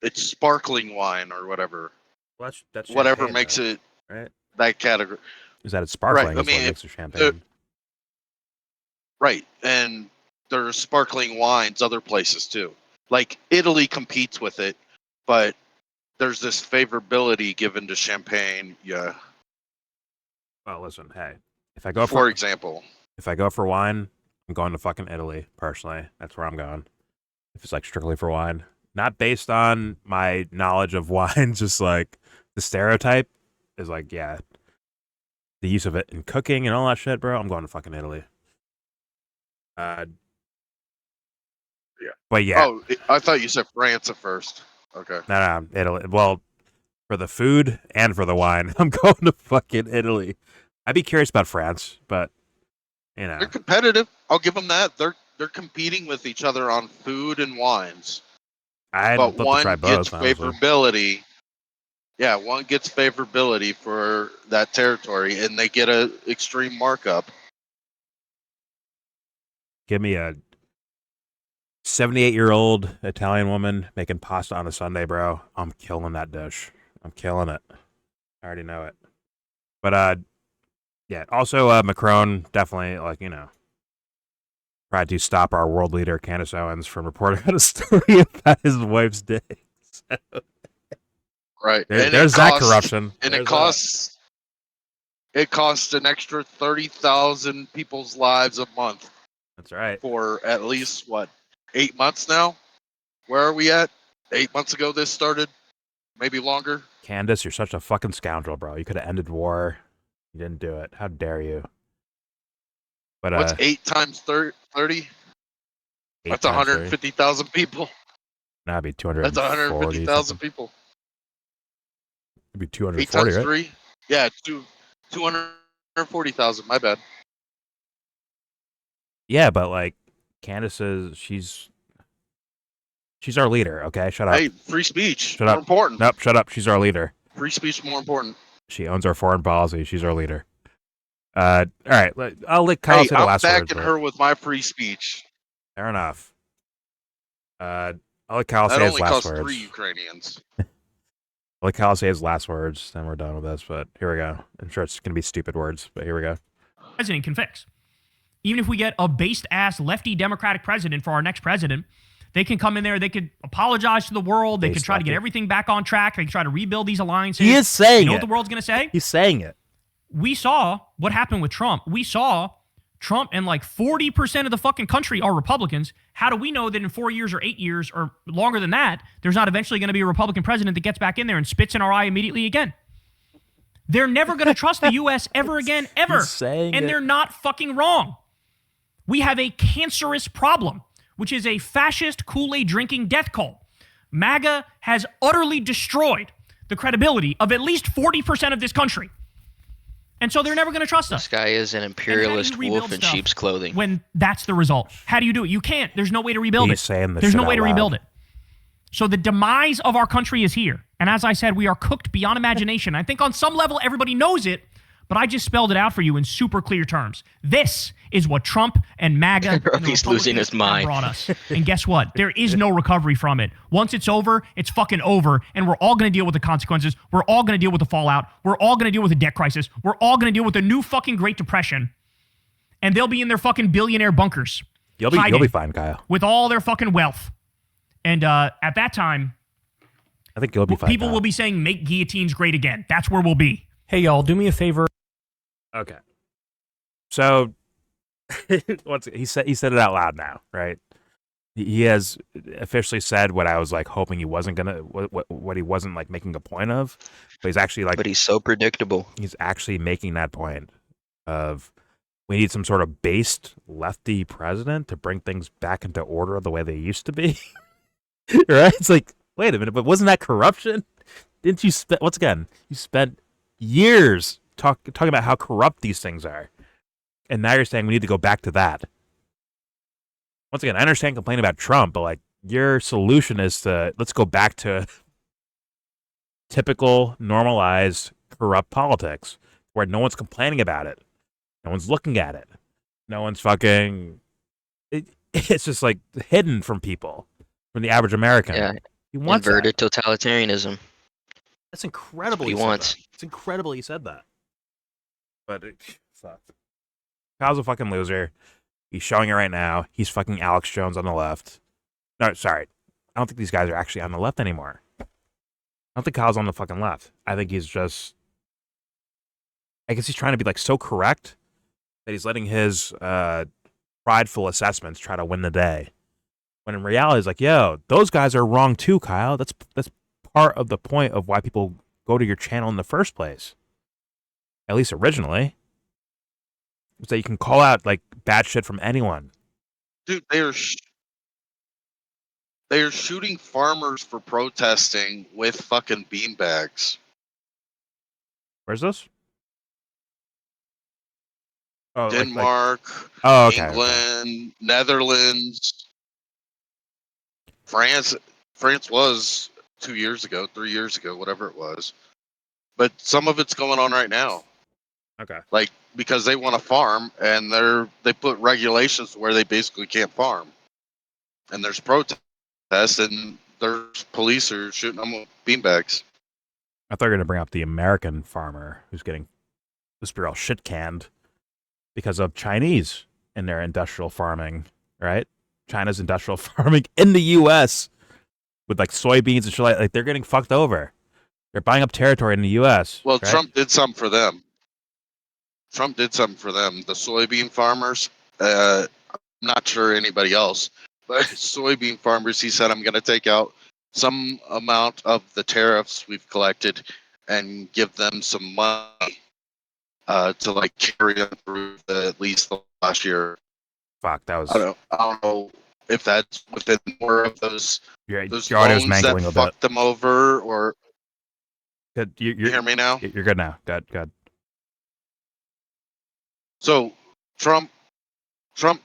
It's sparkling wine or whatever. Well, that's whatever makes it right. That category. Is that it's sparkling? Right. Is what makes it champagne. Right, and there's sparkling wines other places too. Like Italy competes with it, but there's this favorability given to champagne. Yeah. Well, listen, hey, if I go for example, if I go for wine, I'm going to fucking Italy. Personally, that's where I'm going. If it's like strictly for wine, not based on my knowledge of wine, just like the stereotype is like, yeah, the use of it in cooking and all that shit, bro. I'm going to fucking Italy. Yeah. But yeah. Oh, I thought you said France at first. Okay. No, Italy. Well, for the food and for the wine, I'm going to fucking Italy. I'd be curious about France, but you know, they're competitive. I'll give them that. They're competing with each other on food and wines. I'd love to try both, gets favorability. Yeah, one gets favorability for that territory, and they get a extreme markup. Give me a 78-year-old Italian woman making pasta on a Sunday, bro. I'm killing that dish. I'm killing it. I already know it. But yeah. Also, Macron definitely, like, you know, tried to stop our world leader Candace Owens from reporting on a story about his wife's dick. So, right. There's that corruption. And it costs an extra 30,000 people's lives a month. That's right. For at least, 8 months now? Where are we at? 8 months ago this started? Maybe longer? Candace, you're such a fucking scoundrel, bro. You could have ended war. You didn't do it. How dare you? But what's 8 times 30? That's 150,000 people. That'd be 240. That's 150,000 people. It'd be 240, 8 times right? 3? Yeah, 240,000. My bad. Yeah, but like Candace is, she's our leader. Okay, shut up. Hey, free speech. Shut more up. important. Nope, shut up. She's our leader. Free speech more important. She owns our foreign policy. She's our leader. All right, I'll let Kyle say the last I'm words. backing her with my free speech. Fair enough. I'll let Kyle that say his only last costs words. 3 Ukrainians. I'll let Kyle say his last words, then we're done with this. But here we go. I'm sure it's going to be stupid words, but here we go. President can fix. Even if we get a based-ass lefty Democratic president for our next president, they can come in there, they could apologize to the world, they could try to get everything back on track, they can try to rebuild these alliances. He is saying You know it. what the world's going to say? He's saying it. We saw what happened with Trump. We saw Trump and like 40% of the fucking country are Republicans. How do we know that in 4 years or 8 years or longer than that, there's not eventually going to be a Republican president that gets back in there and spits in our eye immediately again? They're never going to trust the U.S. ever again, ever. And they're not fucking wrong. We have a cancerous problem, which is a fascist Kool-Aid drinking death cult. MAGA has utterly destroyed the credibility of at least 40% of this country. And so they're never going to trust us. This guy is an imperialist wolf in sheep's clothing. When that's the result. How do you do it? You can't. There's no way to rebuild it. There's no way to rebuild it. So the demise of our country is here. And as I said, we are cooked beyond imagination. I think on some level everybody knows it, but I just spelled it out for you in super clear terms. This is what Trump and MAGA and He's losing his mind. brought us. And guess what? There is no recovery from it. Once it's over, it's fucking over, and we're all going to deal with the consequences. We're all going to deal with the fallout. We're all going to deal with the debt crisis. We're all going to deal with the new fucking Great Depression, and they'll be in their fucking billionaire bunkers. You'll be fine, Kyle. With all their fucking wealth. And at that time, I think you'll be fine. People will be saying, make guillotines great again. That's where we'll be. Hey, y'all, do me a favor. Okay. So he said it out loud now, right? He has officially said what I was like hoping he wasn't gonna, what he wasn't like making a point of, but he's actually like. But he's so predictable. He's actually making that point of we need some sort of based lefty president to bring things back into order the way they used to be. Right? It's like, wait a minute, but wasn't that corruption? Didn't you spend once again? You spent years talking about how corrupt these things are. And now you're saying we need to go back to that. Once again, I understand complaining about Trump, but like your solution is to let's go back to typical, normalized, corrupt politics where no one's complaining about it. No one's looking at it. No one's fucking... It's just like hidden from people, from the average American. Yeah, he wants inverted totalitarianism. That's incredible. He wants. It's incredible he said that. But fuck. Kyle's a fucking loser. He's showing it right now. He's fucking Alex Jones on the left. No, sorry. I don't think these guys are actually on the left anymore. I don't think Kyle's on the fucking left. I think he's just... I guess he's trying to be like so correct that he's letting his prideful assessments try to win the day. When in reality, it's like, yo, those guys are wrong too, Kyle. That's part of the point of why people go to your channel in the first place. At least originally. Is that you can call out like bad shit from anyone. Dude, they are shooting farmers for protesting with fucking beanbags. Where's this? Oh, Denmark, okay, England, Netherlands, France. France was 2 years ago, 3 years ago, whatever it was. But some of it's going on right now. Okay. Like because they want to farm and they put regulations where they basically can't farm. And there's protests and there's police are shooting them with beanbags. I thought you were going to bring up the American farmer who's getting all shit canned because of Chinese in their industrial farming, right? China's industrial farming in the U.S. with like soybeans and shit like they're getting fucked over. They're buying up territory in the U.S. Well, right? Trump did something for them. The soybean farmers. I'm not sure anybody else, but soybean farmers, he said, I'm going to take out some amount of the tariffs we've collected and give them some money to like carry them through at least the last year. Fuck, that was... I don't know if that's within more of those your loans audio's mangling that a fucked bit. them over, or... Good. You hear me now? You're good now. Good. So Trump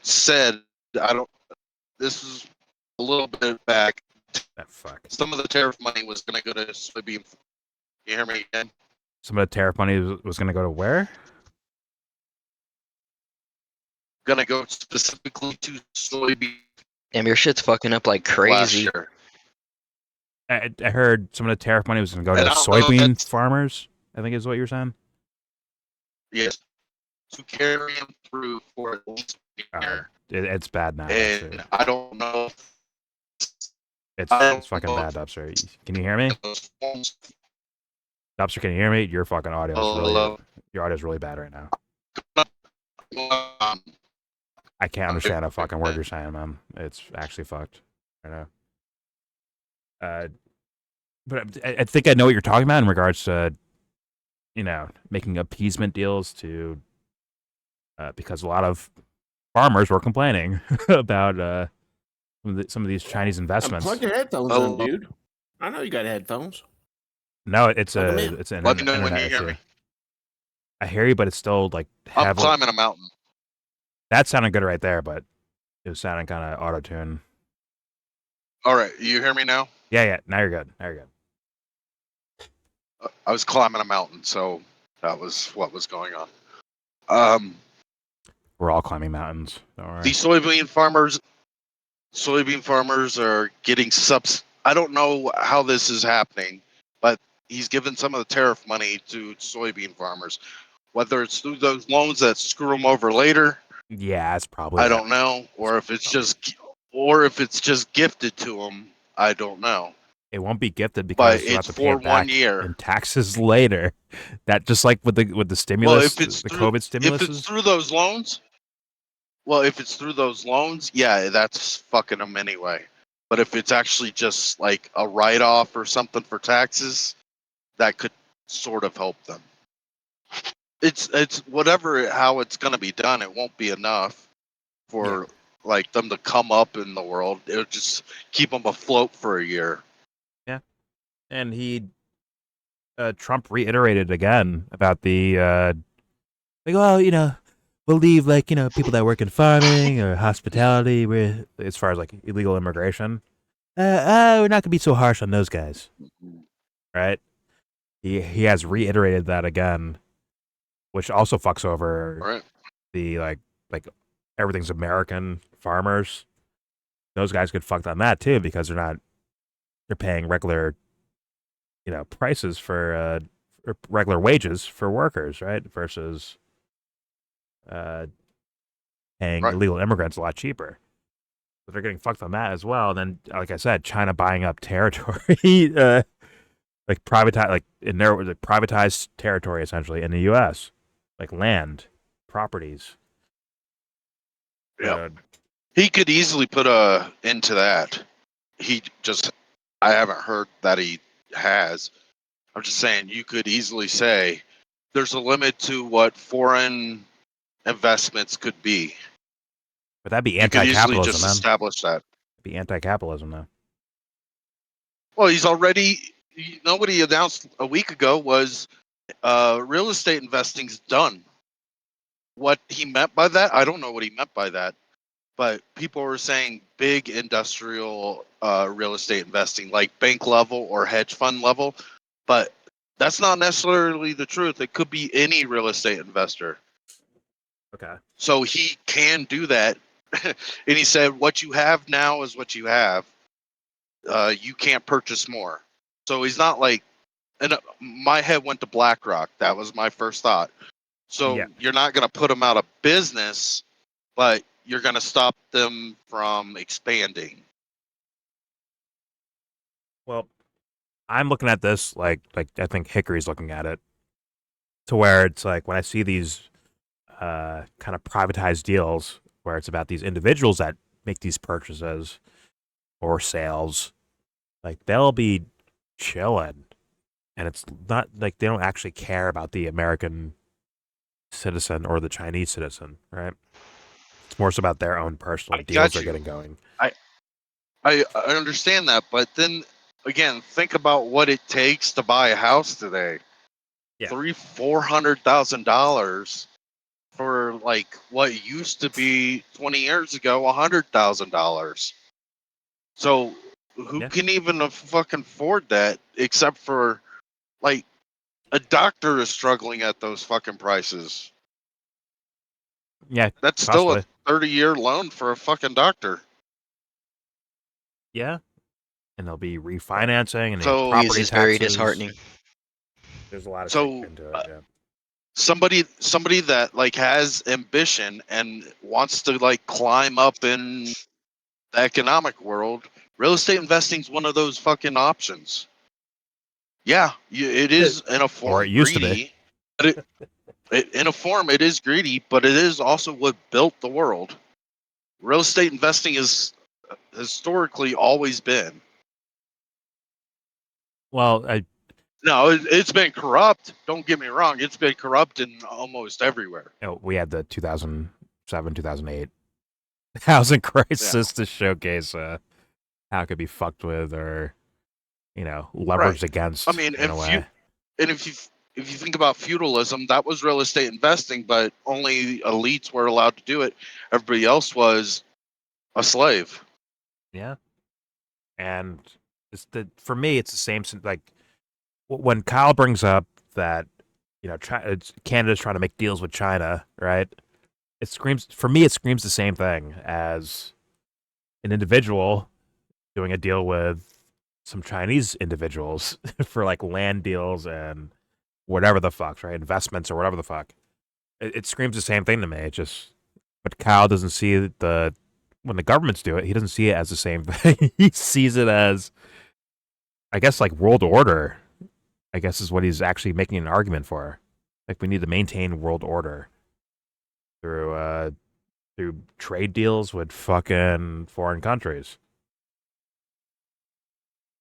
said, this is a little bit back. Fuck. Some of the tariff money was going to go to soybean. You hear me again? Some of the tariff money was going to go to where? Going to go specifically to soybean. Damn, your shit's fucking up like crazy. I heard some of the tariff money was going to go to soybean farmers, I think is what you're saying? Yes. To carry them through for at least a year. It's bad now. And I don't know. It's fucking bad, Dubster. Can you hear me? Dubster, can you hear me? Your fucking audio is your audio is really bad right now. I can't understand a fucking word you're saying, man. It's actually fucked. I know. But I think I know what you're talking about in regards to, making appeasement deals to, because a lot of farmers were complaining about some of these Chinese investments. Plug your headphones in, dude. I know you got headphones. No, it's Plug 'em in. an Let me know when internet you hear issue. me. I hear you, but it's still like I'm heavily. climbing a mountain. That sounded good right there, but it was sounding kind of auto tune. All right, you hear me now? Yeah. Now you're good. I was climbing a mountain, so that was what was going on. We're all climbing mountains. Don't worry. The soybean farmers are getting subs. I don't know how this is happening, but he's given some of the tariff money to soybean farmers. Whether it's through those loans that screw them over later, Yeah, it's probably. I don't know, or if it's just gifted to them, I don't know. It won't be gifted But because you have it's to pay for it back 1 year. in taxes later. That just like with the stimulus, Well, if it's the through, COVID stimulus. if it's through those loans, yeah, that's fucking them anyway. But if it's actually just like a write-off or something for taxes, that could sort of help them. It's whatever how it's going to be done. It won't be enough for like them to come up in the world. It'll just keep them afloat for a year. Yeah, and Trump reiterated again about the we'll leave people that work in farming or hospitality, as far as like illegal immigration. We're not gonna be so harsh on those guys, right? He has reiterated that again, which also fucks over the like everything's American farmers. Those guys get fucked on that too because they're paying regular prices for or regular wages for workers, right? Versus paying illegal immigrants a lot cheaper. But they're getting fucked on that as well. And then, like I said, China buying up territory, privatized territory essentially in the U.S., like land, properties. Yeah, he could easily put a end to that. I haven't heard that he has. I'm just saying you could easily say there's a limit to what foreign investments could be. But that'd be You could easily anti-capitalism, just man. establish that. It'd be anti-capitalism, though. Well, he's already. What he announced a week ago was real estate investing's done. What he meant by that, I don't know what he meant by that. But people were saying big industrial real estate investing, like bank level or hedge fund level. But that's not necessarily the truth. It could be any real estate investor. Okay. So he can do that. And he said, what you have now is what you have. You can't purchase more. So he's not like, and my head went to BlackRock. That was my first thought. So you're not going to put them out of business, but you're going to stop them from expanding. Well, I'm looking at this like I think Hickory's looking at it, to where it's like when I see these kind of privatized deals where it's about these individuals that make these purchases or sales, like they'll be chilling, and it's not like they don't actually care about the American citizen or the Chinese citizen, right? It's more so about their own personal deals they're getting going. I understand that, but then again, think about what it takes to buy a house today. Yeah. $300,000-$400,000 for like what used to be 20 years ago $100,000. So who can even fucking afford that except for like a doctor is struggling at those fucking prices. Yeah, that's still a 30-year loan for a fucking doctor. Yeah, and they'll be refinancing and So property is taxes. very disheartening. There's a lot of So into it. Yeah. somebody that like has ambition and wants to like climb up in the economic world, real estate investing is one of those fucking options. Yeah, it is in a form Or it used greedy, to be. but in a form it is greedy, but it is also what built the world. Real estate investing is historically always been. Well, No, it's been corrupt. Don't get me wrong. It's been corrupt in almost everywhere. we had the 2007, 2008 housing crisis to showcase how it could be fucked with or, leveraged against. I mean, in a way. if you think about feudalism, that was real estate investing, but only elites were allowed to do it. Everybody else was a slave. Yeah, and for me, it's the same. Like when Kyle brings up that Canada's trying to make deals with China, right? It screams the same thing as an individual doing a deal with some Chinese individuals for like land deals and whatever the fuck, right? Investments or whatever the fuck. It screams the same thing to me. But Kyle doesn't see when the governments do it, he doesn't see it as the same thing. He sees it as, I guess, like world order, I guess is what he's actually making an argument for. Like we need to maintain world order through trade deals with fucking foreign countries.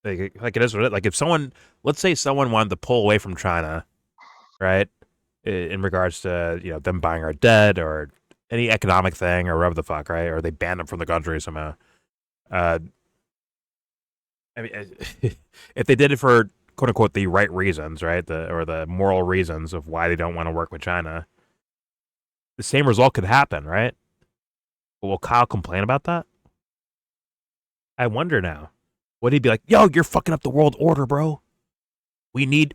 Like it is what it, like if let's say someone wanted to pull away from China, right? In regards to, them buying our debt or any economic thing or whatever the fuck, right? Or they ban them from the country somehow. I mean, if they did it for quote unquote the right reasons, right? The moral reasons of why they don't want to work with China, the same result could happen, right? But will Kyle complain about that? I wonder now. Would he be like, "Yo, you're fucking up the world order, bro. We need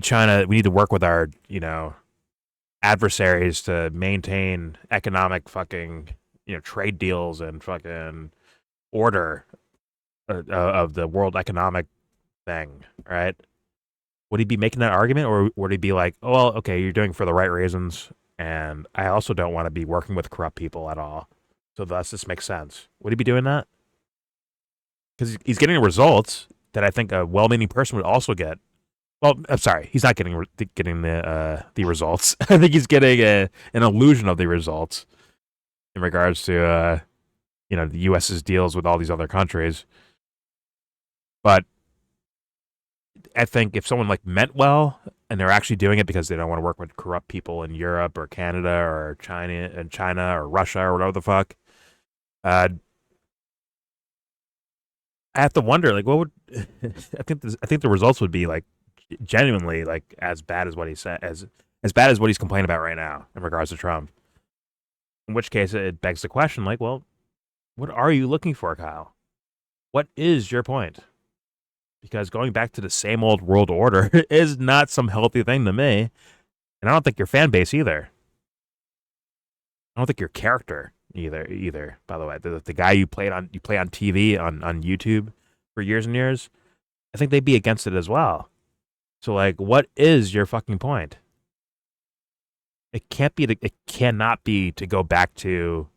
China. We need to work with our, adversaries to maintain economic fucking, trade deals and fucking order of the world economic thing, right?" Would he be making that argument, or would he be like, "Oh, well, okay, you're doing it for the right reasons, and I also don't want to be working with corrupt people at all, so thus this makes sense"? Would he be doing that? Because he's getting results that I think a well-meaning person would also get. Well, I'm sorry, he's not getting the results. I think he's getting an illusion of the results in regards to the U.S.'s deals with all these other countries. But I think if someone like meant well and they're actually doing it because they don't want to work with corrupt people in Europe or Canada or China or Russia or whatever the fuck, I have to wonder, like, what would I think the results would be like genuinely like as bad as what he said, as bad as what he's complaining about right now in regards to Trump. In which case, it begs the question, like, well, what are you looking for, Kyle? What is your point? Because going back to the same old world order is not some healthy thing to me, and I don't think your fan base either. I don't think your character either. By the way, the guy you play on TV on YouTube for years and years, I think they'd be against it as well. So like, what is your fucking point? It cannot be to go back to,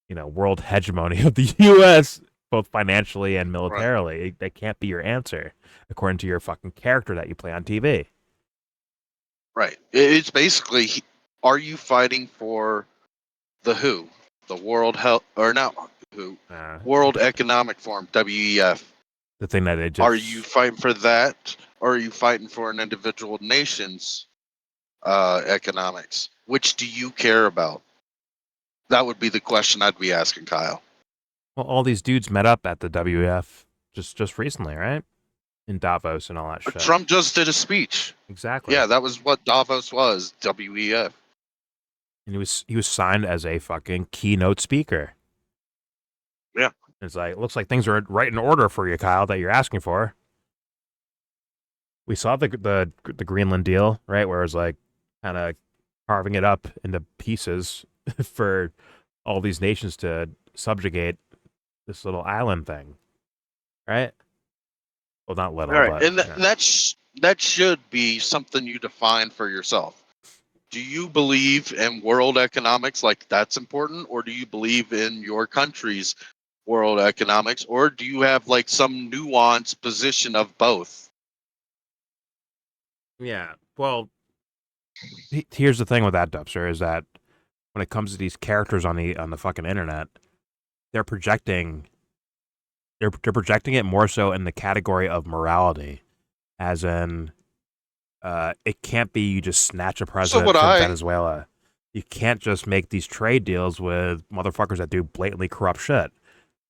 world hegemony of the U.S. both financially and militarily. Right. That can't be your answer, according to your fucking character that you play on TV. Right. It's basically, are you fighting for the WHO, the World Health, or not WHO, World Economic Forum, WEF? The thing that they just... Are you fighting for that, or are you fighting for an individual nation's economics? Which do you care about? That would be the question I'd be asking Kyle. Well, all these dudes met up at the WEF just recently, right? In Davos and all that shit. Trump just did a speech. Exactly. Yeah, that was what Davos was, WEF. And he was signed as a fucking keynote speaker. Yeah. It's like, it looks like things are right in order for you, Kyle, that you're asking for. We saw the Greenland deal, right? Where it was like kind of carving it up into pieces for all these nations to subjugate this little island thing, right? Well, not little, right. But and that should be something you define for yourself. Do you believe in world economics, like that's important, or do you believe in your country's world economics, or do you have like some nuanced position of both? Yeah. Well, here's the thing with that, Dubster, is that when it comes to these characters on the fucking internet, they're projecting they're projecting it more so in the category of morality, as in it can't be you just snatch a president from Venezuela. You can't just make these trade deals with motherfuckers that do blatantly corrupt shit,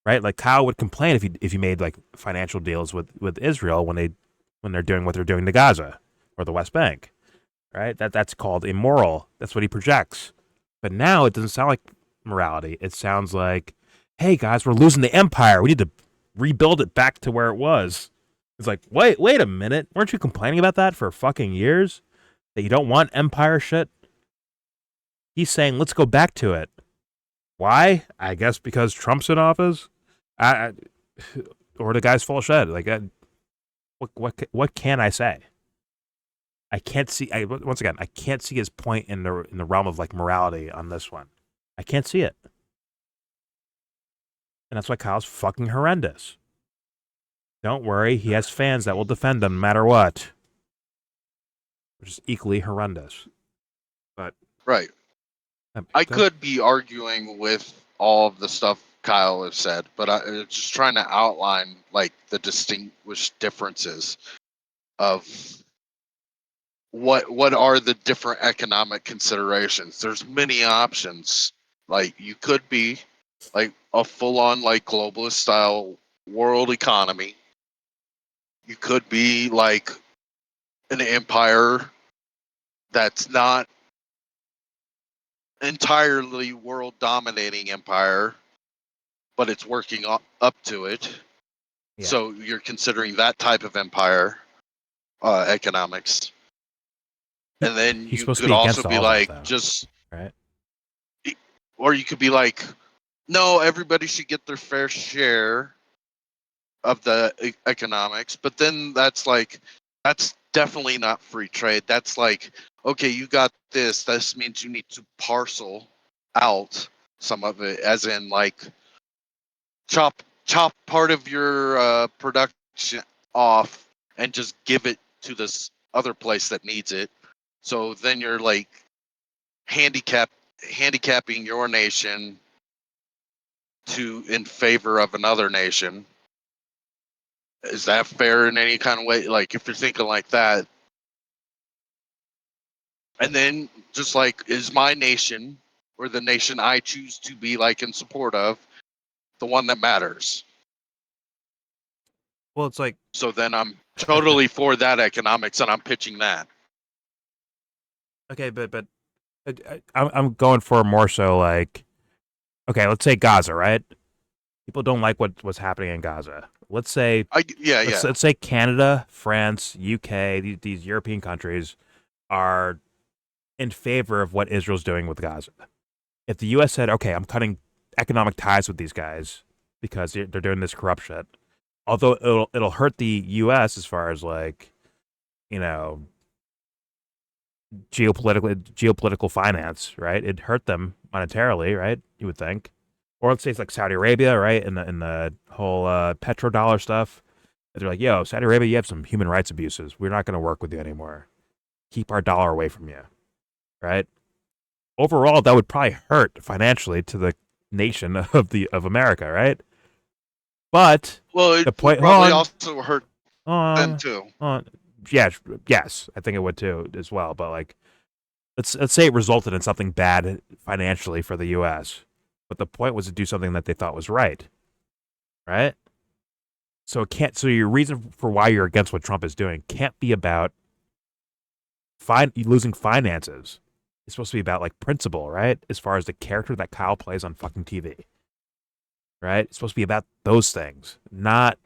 right? Like Kyle would complain if you made like financial deals with Israel when they're doing what they're doing to Gaza or the West Bank, right? That's called immoral. That's what he projects. But now it doesn't sound like morality. It sounds like, hey guys, we're losing the empire. We need to rebuild it back to where it was. It's like, wait a minute. Weren't you complaining about that for fucking years? That you don't want empire shit? He's saying, let's go back to it. Why? I guess because Trump's in office? Or the guy's full of shit. Like, what can I say? I can't see. Once again, I can't see his point in the realm of like morality on this one. I can't see it, and that's why Kyle's fucking horrendous. Don't worry, he has fans that will defend him no matter what, which is equally horrendous. But right, I could be arguing with all of the stuff Kyle has said, but I'm just trying to outline like the distinguished differences of what are the different economic considerations. There's many options. Like you could be like a full-on like globalist style world economy. You could be like an empire that's not entirely world dominating empire, but it's working up to it. Yeah. So you're considering that type of empire economics. And then you could also be like, just right, or you could be like, no, everybody should get their fair share of the economics. But then that's definitely not free trade. That's like, okay, you got this. This means you need to parcel out some of it, as in like chop part of your production off and just give it to this other place that needs it. So then you're like handicapping your nation in favor of another nation. Is that fair in any kind of way? Like if you're thinking like that, and then just like, is my nation or the nation I choose to be like in support of the one that matters? Well, it's like, so then I'm totally for that economics, and I'm pitching that. Okay, but I'm going for more so like, okay, let's say Gaza, right? People don't like what's happening in Gaza. Let's say, let's say Canada, France, UK, these European countries are in favor of what Israel's doing with Gaza. If the U.S. said, okay, I'm cutting economic ties with these guys because they're doing this corrupt shit, although it'll hurt the U.S. as far as like, you know, geopolitical finance, right? It'd hurt them monetarily, right? You would think. Or let's say it's like Saudi Arabia, right? In the whole petrodollar stuff. They're like, yo, Saudi Arabia, you have some human rights abuses. We're not going to work with you anymore. Keep our dollar away from you, right? Overall, that would probably hurt financially to the nation of America, right? But the point probably also hurt them too. Yes, I think it would too as well. But like, let's say it resulted in something bad financially for the U.S. But the point was to do something that they thought was right. So it can't. So your reason for why you're against what Trump is doing can't be about losing finances. It's supposed to be about like principle, right? As far as the character that Kyle plays on fucking TV, right? It's supposed to be about those things, not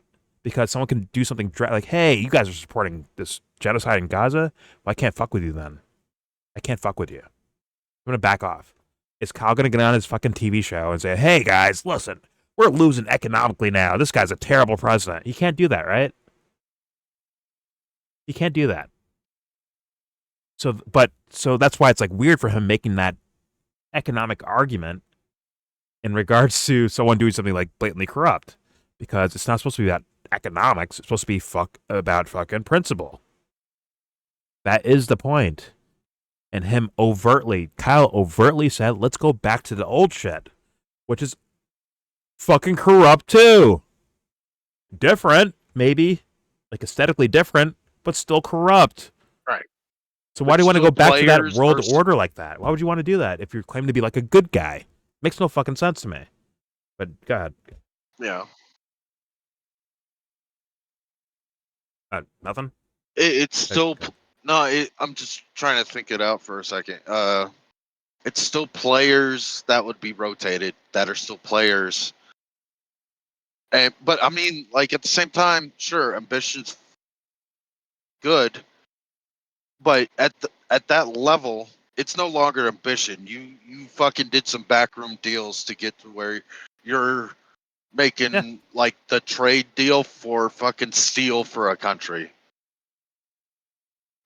because someone can do something like, hey, you guys are supporting this genocide in Gaza. Well, I can't fuck with you then. I can't fuck with you. I'm gonna back off. Is Kyle gonna get on his fucking TV show and say, hey guys, listen, we're losing economically now. This guy's a terrible president. He can't do that, right? He can't do that. So that's why it's like weird for him making that economic argument in regards to someone doing something like blatantly corrupt, because it's not supposed to be about economics. It's supposed to be about fucking principle. That is the point. And Kyle overtly said, let's go back to the old shit, which is fucking corrupt too. Different, maybe, like aesthetically different, but still corrupt. Right. So why do you want to go back to that world order like that? Why would you want to do that if you're claiming to be like a good guy? Makes no fucking sense to me. But go ahead. Yeah. Nothing. It's still no. I'm just trying to think it out for a second. It's still players that would be rotated that are still players. But I mean, like at the same time, sure, ambition's good, but at that level, it's no longer ambition. You fucking did some backroom deals to get to where you're making like the trade deal for fucking steel for a country.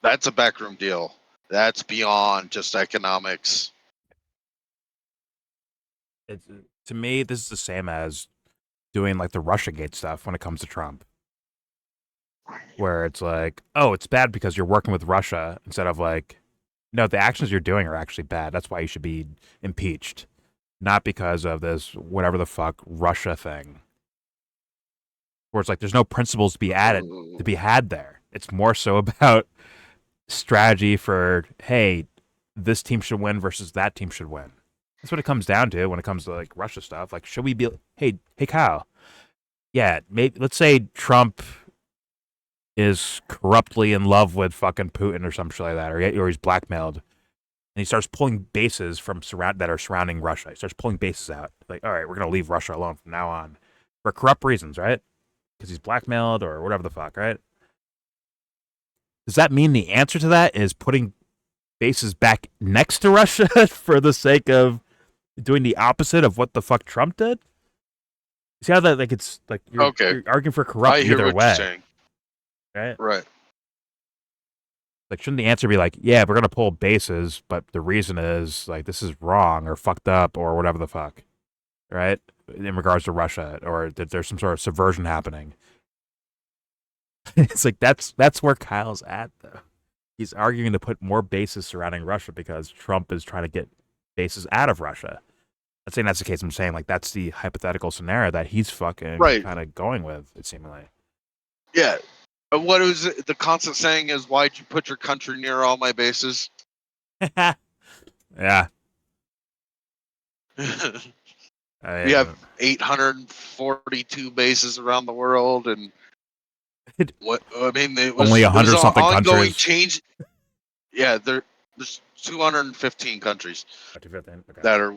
That's a backroom deal. That's beyond just economics. It's, to me, this is the same as doing like the Russiagate stuff when it comes to Trump, where it's like, oh, it's bad because you're working with Russia, instead of like, no, the actions you're doing are actually bad. That's why you should be impeached, not because of this whatever the fuck Russia thing. Where it's like there's no principles to be had there. It's more so about strategy for, hey, this team should win versus that team should win. That's what it comes down to when it comes to like Russia stuff. Like, should we be, hey Kyle, yeah, maybe let's say Trump is corruptly in love with fucking Putin or some shit like that, or he's blackmailed, and he starts pulling bases from that are surrounding Russia. He starts pulling bases out. Like, all right, we're gonna leave Russia alone from now on for corrupt reasons, right? Because he's blackmailed or whatever the fuck, right? Does that mean the answer to that is putting bases back next to Russia for the sake of doing the opposite of what the fuck Trump did? See how that, like, it's like you're arguing for corrupt either way. Right. Like, shouldn't the answer be like, yeah, we're gonna pull bases, but the reason is like this is wrong or fucked up or whatever the fuck, right? In regards to Russia, or that there's some sort of subversion happening. It's like that's where Kyle's at, though. He's arguing to put more bases surrounding Russia because Trump is trying to get bases out of Russia. I'm saying that's the case. I'm saying like that's the hypothetical scenario that he's fucking kind of going with, it seemingly. Yeah. What was it? The constant saying is, why'd you put your country near all my bases? Yeah. We have 842 bases around the world, and what I mean, it was only 100 something ongoing countries. Change. Yeah, there's 215 countries that are,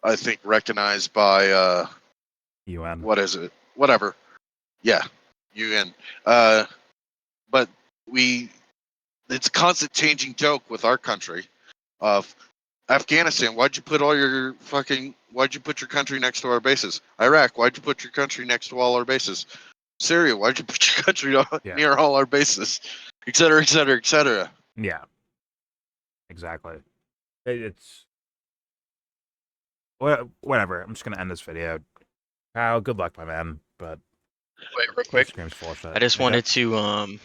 I think, recognized by UN. What is it? Whatever. Yeah, UN. But it's a constant changing joke with our country of Afghanistan. Why'd you put your country next to our bases? Iraq. Why'd you put your country next to all our bases? Syria. Why'd you put your country near all our bases? Et cetera, et cetera, et cetera. Yeah. Exactly. It's whatever. I'm just gonna end this video. Kyle, good luck, my man. But wait, real quick. Instagram's full of shit. I just wanted to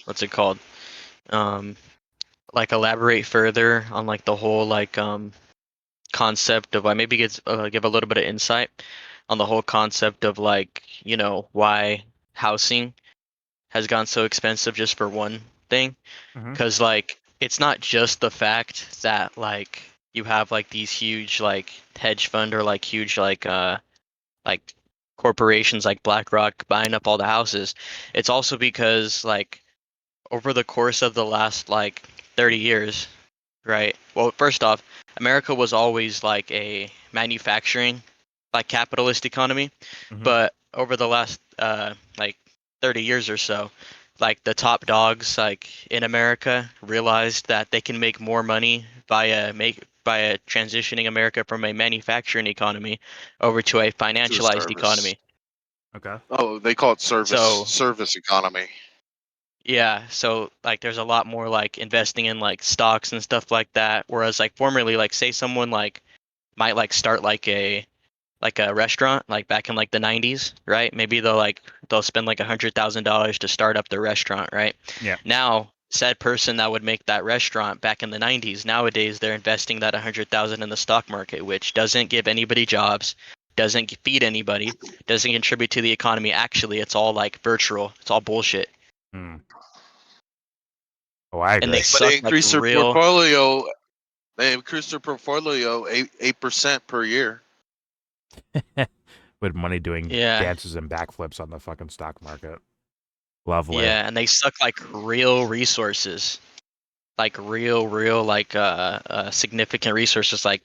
what's it called? Like elaborate further on like the whole like concept of maybe give a little bit of insight on the whole concept of like, you know, why housing has gone so expensive just for one thing. Because like it's not just the fact that like you have like these huge like hedge fund or like huge like corporations like BlackRock buying up all the houses. It's also because like over the course of the last like 30 years, right? Well, first off, America was always like a manufacturing, like capitalist economy, but over the last like 30 years or so, like the top dogs like in America realized that they can make more money via transitioning America from a manufacturing economy over to a financialized economy. Okay. Oh, they call it service economy. Yeah, so like there's a lot more like investing in like stocks and stuff like that, whereas like formerly, like say someone like might like start like a restaurant like back in like the 90s, right? Maybe they'll spend like $100,000 to start up their restaurant, right? Yeah. Now said person that would make that restaurant back in the 90s, nowadays they're investing that 100,000 in the stock market, which doesn't give anybody jobs, doesn't feed anybody, doesn't contribute to the economy. Actually, it's all like virtual. It's all bullshit. Oh, I agree. And they But suck they like increase their real. portfolio. They increase their portfolio 8% per year. With money doing Yeah. dances and backflips on the fucking stock market. Lovely. Yeah, and they suck like real resources, like real like significant resources, like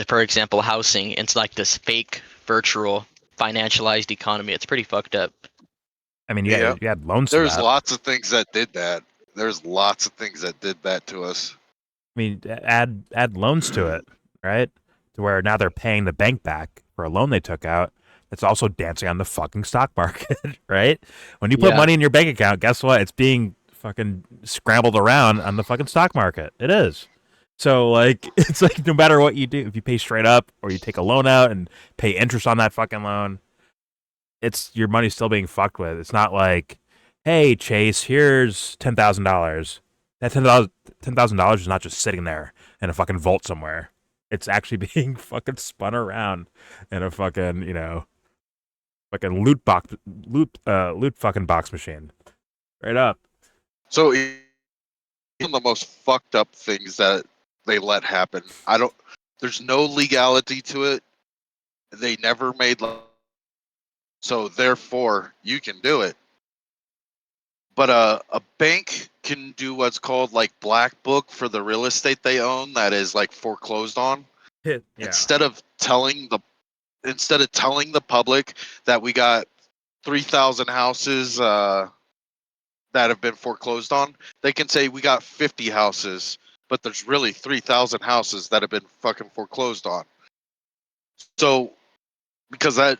for example housing. It's like this fake virtual financialized economy. It's pretty fucked up. I mean, you had loans to There's that. lots of things that did that. There's lots of things that did that to us. I mean, add loans to it, right? To where now they're paying the bank back for a loan they took out. It's also dancing on the fucking stock market, right? When you put money in your bank account, guess what? It's being fucking scrambled around on the fucking stock market. It is. So, like, it's like no matter what you do, if you pay straight up or you take a loan out and pay interest on that fucking loan, it's your money's still being fucked with. It's not like, hey, Chase, here's $10,000. That $10,000 is not just sitting there in a fucking vault somewhere. It's actually being fucking spun around in a fucking, fucking loot fucking box machine. Right up. So even the most fucked up things that they let happen, there's no legality to it. They never made so therefore you can do it. But a bank can do what's called like black book for the real estate they own that is like foreclosed on. Yeah. Instead of telling the public that we got 3,000 houses that have been foreclosed on, they can say we got 50 houses, but there's really 3,000 houses that have been fucking foreclosed on. So because it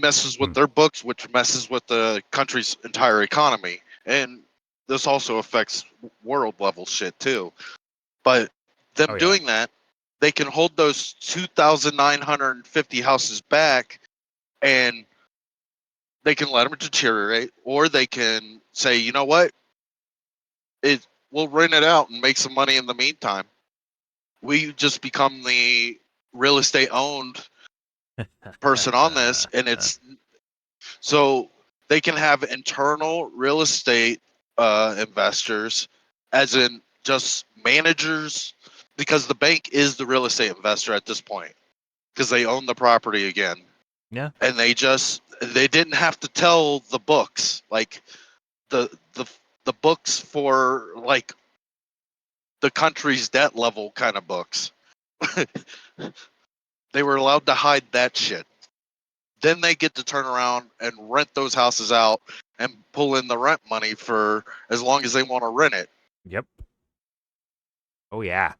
messes with their books, which messes with the country's entire economy. And this also affects world level shit too. But them doing that, they can hold those 2,950 houses back and they can let them deteriorate, or they can say, you know what? We'll rent it out and make some money in the meantime. We just become the real estate owned person on this, and it's so they can have internal real estate investors, as in just managers, because the bank is the real estate investor at this point, because they own the property again. Yeah. And they didn't have to tell the books, like the books for like the country's debt level kind of books. They were allowed to hide that shit. Then they get to turn around and rent those houses out and pull in the rent money for as long as they want to rent it. Yep. Oh yeah.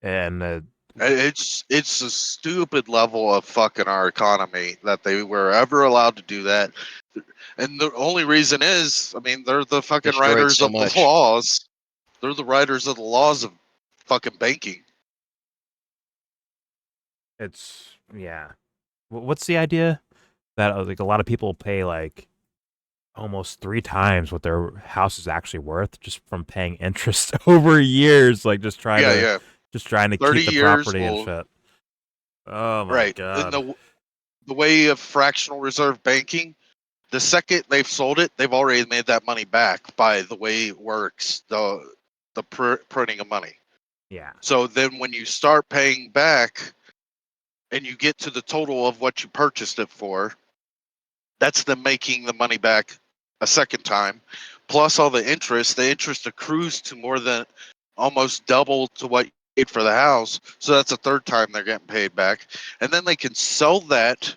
And it's a stupid level of fucking our economy that they were ever allowed to do that. And the only reason is, I mean, they're the fucking Destroyed writers so of much. the laws. They're the writers of the laws of fucking banking. it's what's the idea that like a lot of people pay like almost 3 times what their house is actually worth just from paying interest over years, like just trying to keep 30 the years property and shit. Oh my right. god. In the way of fractional reserve banking, the second they've sold it, they've already made that money back by the way it works, the printing of money. Yeah. So then when you start paying back and you get to the total of what you purchased it for, that's them making the money back a second time. Plus all the interest accrues to more than almost double to what you paid for the house. So that's a third time they're getting paid back. And then they can sell that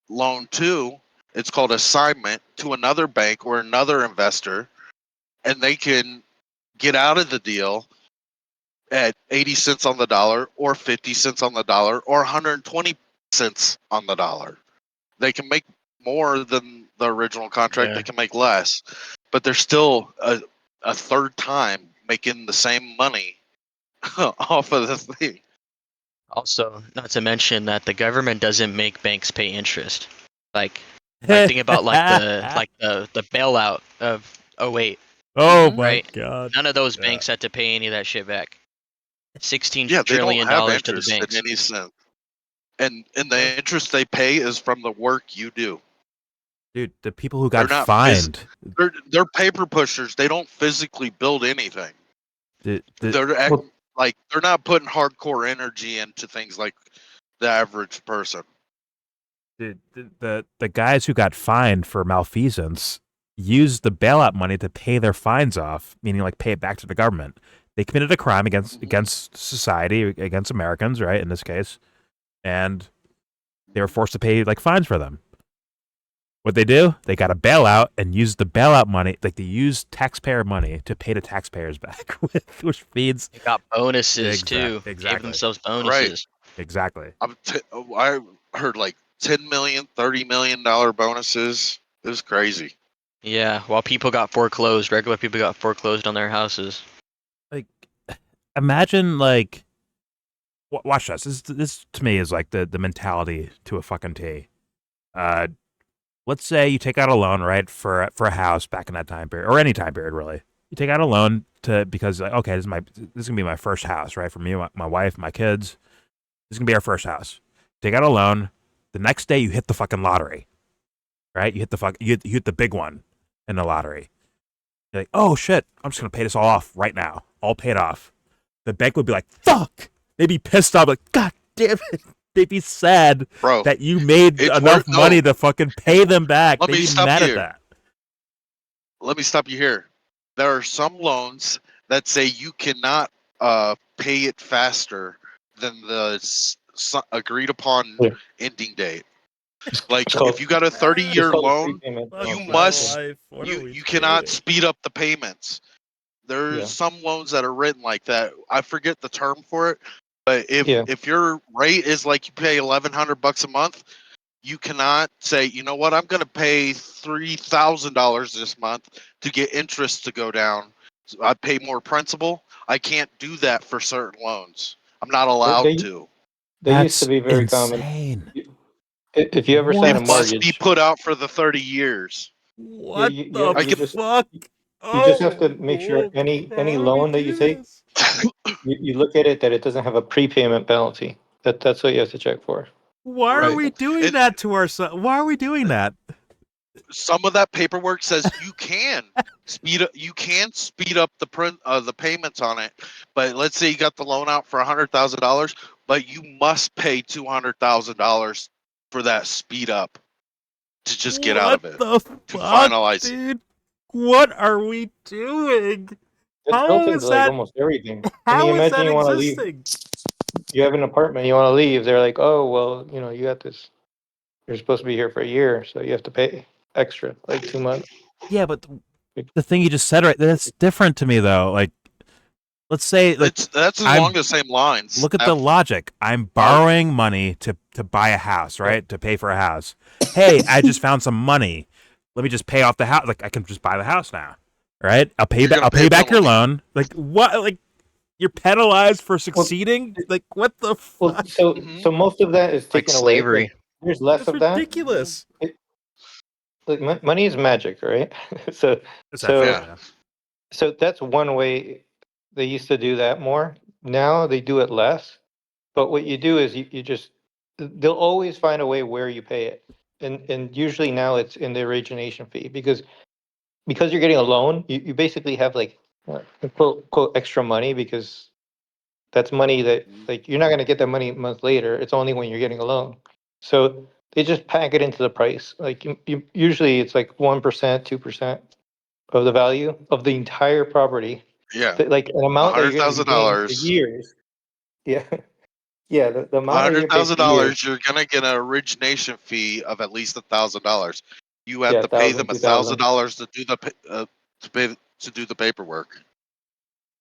loan too. It's called assignment to another bank or another investor. And they can get out of the deal at 80 cents on the dollar or 50 cents on the dollar or 120 cents on the dollar. They can make more than the original contract. Yeah. They can make less, but they're still a third time making the same money off of the thing. Also, not to mention that the government doesn't make banks pay interest. Like think about like the bailout of 08. Oh my right? god. None of those banks had to pay any of that shit back. $16 Yeah, they don't trillion have to the interest banks. in any sense. And the interest they pay is from the work you do. Dude, the people who They're got not fined. they're paper pushers. They don't physically build anything. The They're not putting hardcore energy into things like the average person. the guys who got fined for malfeasance used the bailout money to pay their fines off, meaning like pay it back to the government. They committed a crime against society, against Americans, right? In this case, and they were forced to pay like fines for them. What they do? They got a bailout and used the bailout money, like they used taxpayer money to pay the taxpayers back, which feeds. They got bonuses too. Gave themselves bonuses. Exactly. I heard like $10 million, $30 million bonuses. It was crazy. Yeah, while people got foreclosed, regular people got foreclosed on their houses. Like, imagine like, watch this. This to me is like the mentality to a fucking T. Let's say you take out a loan, right, for a house back in that time period, or any time period really. You take out a loan because like, okay, this is gonna be my first house, right? For me, my wife, my kids. This is gonna be our first house. Take out a loan. The next day, you hit the fucking lottery, right? You hit the big one in the lottery. You're like, oh shit, I'm just gonna pay this all off right now, all paid off. The bank would be like, fuck. They'd be pissed off, like, god damn it. They'd be sad that you made enough money to fucking pay them back. They'd be mad at that. Let me stop you here. There are some loans that say you cannot pay it faster than the agreed upon ending date. Like if you got a 30-year loan, you cannot speed up the payments. There's some loans that are written like that. I forget the term for it, but if your rate is like you pay $1,100 a month, you cannot say, you know what, I'm going to pay $3,000 this month to get interest to go down. So I pay more principal. I can't do that for certain loans. I'm not allowed to. They used to be very common. If you ever signed a It must mortgage, be put out for the 30 years. What fuck? You just have to make sure any loan that you take, you look at it that it doesn't have a prepayment penalty. That's what you have to check for. Why are we doing that to ourselves? Why are we doing that? Some of that paperwork says you can speed up. You can speed up the payments on it. But let's say you got the loan out for $100,000, but you must pay $200,000 for that speed up to just get out of it. What the to fuck, finalize dude? What are we doing? It's built into like almost everything. I mean, imagine you want to leave. You have an apartment, you want to leave. They're like, oh, well, you got this. You're supposed to be here for a year, so you have to pay extra, like 2 months. Yeah, but the thing you just said, right? That's different to me, though. Like, let's say, like, that's along the same lines. Look at the logic. I'm borrowing money to buy a house, right? To pay for a house. Hey, I just found some money. Let me just pay off the house. Like, I can just buy the house now, right? I'll pay back your loan. Like, what? Like, you're penalized for succeeding? Like, what the fuck? So most of that is taken away. Slavery. Like, there's less of that. Ridiculous. Like money is magic, right? so that's one way they used to do that more. Now they do it less. But what you do is you just they'll always find a way where you pay it, and usually now it's in the origination fee because you're getting a loan. You basically have like quote extra money because that's money that like you're not going to get that money a month later. It's only when you're getting a loan. So they just pack it into the price. Like usually it's like 1%, 2% of the value of the entire property. Yeah. Like an amount that you're going to be paying for $100,000. years. Yeah. Yeah. The amount $100,000. You're gonna get an origination fee of at least $1,000. You have to pay them $1,000 to do the paperwork.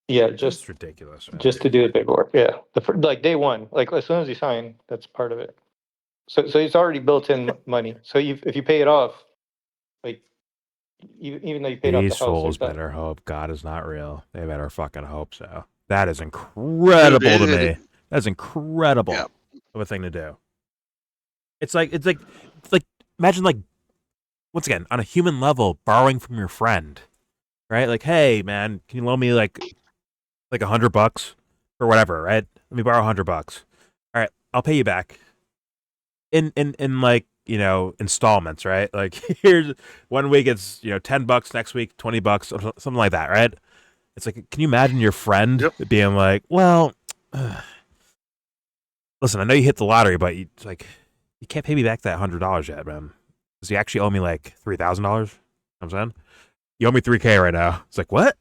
Yeah, just ridiculous. Just to do the paperwork. Yeah, like day one, like as soon as you sign, that's part of it. So it's already built in money. So if you pay it off, like even though you paid off the These house, fools better hope God is not real. They better fucking hope so. That is incredible to me. That's incredible of a thing to do. It's like imagine like once again on a human level borrowing from your friend, right? Like, hey, man, can you loan me like $100 or whatever, right? Let me borrow $100. All right, I'll pay you back in like installments, right? Like here's 1 week it's $10, next week $20 or something like that, right? It's like, can you imagine your friend being like, well, listen, I know you hit the lottery, but you can't pay me back that $100 yet, man, because you actually owe me like $3,000. I'm saying you owe me $3K right now. It's like, what?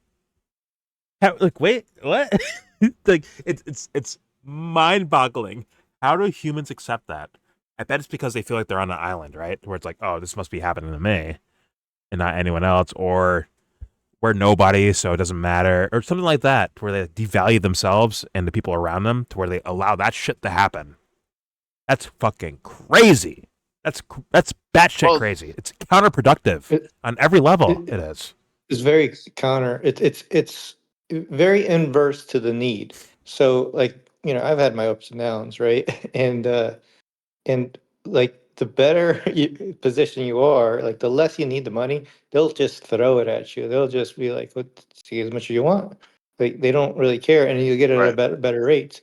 How, like, wait, what? Like it's mind-boggling. How do humans accept that? I bet it's because they feel like they're on an island, right? Where it's like, oh, this must be happening to me and not anyone else, or we're nobody, so it doesn't matter, or something like that, where they devalue themselves and the people around them, to where they allow that shit to happen. That's fucking crazy. That's batshit crazy. It's counterproductive on every level. It is. It's very counter. It's very inverse to the need. So like I've had my ups and downs, right? And like the better position you are, like the less you need the money, they'll just throw it at you. They'll just be like, "What? See as much as you want." Like they don't really care, and you get it at a better rate.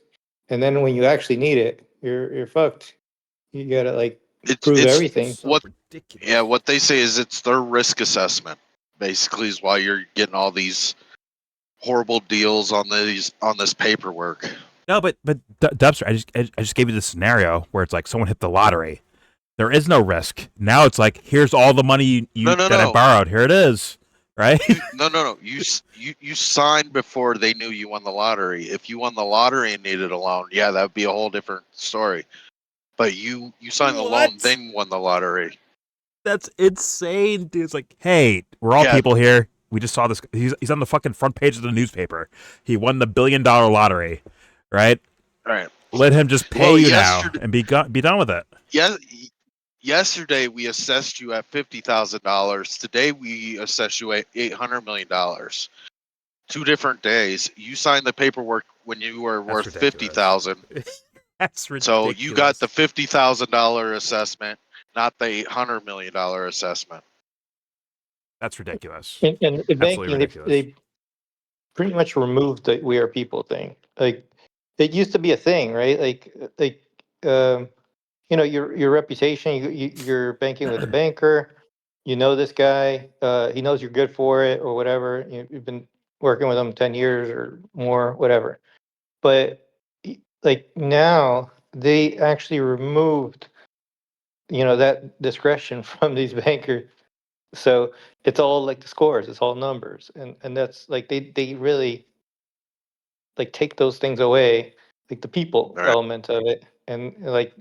And then when you actually need it, you're fucked. You gotta like prove everything. What they say is it's their risk assessment. Basically, is why you're getting all these horrible deals on this paperwork. No, but Dubster, I just gave you this scenario where it's like someone hit the lottery. There is no risk. Now it's like, here's all the money I borrowed. Here it is, right? No. You signed before they knew you won the lottery. If you won the lottery and needed a loan, that would be a whole different story. But you signed the loan, then won the lottery. That's insane, dude. It's like, hey, we're all people here. We just saw this. He's on the fucking front page of the newspaper. He won the $1 billion lottery, right? Right. Let him just pay you now and be done with it. Yeah. Yesterday we assessed you at $50,000. Today we assess you at $800 million. 2 different days. You signed the paperwork when you were worth $50,000. That's ridiculous. So you got the $50,000 assessment, not the $800 million assessment. That's ridiculous. And banking, they pretty much removed the "we are people" thing. Like it used to be a thing, right? Your reputation. You're banking with a banker. You know this guy. He knows you're good for it, or whatever. You've been working with him 10 years or more, whatever. But like now, they actually removed, that discretion from these bankers. So it's all like the scores. It's all numbers, and that's like they really like take those things away, like the people element of it, and like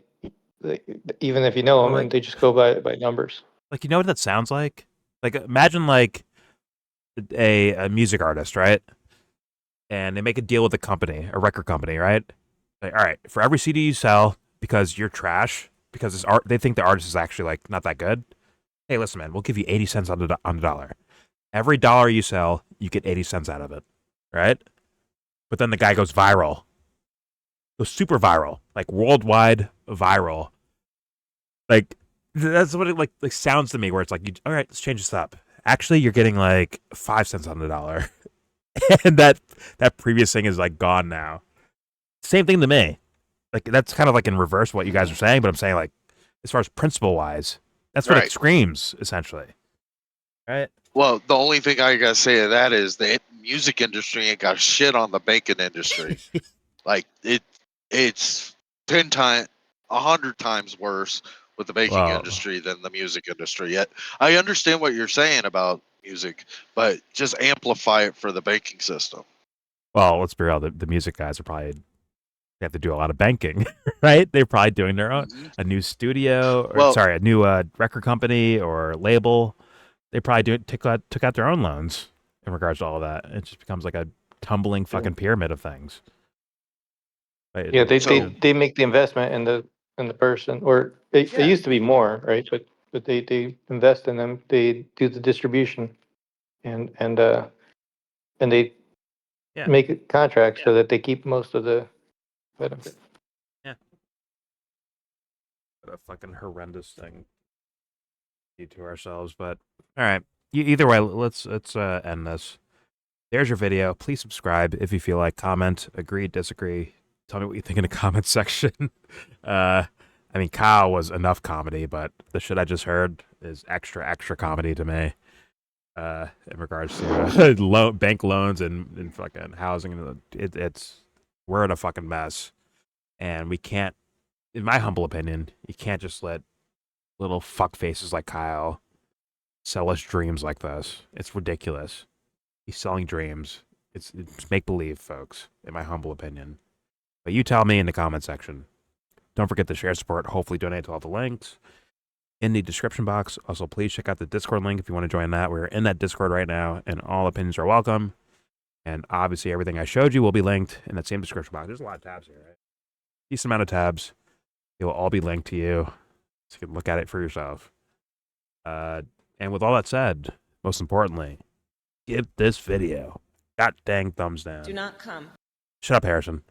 even if you know them, and they just go by numbers. Like, you know what that sounds like? Like, imagine like a music artist, right? And they make a deal with a record company, right? Like, all right, for every CD you sell, because you're trash, because this art, they think the artist is actually like not that good. Hey, listen, man, we'll give you 80 cents on the dollar. Every dollar you sell, you get 80 cents out of it, right? But then the guy goes viral, goes super viral, like worldwide viral. Like, that's what it like sounds to me, where it's like, all right, let's change this up. Actually, you're getting like 5 cents on the dollar. And that previous thing is like gone now. Same thing to me. Like, that's kind of like in reverse what you guys are saying, but I'm saying, like, as far as principle wise, that's what it screams, essentially. Right? Well, the only thing I gotta say to that is the music industry ain't got shit on the banking industry. Like it's 10 times, 100 times worse with the banking industry than the music industry. Yet I understand what you're saying about music, but just amplify it for the banking system. Well, let's be real. The music guys are probably, they have to do a lot of banking, right? They're probably doing their own, a new studio, or a new record company or label. They probably took out their own loans in regards to all of that. It just becomes like a tumbling fucking pyramid of things. Right? Yeah, they make the investment in the person, or it used to be more, right? But they invest in them. They do the distribution, and they make contracts so that they keep most of the benefit. Yeah. What a fucking horrendous thing to ourselves, but all right. Either way, let's end this. There's your video. Please subscribe if you feel like. Comment, agree, disagree. Tell me what you think in the comment section. I mean, Kyle was enough comedy, but the shit I just heard is extra comedy to me. In regards to bank loans and fucking housing, we're in a fucking mess, and we can't. In my humble opinion, you can't just let little fuck faces like Kyle sell us dreams like this. It's ridiculous. He's selling dreams. It's make believe, folks. In my humble opinion. But you tell me in the comment section. Don't forget to share, support, hopefully donate to all the links in the description box. Also, please check out the Discord link if you want to join that. We're in that Discord right now, and all opinions are welcome. And obviously, everything I showed you will be linked in that same description box. There's a lot of tabs here, right? Decent amount of tabs. It will all be linked to you, so you can look at it for yourself. And with all that said, most importantly, give this video that dang thumbs down. Do not come. Shut up, Harrison.